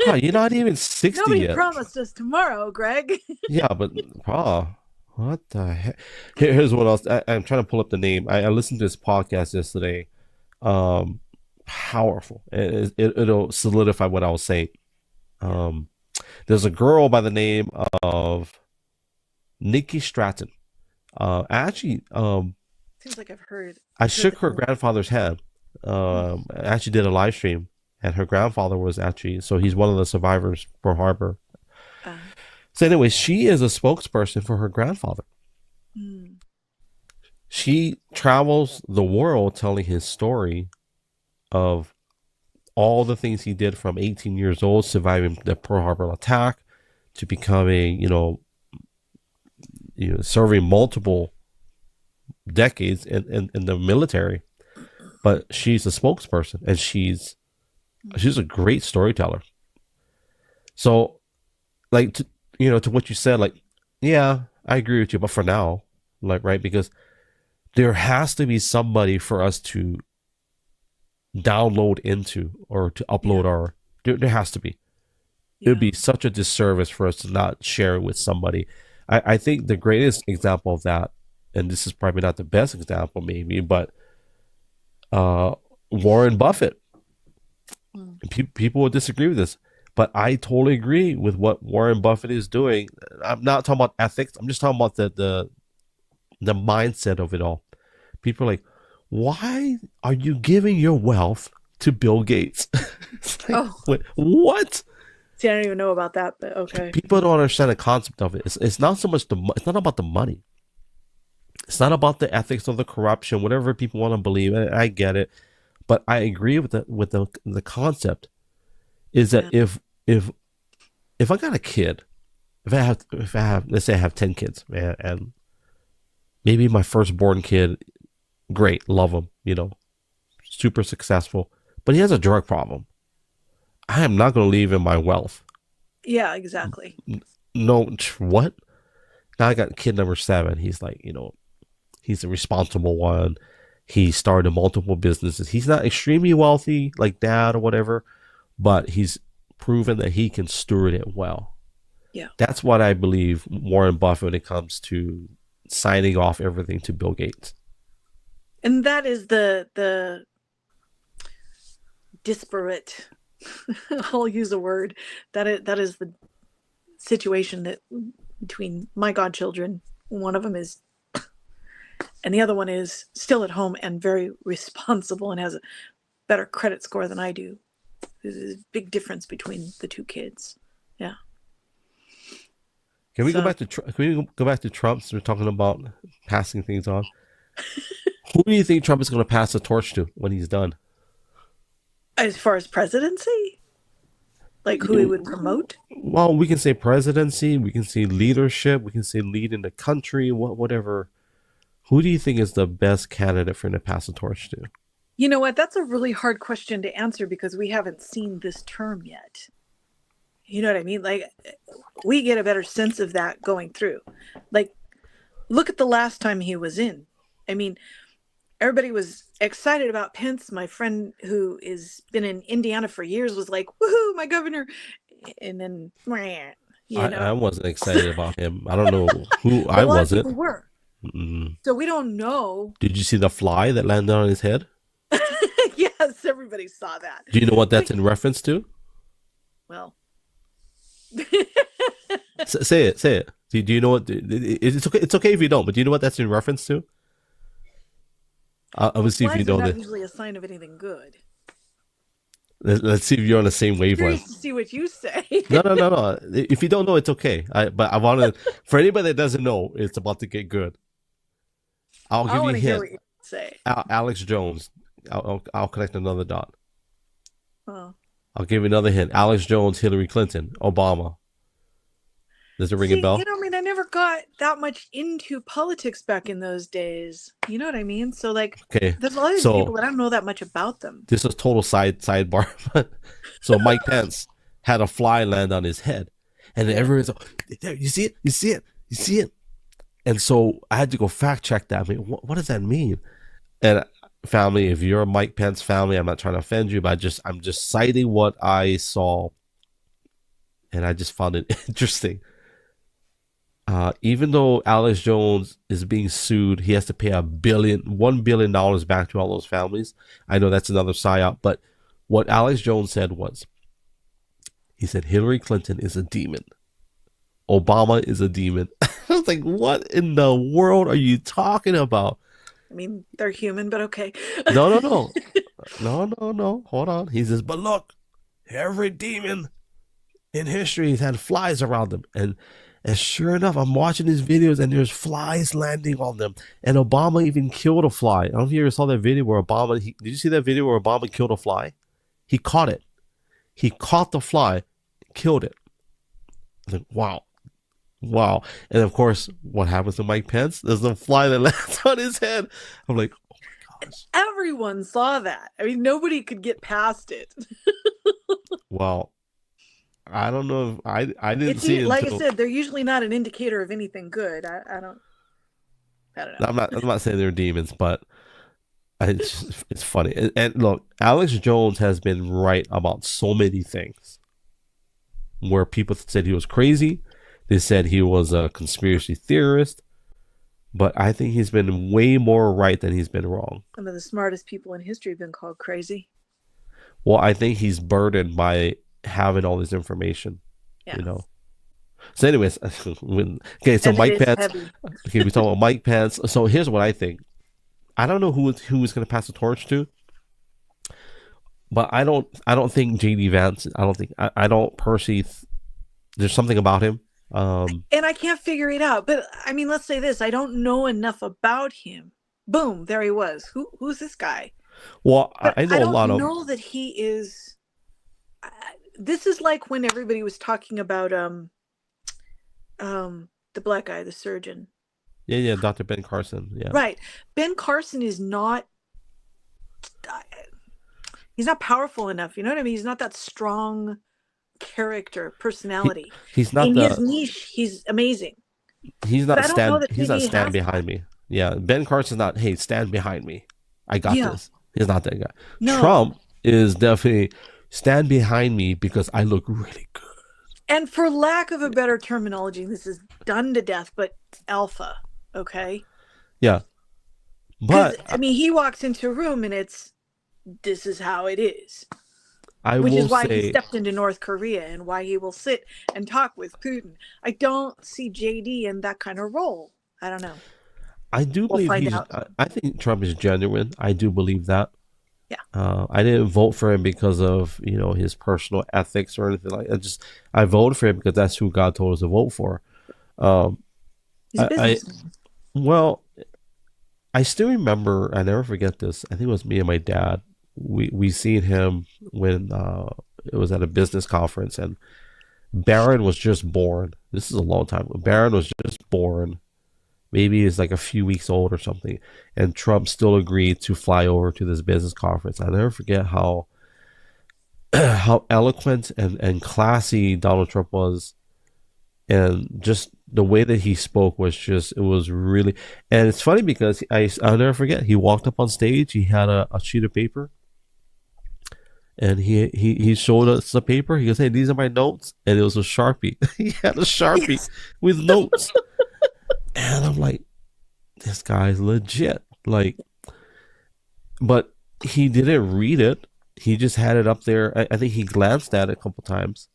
Pa, you're not even 60 nobody yet. promised us tomorrow, Greg. Yeah, but Pa, what the heck? Here's what else. I'm trying to pull up the name. I listened to this podcast yesterday. Um, Powerful. It'll solidify what I was saying. Yeah. Um, there's a girl by the name of Nikki Stratton. Actually, Seems like I heard shook the her name. grandfather's hand. I actually did a live stream, and her grandfather was actually so he's one of the survivors for Harbor. Uh, So, anyway, she is a spokesperson for her grandfather. mm, She travels the world telling his story of all the things he did from 18 years old, surviving the Pearl Harbor attack, to becoming, serving multiple decades in the military. But she's a spokesperson, and she's a great storyteller. So, like, to what you said, like, yeah, I agree with you. But for now, like, right, because there has to be somebody for us to download into or to upload yeah. our. There has to be. It would Yeah. be such a disservice for us to not share it with somebody. I think the greatest example of that, and this is probably not the best example, maybe, but uh, Warren Buffett. Mm. People would disagree with this, but I totally agree with what Warren Buffett is doing. I'm not talking about ethics. I'm just talking about the mindset of it all. People are like, why are you giving your wealth to Bill Gates? It's like, Oh, wait, what? see, I don't even know about that, but okay. People don't understand the concept of it. It's not so much it's not about the money. It's not about the ethics or the corruption, whatever people want to believe. I get it, but I agree with the concept. Is that Yeah. if I got a kid, if I have let's say I have 10 kids, man, and maybe my firstborn kid, great, love him, super successful, but he has a drug problem. I am not going to leave him my wealth. Yeah, exactly. No, what? Now I got kid number 7. He's like, he's a responsible one. He started multiple businesses. He's not extremely wealthy like dad or whatever, but he's proven that he can steward it well. Yeah. That's what I believe Warren Buffett when it comes to signing off everything to Bill Gates. And that is the disparate I'll use a word that is the situation that between my godchildren, one of them is and the other one is still at home and very responsible and has a better credit score than I do. There's a big difference between the two kids. Yeah. Can we go So back to can we go back to Trump? So we're talking about passing things on. Who do you think Trump is going to pass the torch to when he's done? as far as presidency, like who he would promote, Well, we can say presidency, we can say leadership, we can say lead in the country, whatever. Who do you think is the best candidate for him to pass the torch to? you know what? That's a really hard question to answer because we haven't seen this term yet. You know what I mean? Like, we get a better sense of that going through. Like, look at the last time he was in. I mean, everybody was excited about Pence. My friend who has been in Indiana for years was like, woohoo, my governor. And then, you I know, wasn't excited about him. I don't know who but I a lot of wasn't. people were. Mm. So we don't know. Did you see the fly that landed on his head? Yes, everybody saw that. Do you know what But, that's in reference to? well, Say it. Say it. Do you know what? It's okay. It's okay if you don't. But do you know what that's in reference to? I'm well, gonna see if you flies are know not this. usually a sign of anything good. Let's see if you're on the same Curious wavelength. to see what you say. No, no, no, no. If you don't know, it's okay. But I want to. For anybody that doesn't know, it's about to get good. I'll I give you want a to hear hint. what you say. Alex Jones. I'll connect another dot. Oh. I'll give you another hint. Alex Jones, Hillary Clinton, Obama. Does it ring a See, bell? I mean, I never got that much into politics back in those days. You know what I mean? So, like, Okay. there's a lot of these people So that I don't know that much about them. this is total sidebar. So Mike Pence had a fly land on his head, and then Yeah. everyone's like, "There, you see it? You see it? You see it?" And so I had to go fact check that. I mean, what does that mean? And family, if you're a Mike Pence family, I'm not trying to offend you, but I'm just citing what I saw, and I just found it interesting. Even though Alex Jones is being sued, he has to pay $1 billion back to all those families. I know that's another psyop, but what Alex Jones said was, he said Hillary Clinton is a demon, Obama is a demon. I was like, what in the world are you talking about? I mean, they're human, but okay. No, no, no, no, no, no. Hold on. He says, but look, every demon in history has had flies around them, and sure enough, I'm watching these videos and there's flies landing on them. And Obama even killed a fly. I don't know if you ever saw that video where did you see that video where Obama killed a fly? He caught it. He caught the fly, killed it. I was like, wow. Wow. And of course, what happens to Mike Pence? There's a fly that lands on his head. I'm like, oh my gosh. Everyone saw that. I mean, nobody could get past it. Well, I don't know if I didn't It's see it like I until said, they're usually not an indicator of anything good. I don't know. I'm not saying they're demons, but it's funny. And look, Alex Jones has been right about so many things where people said he was crazy. They said he was a conspiracy theorist, but I think he's been way more right than he's been wrong. Some of the smartest people in history have been called crazy. Well, I think he's burdened by having all this information, Yeah. you know. So, anyways, okay, so And Mike it is Pence. heavy. Okay, we talk about Mike Pence. So here's what I think. I don't know who is going to pass the torch to, but I don't think JD Vance. I don't personally. There's something about him. And I can't figure it out. But I mean, let's say this: I don't know enough about him. Boom, there he was. Who's this guy? Well, But I I know a lot don't of. know that he is. This is like when everybody was talking about the black guy, the surgeon. Yeah, yeah, Dr. Ben Carson. Yeah, Right. Ben Carson is not. He's not powerful enough. You know what I mean? He's not that strong character, personality. he's not In his the. niche, he's amazing. He's But not I don't know stand. that He's not JD stand has behind that. me. Yeah, Ben Carson's not. Hey, stand behind me. I got Yeah. this. He's not that guy. No. Trump is definitely stand behind me because I look really good. And for lack of a better terminology, this is done to death, but alpha. Okay. Yeah, Because but I mean, he walks into a room and this is how it is, I which will is why he say stepped into North Korea and why he will sit and talk with Putin. I don't see JD in that kind of role. I don't know. I do We'll believe find he's. out. I think Trump is genuine. I do believe that. Yeah. I didn't vote for him because of his personal ethics or anything like that. I voted for him because that's who God told us to vote for. Um, He's a I businessman. well, I still remember. I never forget this. I think it was me and my dad. We seen him when it was at a business conference, and Barron was just born. This is a long time ago. Barron was just born. Maybe he's like a few weeks old or something. And Trump still agreed to fly over to this business conference. I'll never forget how how eloquent and classy Donald Trump was, and just the way that he spoke was just, it was really. And it's funny because I'll never forget, he walked up on stage, he had a sheet of paper, and he showed us the paper. He goes, "Hey, these are my notes," and it was a Sharpie. He had a Sharpie Yes. with notes, and I'm like, this guy's legit. Like, but he didn't read it. He just had it up there. I think he glanced at it a couple times.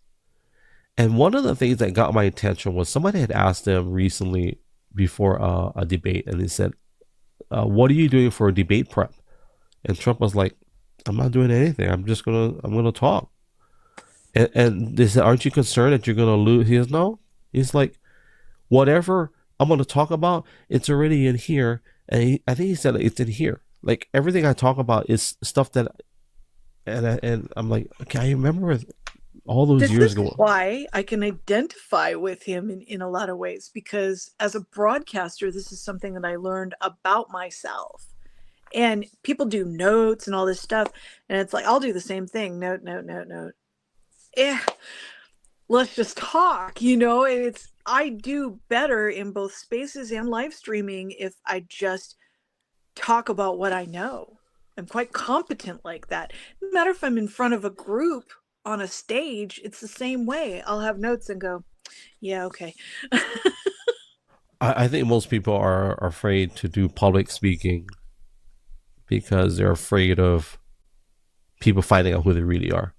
And one of the things that got my attention was somebody had asked him recently before a debate, and he said, "What are you doing for a debate prep?" And Trump was like, "I'm not doing anything. I'm gonna talk." And they said, "Aren't you concerned that you're gonna lose?" He goes, "No." He's like, "Whatever I'm gonna talk about, it's already in here." And I think he said it's in here. Like everything I talk about is stuff that, and I'm like, okay, I remember all those This years is ago. why I can identify with him in a lot of ways, because as a broadcaster, this is something that I learned about myself. And people do notes and all this stuff, and it's like I'll do the same thing. Note, note, note, note. Eh, let's just talk, and it's I do better in both spaces and live streaming if I just talk about what I know. I'm quite competent like that. No matter if I'm in front of a group on a stage, it's the same way. I'll have notes and go, yeah, okay. I think most people are afraid to do public speaking because they're afraid of people finding out who they really are.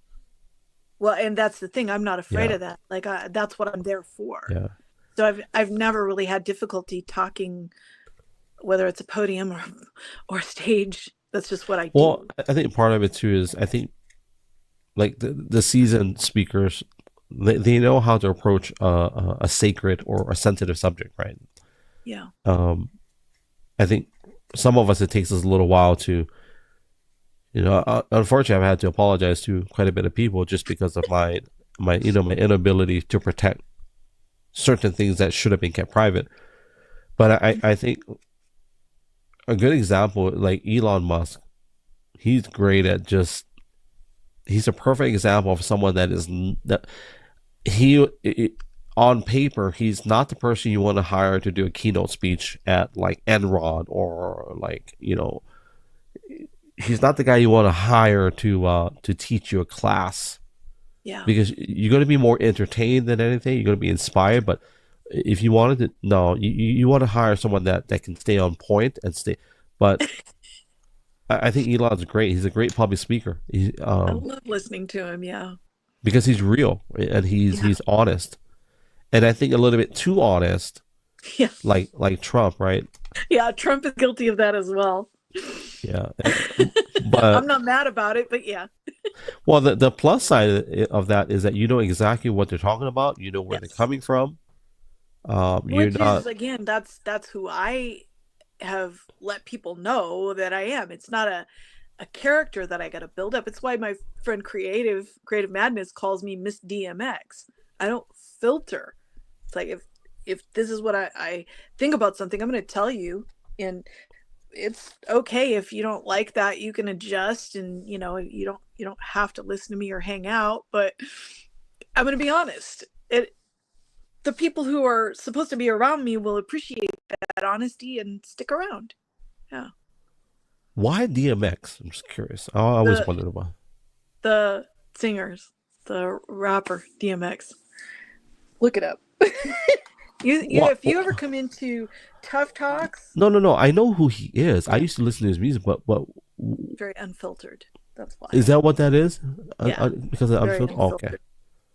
Well, and that's the thing. I'm not afraid Yeah, of that. Like that's what I'm there for. yeah. So I've never really had difficulty talking, whether it's a podium or stage. That's just what I Well, do. I think part of it too is I think like the seasoned speakers, they know how to approach a sacred or a sensitive subject, right? Yeah. Um, I think some of us, it takes us a little while to, unfortunately, I've had to apologize to quite a bit of people just because of my inability to protect certain things that should have been kept private. But I think a good example, like Elon Musk, he's great at just, he's a perfect example of someone that is that he it, on paper he's not the person you want to hire to do a keynote speech at like Enron, or like, he's not the guy you want to hire to teach you a class, Yeah. because you're going to be more entertained than anything. You're going to be inspired, but if you wanted to, no, you want to hire someone that can stay on point and stay. But I think Elon's great. He's a great public speaker. I love listening to him. Yeah. Because he's real and Yeah. he's honest, and I think a little bit too honest, Yeah. like Trump, right? Yeah. Trump is guilty of that as well. Yeah, I'm but not mad about it, but yeah. well, the plus side of that is that you know exactly what they're talking about. You know where they're Yes. coming from. You're Which not. is again, that's who I have let people know that I am. It's not a character that I got to build up. It's why my friend Creative Madness calls me Miss DMX. I don't filter. It's like if this is what I think about something, I'm going to tell you, and it's okay if you don't like that. You can adjust, and you don't have to listen to me or hang out. But I'm going to be honest. The people who are supposed to be around me will appreciate that honesty and stick around. Yeah. Why DMX? I'm just curious. I always The wondered why. the singers, the rapper DMX. Look it up. You What? if you ever come into Tough Talks, No, no, no. I know who he is. I used to listen to his music, but very unfiltered. That's why. is that what that is? Yeah, Because I'm very filtered. Oh, okay, unfiltered.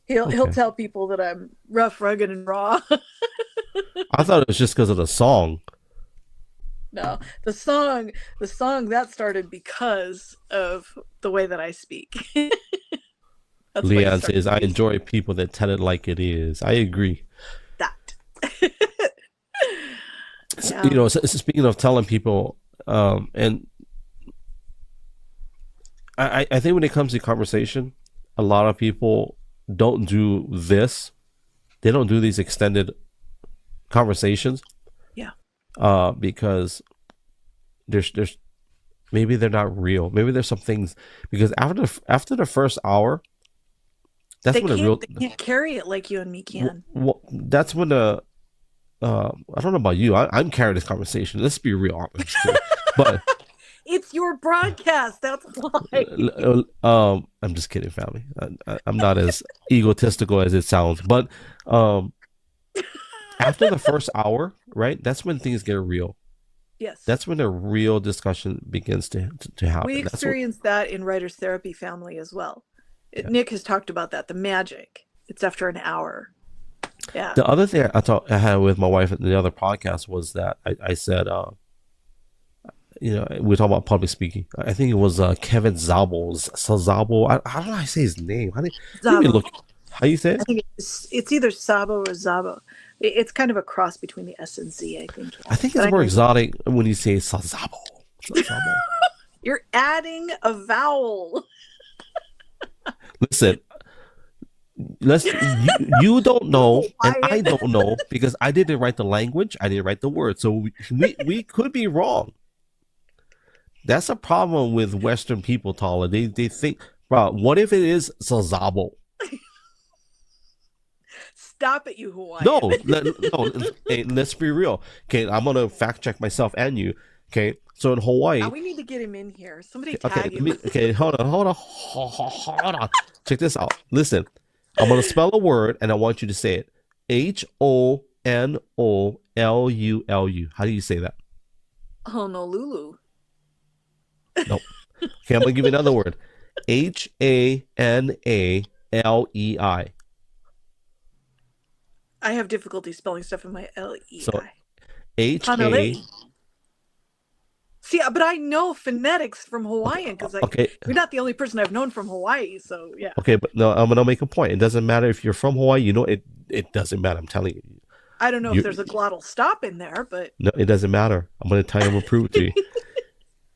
He'll okay. tell people that I'm rough, rugged, and raw. I thought it was just because of the song. No, the song that started because of the way that I speak. That's why he Leanne started says, "I using enjoy people that tell it like it is." I agree. that. You Yeah. know, speaking of telling people, and I think when it comes to conversation, a lot of people don't do this. They don't do these extended conversations, Yeah. because there's maybe they're not real. Maybe there's some things, because after the first hour, That's when the real. They can't carry it like you and me can. That's when the. I don't know about you. I'm carrying this conversation. Let's be real honest too. But It's your broadcast. That's why. I'm just kidding, family. I'm not as egotistical as it sounds. But um, after the first hour, right? That's when things get real. Yes. That's when the real discussion begins to We happen. experienced that in writers therapy family as well. Yeah. Nick has talked about that. The magic. It's after an hour. Yeah. The other thing I had with my wife in the other podcast was that I said, we were talking about public speaking. I think it was Kevin Zabel's Zabel. How do I say his name? Let me look. How you say it? I think it's either Sabo or Zabo. It's kind of a cross between the S and Z, I think. I think it's more exotic when you say Sazabo. You're adding a vowel. Listen, you don't know and I don't know because I didn't write the language, I didn't write the word, so we could be wrong. That's a problem with Western people, Tala. They think, bro, what if it is Sazabo? Stop it, you Hawaiian. No. Hey, let's be real. Okay, I'm gonna fact check myself and you. Okay, so in Hawaii, now we need to get him in here. Somebody tag him. Hold on. Check this out. Listen, I'm gonna spell a word and I want you to say it. Honolulu. How do you say that? Honolulu. Nope. Okay, I'm gonna give you another word. Hanalei. I have difficulty spelling stuff in my LEI. So Hanalei. See, but I know phonetics from Hawaiian because you're not the only person I've known from Hawaii. So yeah. Okay, but no, I'm gonna make a point. It doesn't matter if you're from Hawaii. You know, it doesn't matter. I'm telling you. I don't know if there's a glottal stop in there, but no, it doesn't matter. I'm gonna tell you. I'm gonna prove it to you.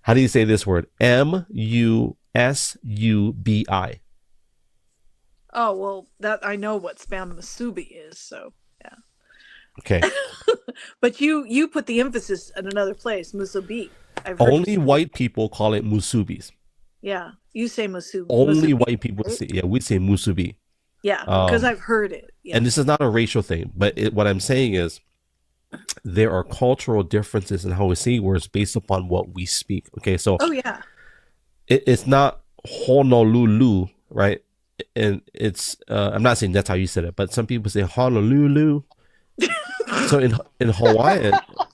How do you say this word? Musubi. Oh well, that I know what spam musubi is. So yeah. Okay. But you put the emphasis in another place, musubi. Only white people call it musubis. Yeah, you say musubi. Only musubi, white people say, yeah, we say musubi. Yeah, because I've heard it. Yeah. And this is not a racial thing, but what I'm saying is there are cultural differences in how we say words based upon what we speak. Okay, so yeah, it's not Honolulu, right? And it's I'm not saying that's how you said it, but some people say Honolulu. So in Hawaiian,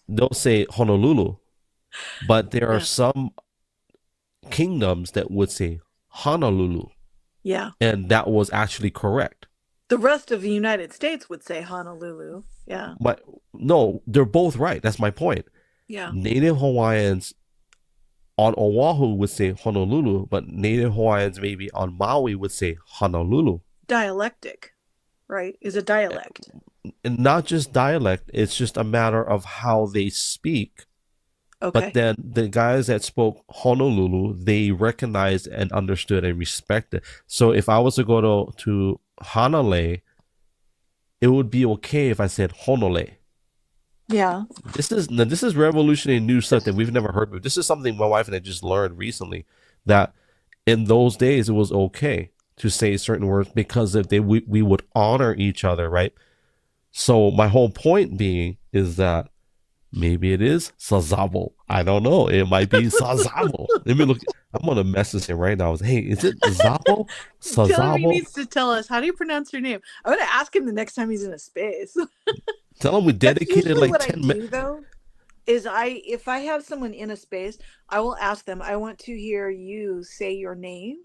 they'll say Honolulu, but there are some kingdoms that would say Honolulu. Yeah. And that was actually correct. The rest of the United States would say Honolulu. Yeah. But no, they're both right. That's my point. Yeah. Native Hawaiians on Oahu would say Honolulu, but Native Hawaiians maybe on Maui would say Honolulu. Dialectic, right? Is a dialect. And not just dialect, it's just a matter of how they speak. Okay. But then the guys that spoke Honolulu, they recognized and understood and respected. So if I was to go to Hanalei, it would be okay if I said Honolei. Yeah. This is revolutionary new stuff that we've never heard of. This is something my wife and I just learned recently, that in those days it was okay to say certain words because if we would honor each other, right? So my whole point being is that maybe it is Sazabo. I don't know. It might be Sazabo. Let me look. I'm gonna message him right now. Hey, is it Zabo? Sazabo? Tell him he needs to tell us. How do you pronounce your name? I'm gonna ask him the next time he's in a space. Tell him we dedicated like 10 minutes. Though, is if I have someone in a space, I will ask them. I want to hear you say your name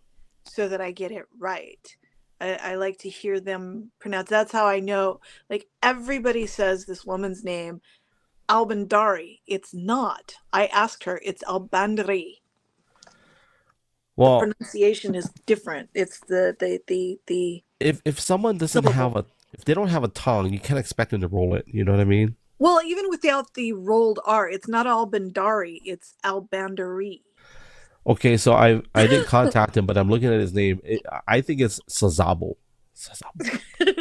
so that I get it right. I like to hear them pronounce. That's how I know. Like everybody says this woman's name, Albandari. It's not. I asked her. It's Albandari. Well, the pronunciation is different. It's the if someone doesn't have if they don't have a tongue, you can't expect them to roll it. You know what I mean? Well, even without the rolled R, it's not Albandari. It's Albandari. Okay, so I didn't contact him, but I'm looking at his name. I think it's Sazabo. We're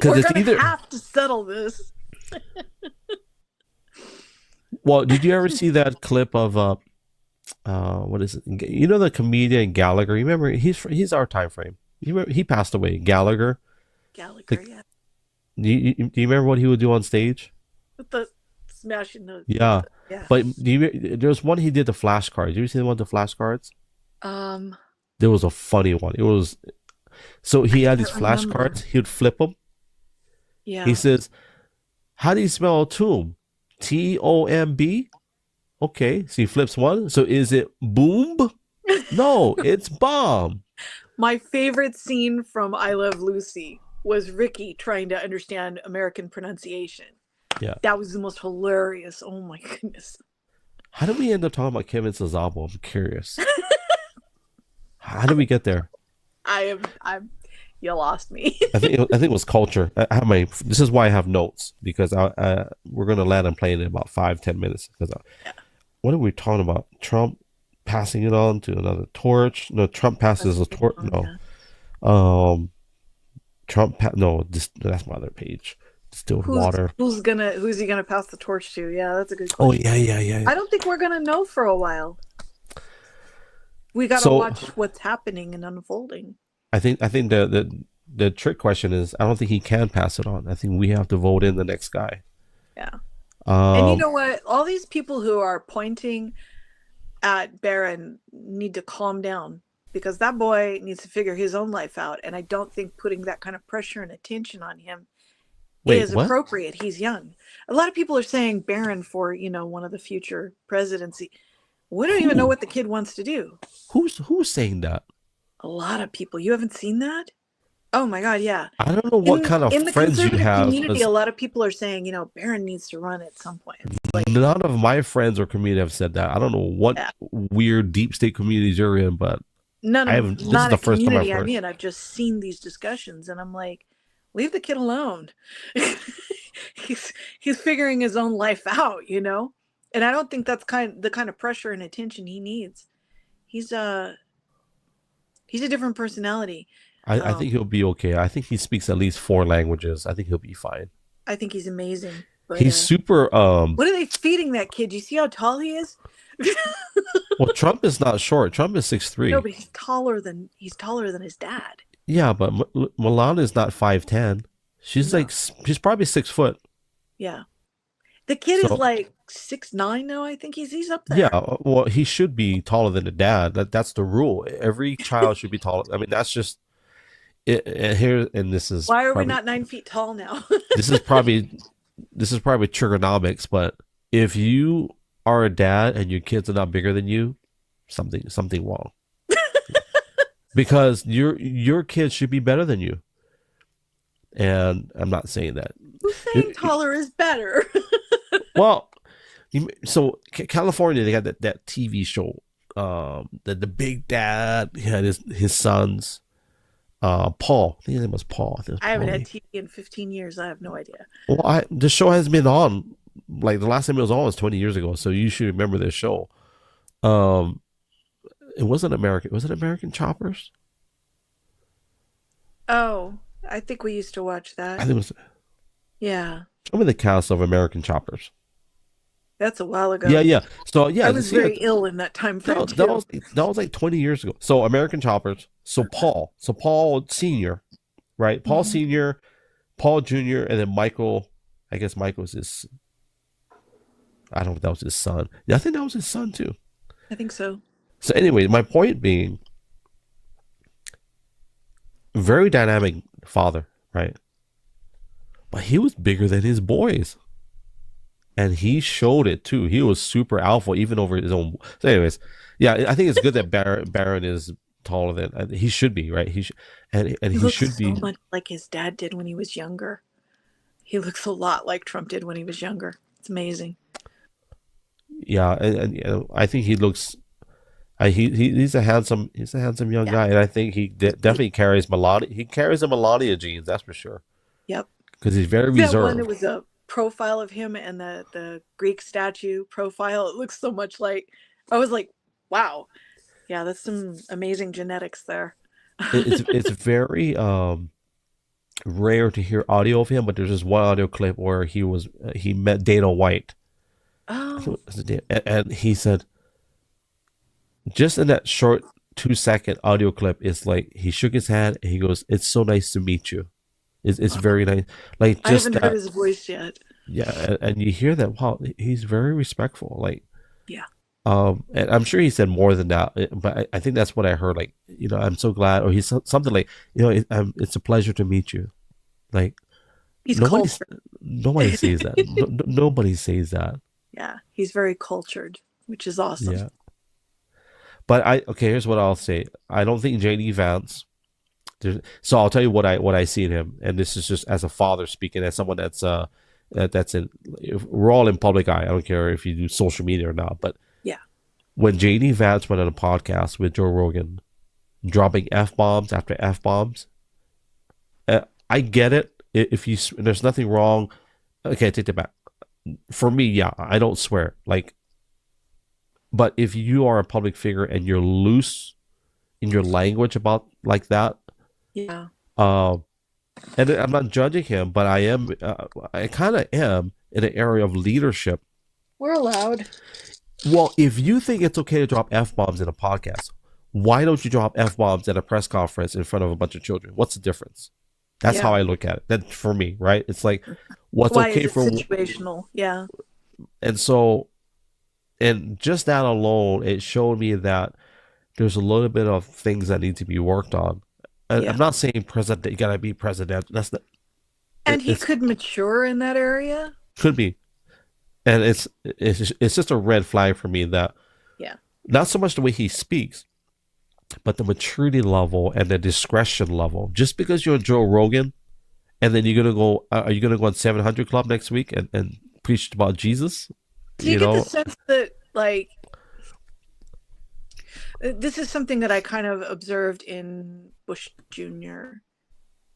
gonna have to settle this. Well, did you ever see that clip of what is it? You know the comedian Gallagher? You remember he's our time frame. He passed away. Gallagher. Gallagher, The, yeah. do you remember what he would do on stage? With the smashing Yeah, yeah. but there's one he did the flashcards. You ever seen the one with the flashcards? Um, There was a funny one. It was so I he had these can't remember. flashcards. He would flip them. He Yeah. says, "How do you spell tomb? Tomb? Okay." So he flips one. So is it boom? No, it's bomb. My favorite scene from I Love Lucy was Ricky trying to understand American pronunciation. Yeah. That was the most hilarious. Oh my goodness. How did we end up talking about Kevin Sazabo? I'm curious. How did we get there? I'm you lost me. I think it was culture. I have my. This is why I have notes because we're gonna land and play in about 5-10 minutes. Because Yeah. what are we talking about? Trump passing it on to another torch? No, Trump passes a torch. No, Yeah. um, no. That's my other page. Distilled water. Who's he gonna pass the torch to? Yeah, that's a good Oh question. yeah, yeah, yeah, yeah. I don't think we're gonna know for a while. We gotta So watch what's happening and unfolding. I think the trick question is I don't think he can pass it on. I think we have to vote in the next guy. Yeah. And you Um, know what? All these people who are pointing at Barron need to calm down because that boy needs to figure his own life out. And I don't think putting that kind of pressure and attention on him wait, is what? appropriate. He's young. A lot of people are saying Barron for, one of the future presidency. We don't even know Who? what the kid wants to do. Who's saying that? A lot of people. You haven't seen that? Oh my God, yeah. I don't know what kind of In the friends you conservative have, community, because a lot of people are saying, Barron needs to run at some point. It's like, none of my friends or community have said that. I don't know what yeah, weird deep state communities you're in, but none I of haven't. This is not the a first time I've community heard. I'm in. I've just seen these discussions, and I'm like, leave the kid alone. He's figuring his own life out. And I don't think that's the kind of pressure and attention he needs. He's he's a different personality. I Um, think he'll be okay. I think he speaks at least 4 languages. I think he'll be fine. I think he's amazing. But He's super. what are they feeding that kid? Do you see how tall he is? Well, Trump is not short. Trump is No, 6'3". but he's taller than his dad. Yeah, but Milana is not 5'10". She's No. like she's probably 6 foot. Yeah. The kid is So like 6'9" now. I think he's up yeah, there. well, he should be taller than the dad. That's the rule. Every child should be taller. I mean, that's just it. And here, and Why are we not 9 feet tall now? this is probably this is probably trigonomics. But if you are a dad and your kids are not bigger than you, something wrong. Because your kids should be better than you. And I'm not saying that. Who's saying taller is better? Well, so California, they got that TV show, the Big Dad. He had his sons, Paul. I think his name was Paul. I think it I was haven't had Paulie. TV in 15 years. I have no idea. Well, the show has been on. Like the last time it was on was 20 years ago, so you should remember this show. Um, it wasn't American. Was it American Choppers? Oh, I think we used to watch I that. think it was. Yeah, I'm in the cast of American Choppers. that's a while Yeah, ago. yeah. So I yeah, was see, very ill in that time frame that too. was like 20 years ago. So American Choppers. So Paul Senior, right? Paul Mhm. Senior, Paul Junior, and then Michael. I guess Michael's his. I don't know if that was his son. Yeah, I think that was his son too. I think so. So anyway, my point being, very dynamic father, right? But he was bigger than his boys, and he showed it too. He was super alpha, even over his own. So, anyways, yeah, I think it's good that Baron is taller than he should be, right? And He he looks should so be. much like his dad did when he was younger. He looks a lot like Trump did when he was younger. It's amazing. Yeah, and you know, I think he looks. He's a handsome young Yeah. guy, and I think he He, definitely carries Melania. He carries the Melania genes, that's for sure, yep. because he's very That one, it reserved. was a profile of him and the Greek statue profile. It looks so much like. I was like, wow, yeah, that's some amazing genetics there. It's very rare to hear audio of him, but there's this one audio clip where he met Dana White. I think Oh, it was and he said just in that short 2-second audio clip is like he shook his hand and he goes, "It's so nice to meet you." It's very nice, like I just haven't heard that. his voice yet. Yeah, and you hear that. Wow, he's very respectful. Like, Yeah. and I'm sure he said more than that, but I think that's what I heard. Like, I'm so glad, or he's something like, it's a pleasure to meet you. Like, He's nobody's cultured. nobody says that. Nobody says that. Yeah, he's very cultured, which is awesome. Yeah. But okay, here's what I'll say. I don't think JD Vance. So I'll tell you what I see in him, and this is just as a father speaking, as someone that's in. We're all in public eye. I don't care if you do social media or not. But Yeah. when JD Vance went on a podcast with Joe Rogan, dropping f bombs after f bombs, I get it. If you there's nothing wrong. Okay, I take it back. For me, yeah, I don't swear. Like, but if you are a public figure and you're loose in your language about like that, Yeah. uh, and I'm not judging him, but I am. I kind of am in an area of leadership. We're allowed. Well, if you think it's okay to drop f bombs in a podcast, why don't you drop f bombs at a press conference in front of a bunch of children? What's the difference? That's how Yeah. I look at it. That for me, right? It's like what's Why is okay it for, situational? Yeah. and so, and just that alone, it showed me that there's a little bit of things that need to be worked on. And I'm Yeah. not saying president, you gotta be president. That's not. And he It's could mature in that area. could be, and it's just a red flag for me that Yeah. not so much the way he speaks, but the maturity level and the discretion level. Just because you're Joe Rogan, and then you're gonna go, are you gonna go on 700 Club next week and preach about Jesus? Do you You get the know, sense that, like, this is something that I kind of observed in Bush Jr.?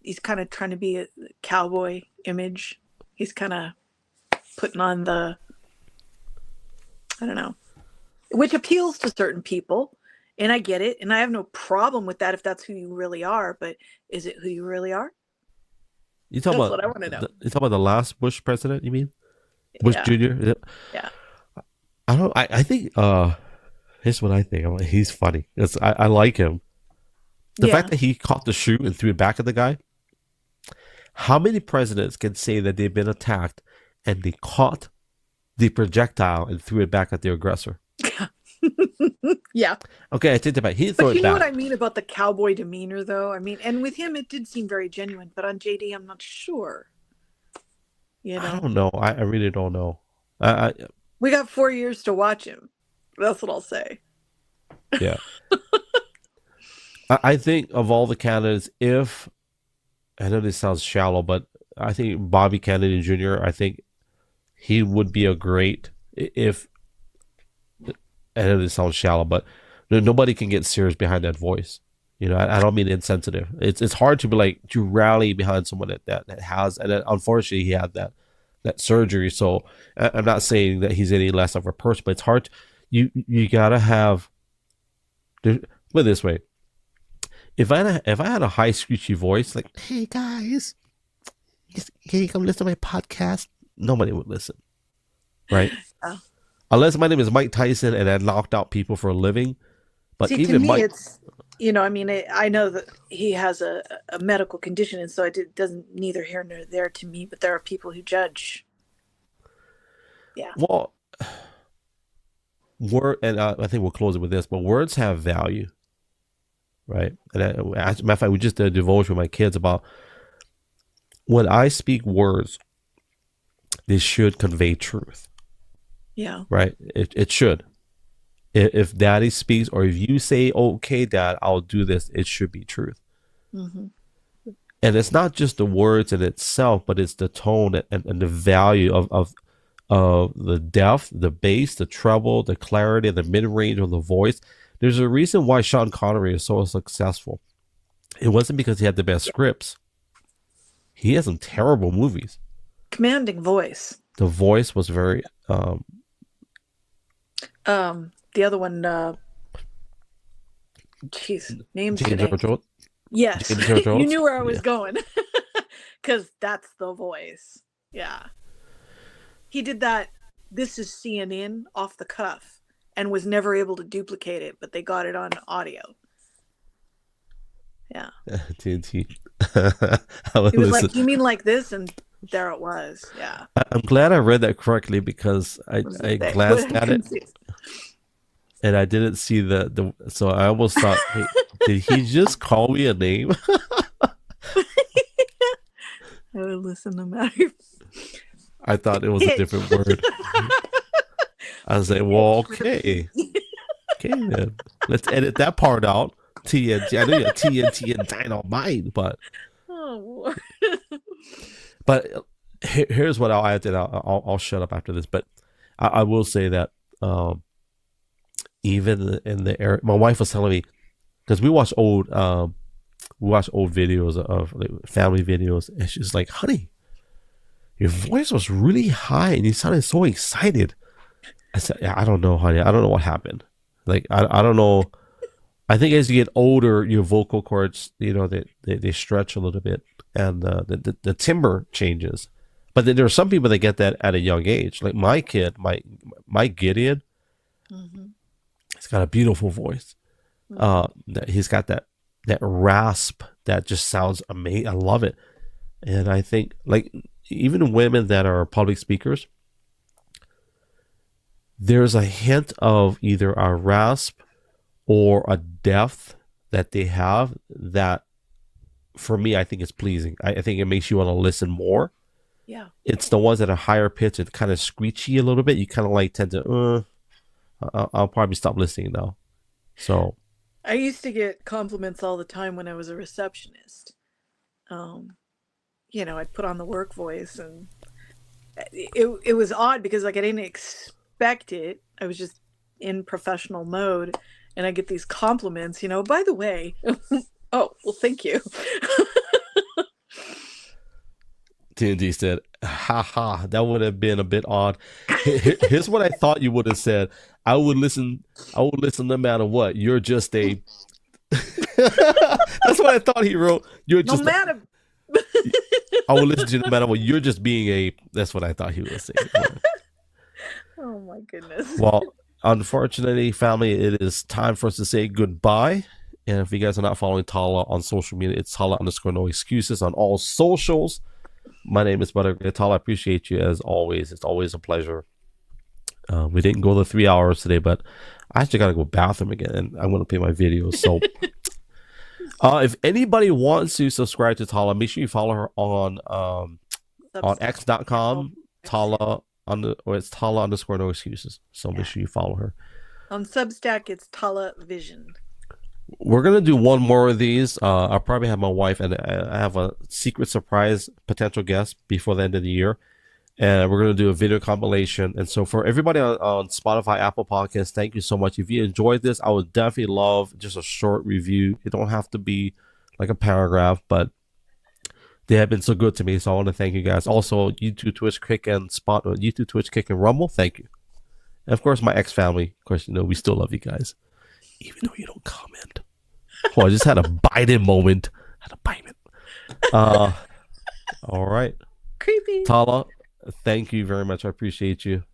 He's kind of trying to be a cowboy image. He's kind of putting on the, I don't know, which appeals to certain people. And I get it. And I have no problem with that if that's who you really are. But is it who you really are? you talking That's about what I want to know. you talking about the last Bush president? You mean Bush Yeah. Jr.? Yeah. I don't. I think. Here's what I think. He's funny. I like him. The Yeah. fact that he caught the shoe and threw it back at the guy. How many presidents can say that they've been attacked and they caught the projectile and threw it back at the aggressor? Yeah. Okay, I take it back. He threw But it you know back. what I mean about the cowboy demeanor, though? I mean, and with him, it did seem very genuine. But on JD, I'm not sure. You I know, don't know. I really don't know. I we got 4 years to watch him. That's what I'll say. Yeah. I think of all the candidates, if I know this sounds shallow, but I think Bobby Kennedy Jr. I think he would be a great if I know this sounds shallow, but nobody can get serious behind that voice. I don't mean insensitive. It's hard to be like to rally behind someone that has, and then unfortunately he had that surgery. So I'm not saying that he's any less of a person, but it's hard. You gotta have. Put it this way: if I had a high screechy voice, like, "Hey guys, can you come listen to my podcast?" Nobody would listen, right? Yeah. Unless my name is Mike Tyson and I knocked out people for a living. But See, to even me, Mike, it's, I mean, I know that he has a medical condition, and so it doesn't neither here nor there to me. But there are people who judge. Yeah. well, word, and I think we'll close it with this, but words have value, right? And as a matter of fact, we just did a devotion with my kids about when I speak words, they should convey truth, Yeah. right? It should. If daddy speaks, or if you say, "Okay, dad, I'll do this," it should be truth. Hmm. And it's not just the words in itself, but it's the tone and the value of the depth, the bass, the treble, the clarity, the mid range of the voice. There's a reason why Sean Connery is so successful. It wasn't because he had the best scripts. He has some terrible movies. Commanding voice. The voice was very The other one, jeez, names James today. Earl Jones. Yes, James Earl you Jones. knew where I was Yeah. going, because that's the voice. Yeah, he did that. This is CNN off the cuff, and was never able to duplicate it, but they got it on audio. Yeah. TNT. I would He was listen. like, "You mean like this?" And there it was. Yeah. I'm glad I read that correctly because I, Was it I thick? But glanced I at it couldn't see it. and I didn't see the so I almost thought, hey, did he just call me a name? I would listen no matter. I thought it was a Hitch. different word. I was like, well, Hitch with a okay. P. Okay then. Let's edit that part out. TNT. I know you have TNT and Dynamite, Oh, but here's what I'll add to that. I'll shut up after this. But I will say that um, even in the area, my wife was telling me because we watch old videos of like, family videos, and she's like, "Honey, your voice was really high, and you sounded so excited." I said, "Yeah, I don't know, honey. I don't know what happened. Like, I don't know. I think as you get older, your vocal cords, they stretch a little bit, and the timbre changes. But then there are some people that get that at a young age. Like my kid, my Gideon, mm-hmm. he's got a beautiful voice. Mm-hmm. He's got that rasp that just sounds amazing. I love it, and I think like even women that are public speakers, there's a hint of either a rasp or a depth that they have that for me I think is pleasing. I think it makes you want to listen more. Yeah. It's the ones that are higher pitched and kind of screechy a little bit. You kind of like tend to, I'll probably stop listening now. So I used to get compliments all the time when I was a receptionist. Um, I'd put on the work voice, and it was odd because like I didn't expect it. I was just in professional mode, and I get these compliments. By the way, oh well, thank you. TNT said, haha, that would have been a bit odd. Here's what I thought you would have said. I would listen. I would listen no matter what. You're just a. That's what I thought he wrote. You're No just. matter. I will listen to you no matter what. You're just being a. That's what I thought he was saying. Oh my goodness. Well, unfortunately, family, it is time for us to say goodbye. And if you guys are not following Tala on social media, it's Tala underscore no excuses on all socials. My name is Butter Tala. I appreciate you as always. It's always a pleasure. We didn't go the 3 hours today, but I actually got to go bathroom again, and I'm going to play my videos. So, if anybody wants to subscribe to Tala, make sure you follow her on x.com. Tala or it's Tala underscore no excuses. So make sure you follow her. On Substack, it's Tala Vision. We're gonna do one more of these. I'll probably have my wife, and I have a secret surprise potential guest before the end of the year, and we're gonna do a video compilation. And so for everybody on Spotify, Apple Podcasts, thank you so much. If you enjoyed this, I would definitely love just a short review. It don't have to be like a paragraph, but they have been so good to me. So I want to thank you guys. Also, YouTube, Twitch, Kick, and YouTube, Twitch, Kick, and Rumble. Thank you. And of course, my ex family. Of course, we still love you guys, even though you don't comment. Oh, I just had a Biden moment. All right. Creepy. Tala, thank you very much. I appreciate you.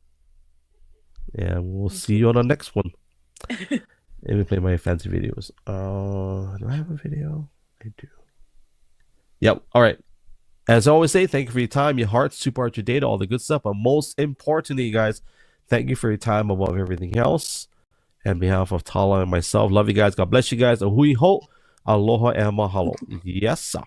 And we'll see you on the next one. Let me play my fancy videos. Do I have a video? I do. Yep. All right. As I always say, thank you for your time, your heart, super heart, your data, all the good stuff. But most importantly, guys, thank you for your time above everything else. On behalf of Tala and myself, love you guguys. God bless you guys. Ahui ho. Aloha and mahalo. Yes, sir.